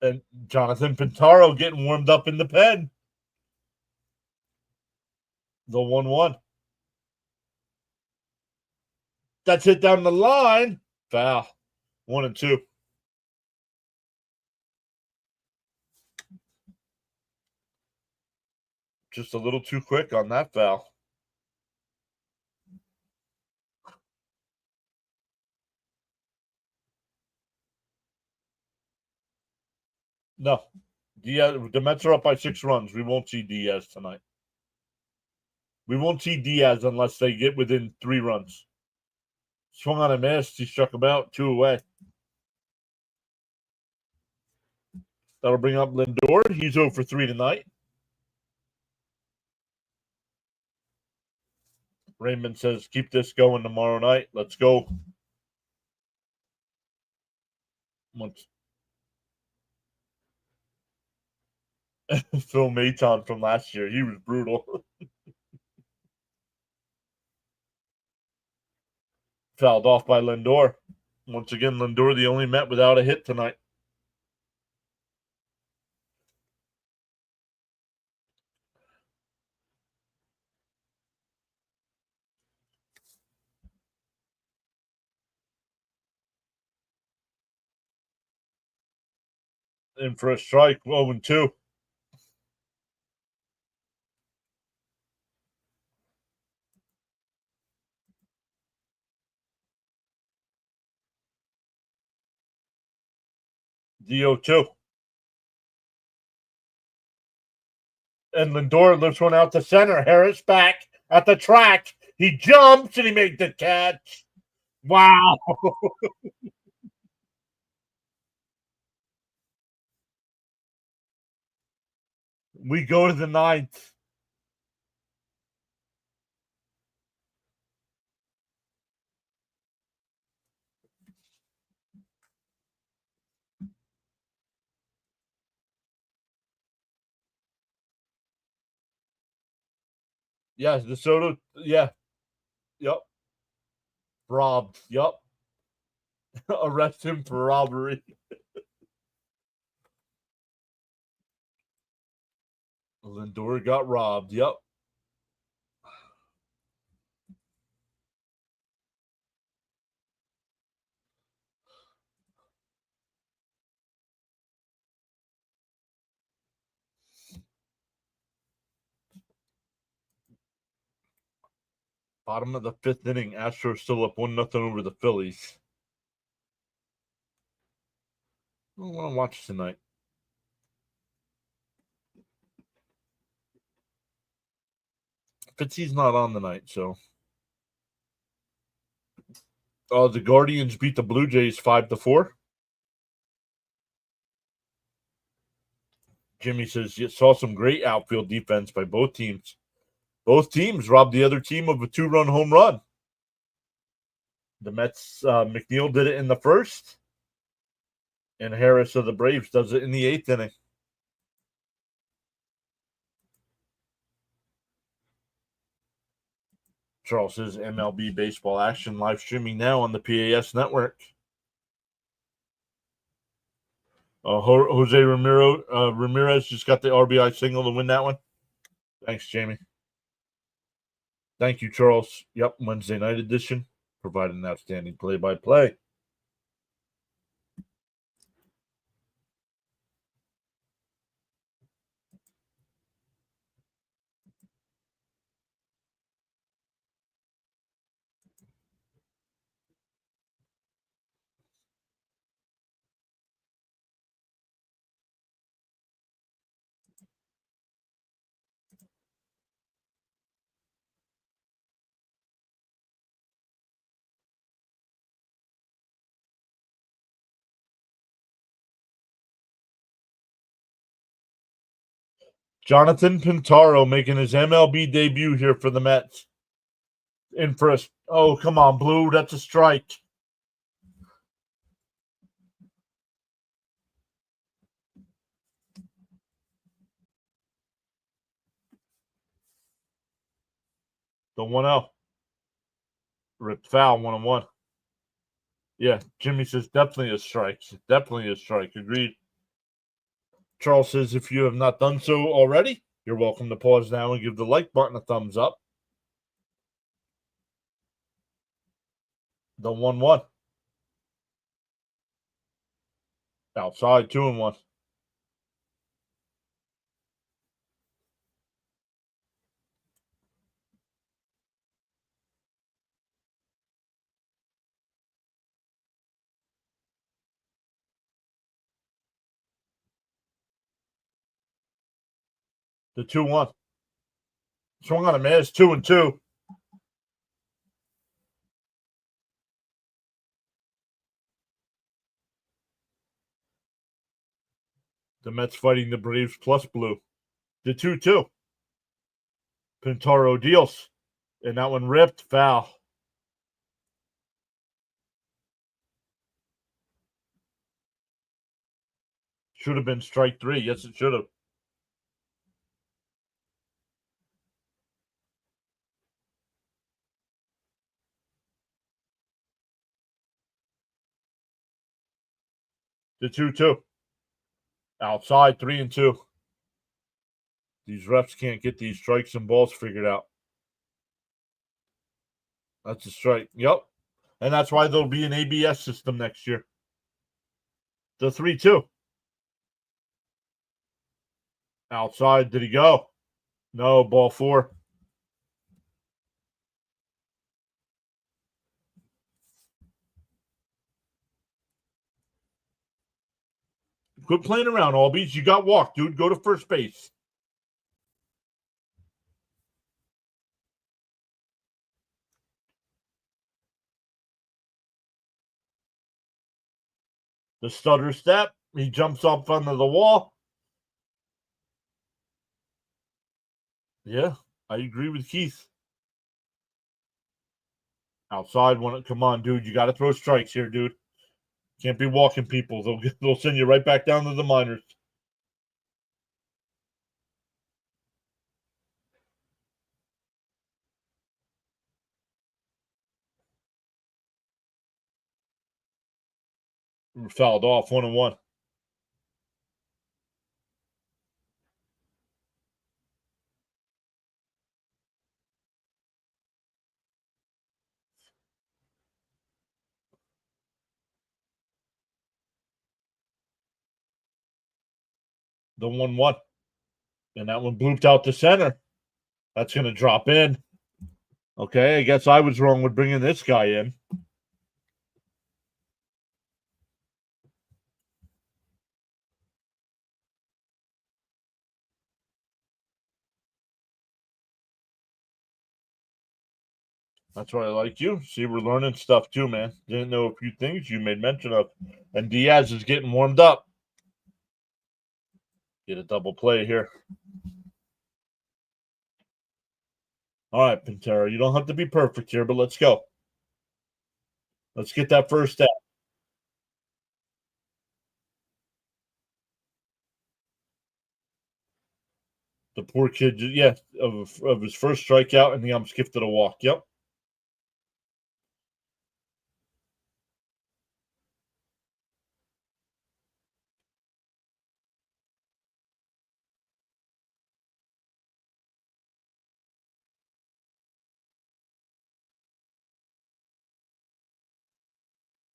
And Jonathan Pintaro getting warmed up in the pen. The 1-1. That's hit down the line. Foul. 1-2. Just a little too quick on that foul. No. Diaz, the Mets are up by 6 runs. We won't see Diaz tonight. We won't see Diaz unless they get within 3 runs. Swung on a miss. He struck him out. 2 away. That'll bring up Lindor. He's 0 for 3 tonight. Raymond says, keep this going tomorrow night. Let's go. Once. Phil Maton from last year. He was brutal. Fouled off by Lindor. Once again, Lindor the only Met without a hit tonight. In for a strike, 0-2. DO2. And Lindor lifts one out to center. Harris back at the track. He jumps and he made the catch. Wow. We go to the ninth. Yeah, DeSoto. Yeah. Yep. Robbed. Yep. Arrest him for robbery. Lindor got robbed. Yep. Bottom of the fifth inning. Astros still up 1-0 over the Phillies. I don't want to watch tonight. Fitzy's not on tonight, so. The Guardians beat the Blue Jays 5-4. Jimmy says you saw some great outfield defense by both teams. Both teams robbed the other team of a 2-run home run. The Mets, McNeil did it in the first, and Harris of the Braves does it in the eighth inning. Charles says MLB baseball action live streaming now on the PAS network. Jose Ramirez just got the RBI single to win that one. Thanks, Jamie. Thank you, Charles. Yep, Wednesday night edition. Provided an outstanding play-by-play. Jonathan Pintaro making his MLB debut here for the Mets. In for oh, come on, Blue. That's a strike. The 1-0. Ripped foul, 1-1. Yeah, Jimmy says definitely a strike. Definitely a strike. Agreed. Charles says if you have not done so already, you're welcome to pause now and give the like button a thumbs up. The 1-1. Outside, 2-1. The 2-1. Swung on a man. It's 2-2. The Mets fighting the Braves plus Blue. The 2-2. Pintaro deals. And that one ripped. Foul. Should have been strike 3. Yes, it should have. The 2-2. Outside, 3-2. These refs can't get these strikes and balls figured out. That's a strike. Yep. And that's why there'll be an ABS system next year. The 3-2. Outside. Did he go? No. Ball 4. Quit playing around, Albies. You got walked, dude. Go to first base. The stutter step. He jumps up under the wall. Yeah, I agree with Keith. Outside one. Come on, dude. You got to throw strikes here, dude. Can't be walking people. They'll send you right back down to the minors. We're fouled off 1-1. The 1-1. And that one blooped out to center. That's going to drop in. Okay, I guess I was wrong with bringing this guy in. That's why I like you. See, we're learning stuff too, man. Didn't know a few things you made mention of. And Diaz is getting warmed up. Get a double play here. All right, Pantera. You don't have to be perfect here, but let's go. Let's get that first step. The poor kid, yeah, of his first strikeout, and the ump skipped it a walk. Yep.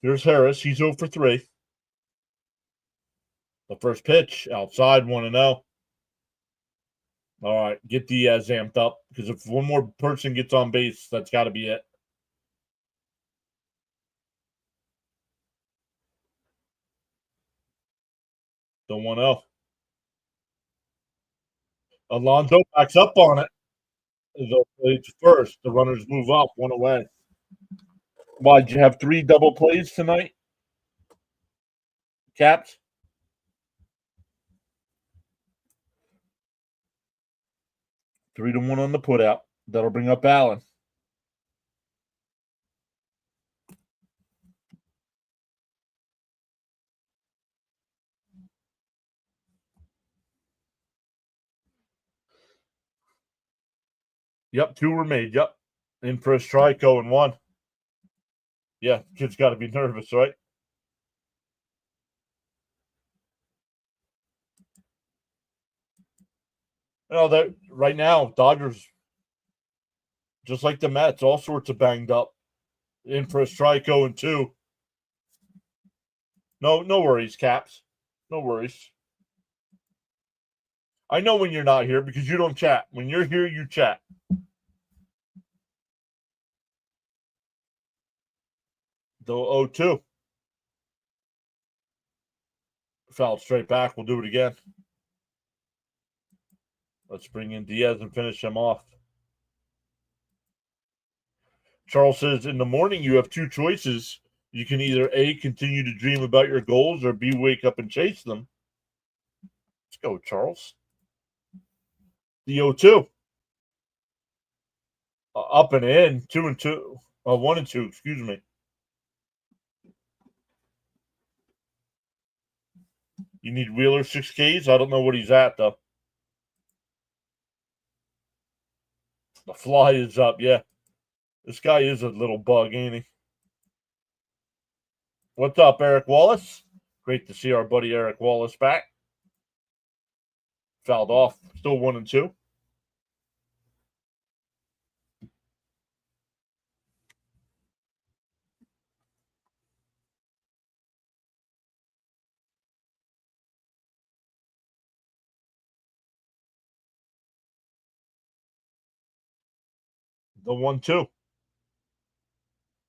Here's Harris. He's 0 for 3. The first pitch outside 1-0. All right, get Diaz amped up because if one more person gets on base, that's got to be it. The 1-0. Alonso backs up on it. It's first. The runners move up, one away. Why, did you have 3 double plays tonight? Caps? Three to one on the putout. That'll bring up Allen. Yep, 2 were made. Yep. In for a strike, 0-1. Yeah, kid's got to be nervous, right? That right now, Dodgers, just like the Mets, all sorts of banged up. In for a strike, 0-2. No worries, Caps. No worries. I know when you're not here because you don't chat. When you're here, you chat. The 0-2. Fouled straight back. We'll do it again. Let's bring in Diaz and finish him off. Charles says, in the morning, you have 2 choices. You can either A, continue to dream about your goals, or B, wake up and chase them. Let's go, Charles. The 0-2. Up and in. 2-2. 1-2, excuse me. You need Wheeler 6 Ks? I don't know what he's at, though. The fly is up, yeah. This guy is a little bug, ain't he? What's up, Eric Wallace? Great to see our buddy Eric Wallace back. Fouled off. Still 1-2. The 1-2.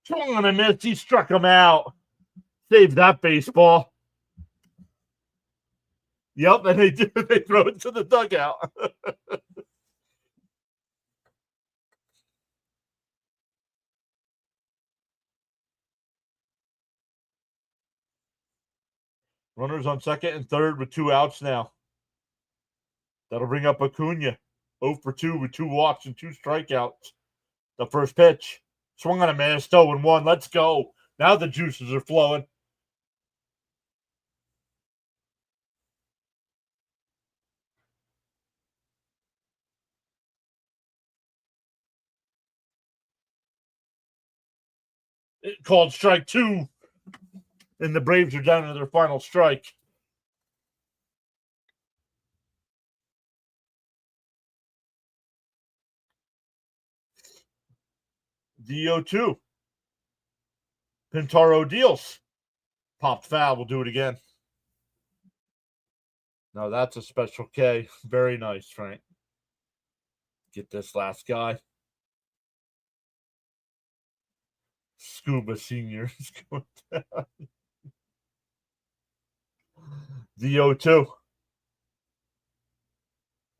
Swung on a miss. He struck him out. Saved that baseball. Yep, and they do. They throw it to the dugout. Runners on second and third with 2 outs now. That'll bring up Acuna. 0 for 2 with 2 walks and 2 strikeouts. The first pitch. Swung on a miss. 0-1. Let's go. Now the juices are flowing. It called strike 2. And the Braves are down to their final strike. The 0-2. Pintaro deals. Popped foul. We'll do it again. No, that's a special K. Very nice, Frank. Get this last guy. Scuba Senior. The 0-2.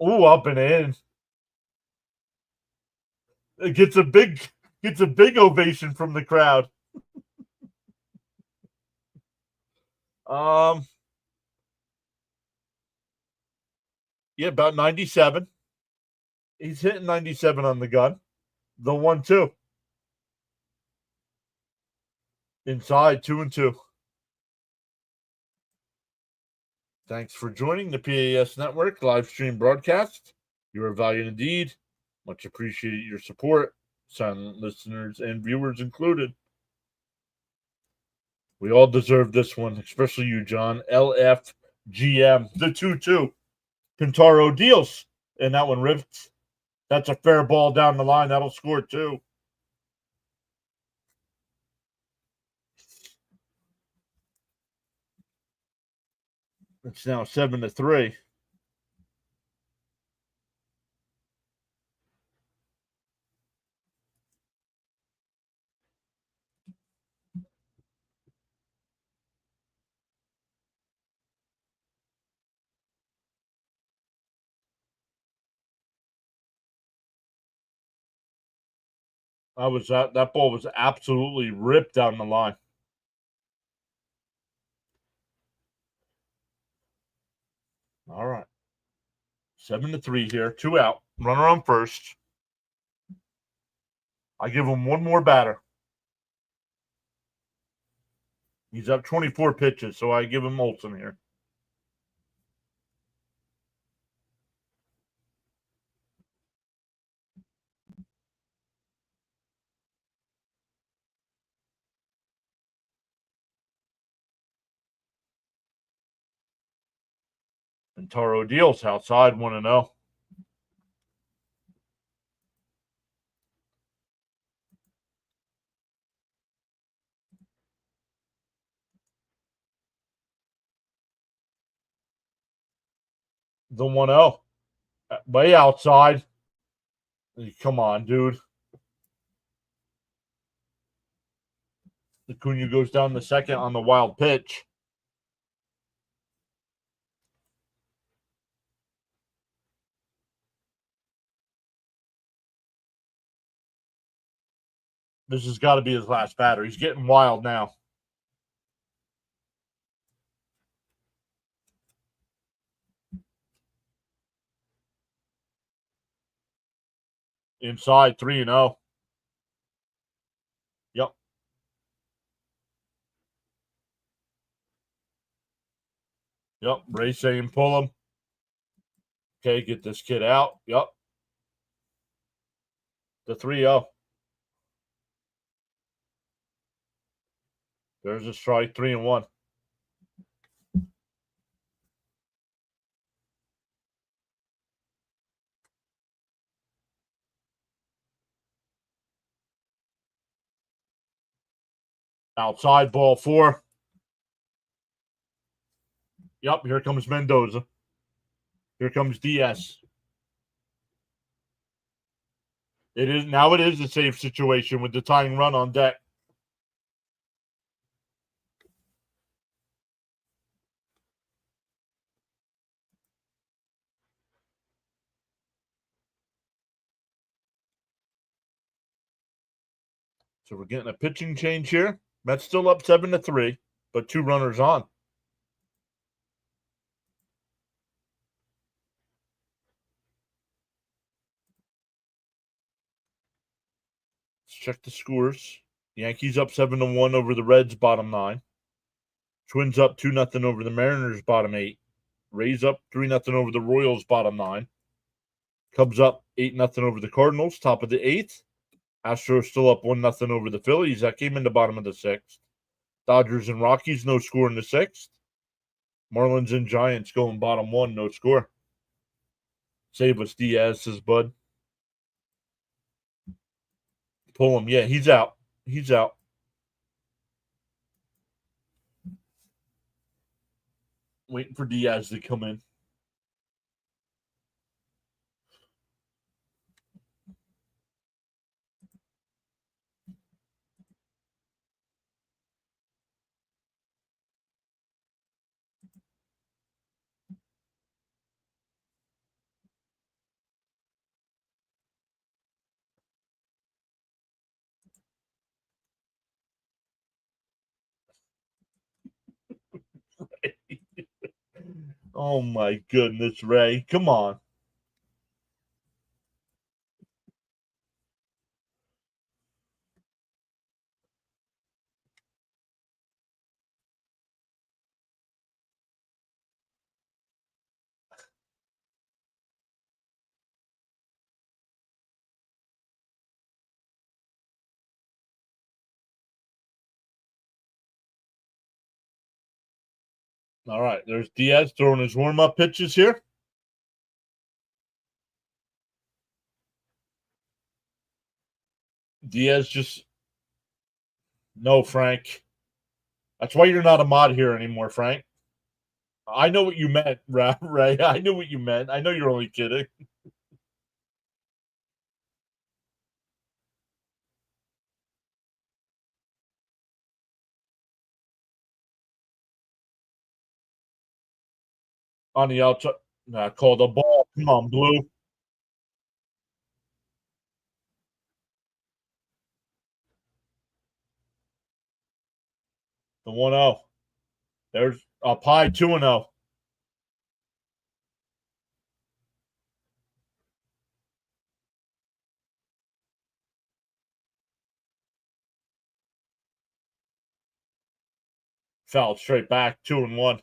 Ooh, up and in. It gets a big ovation from the crowd. Yeah, about 97. He's hitting 97 on the gun. The 1-2. Inside, 2-2. Thanks for joining the PAS Network live stream broadcast. You are valued indeed. Much appreciate your support, silent listeners and viewers included. We all deserve this one, especially you, John. LFGM, the 2-2. Pintaro deals, and that one rivets. That's a fair ball down the line. That'll score 2. It's now 7-3. That ball was absolutely ripped down the line. All right. 7-3 here. 2 out. Runner on first. I give him one more batter. He's up 24 pitches, so I give him Olsen here. And Taro deals outside 1-0. The 1-0. Way outside. Come on, dude. Acuna goes down the second on the wild pitch. This has got to be his last batter. He's getting wild now. Inside 3-0. Yep. Yep. Ray saying pull him. Okay, get this kid out. Yep. The 3-0. There's a strike, 3-1. Outside ball 4. Yep, here comes Mendoza. Here comes Diaz. It is a safe situation with the tying run on deck. So we're getting a pitching change here. Mets still up 7-3, but 2 runners on. Let's check the scores. Yankees up 7-1 over the Reds, bottom 9. Twins up 2-0 over the Mariners, bottom 8. Rays up 3-0 over the Royals, bottom 9. Cubs up 8-0 over the Cardinals, top of the 8th. Astros still up 1-0 over the Phillies. That came in the bottom of the 6th. Dodgers and Rockies, no score in the 6th. Marlins and Giants going bottom 1, no score. Save us, Diaz, says Bud. Pull him. Yeah, he's out. He's out. Waiting for Diaz to come in. Oh my goodness, Ray. Come on. All right, there's Diaz throwing his warm-up pitches here. Diaz just no, Frank. That's why you're not a mod here anymore, Frank. I know what you meant, Ray. I knew what you meant. I know you're only kidding. On the outside, call the ball. Come on, Blue. The 1-0. There's up high 2-0. Fouled straight back, 2-1.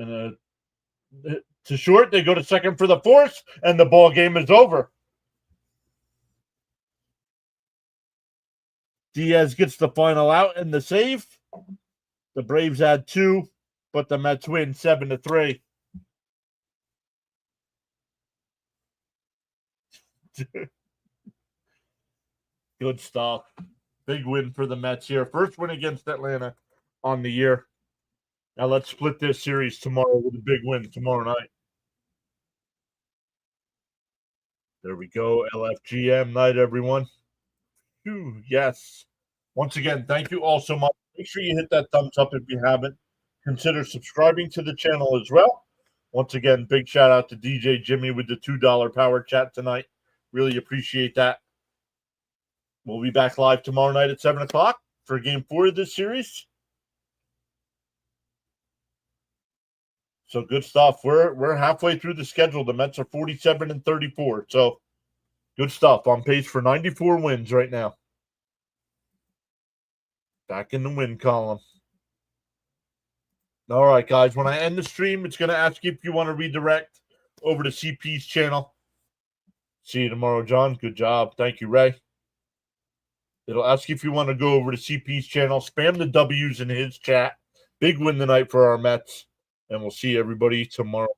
And to short, they go to second for the force, and the ball game is over. Diaz gets the final out and the save. The Braves add 2, but the Mets win 7-3. Good stuff. Big win for the Mets here. First win against Atlanta on the year. Now let's split this series tomorrow with a big win tomorrow night. There we go. LFGM night, everyone. Whew, yes. Once again, thank you all so much. Make sure you hit that thumbs up if you haven't. Consider subscribing to the channel as well. Once again, big shout out to DJ Jimmy with the $2 power chat tonight. Really appreciate that. We'll be back live tomorrow night at 7 o'clock for game 4 of this series. So good stuff. We're halfway through the schedule. The Mets are 47-34. So good stuff. On pace for 94 wins right now. Back in the win column. All right, guys. When I end the stream, it's going to ask you if you want to redirect over to CP's channel. See you tomorrow, John. Good job. Thank you, Ray. It'll ask you if you want to go over to CP's channel. Spam the W's in his chat. Big win tonight for our Mets. And we'll see everybody tomorrow.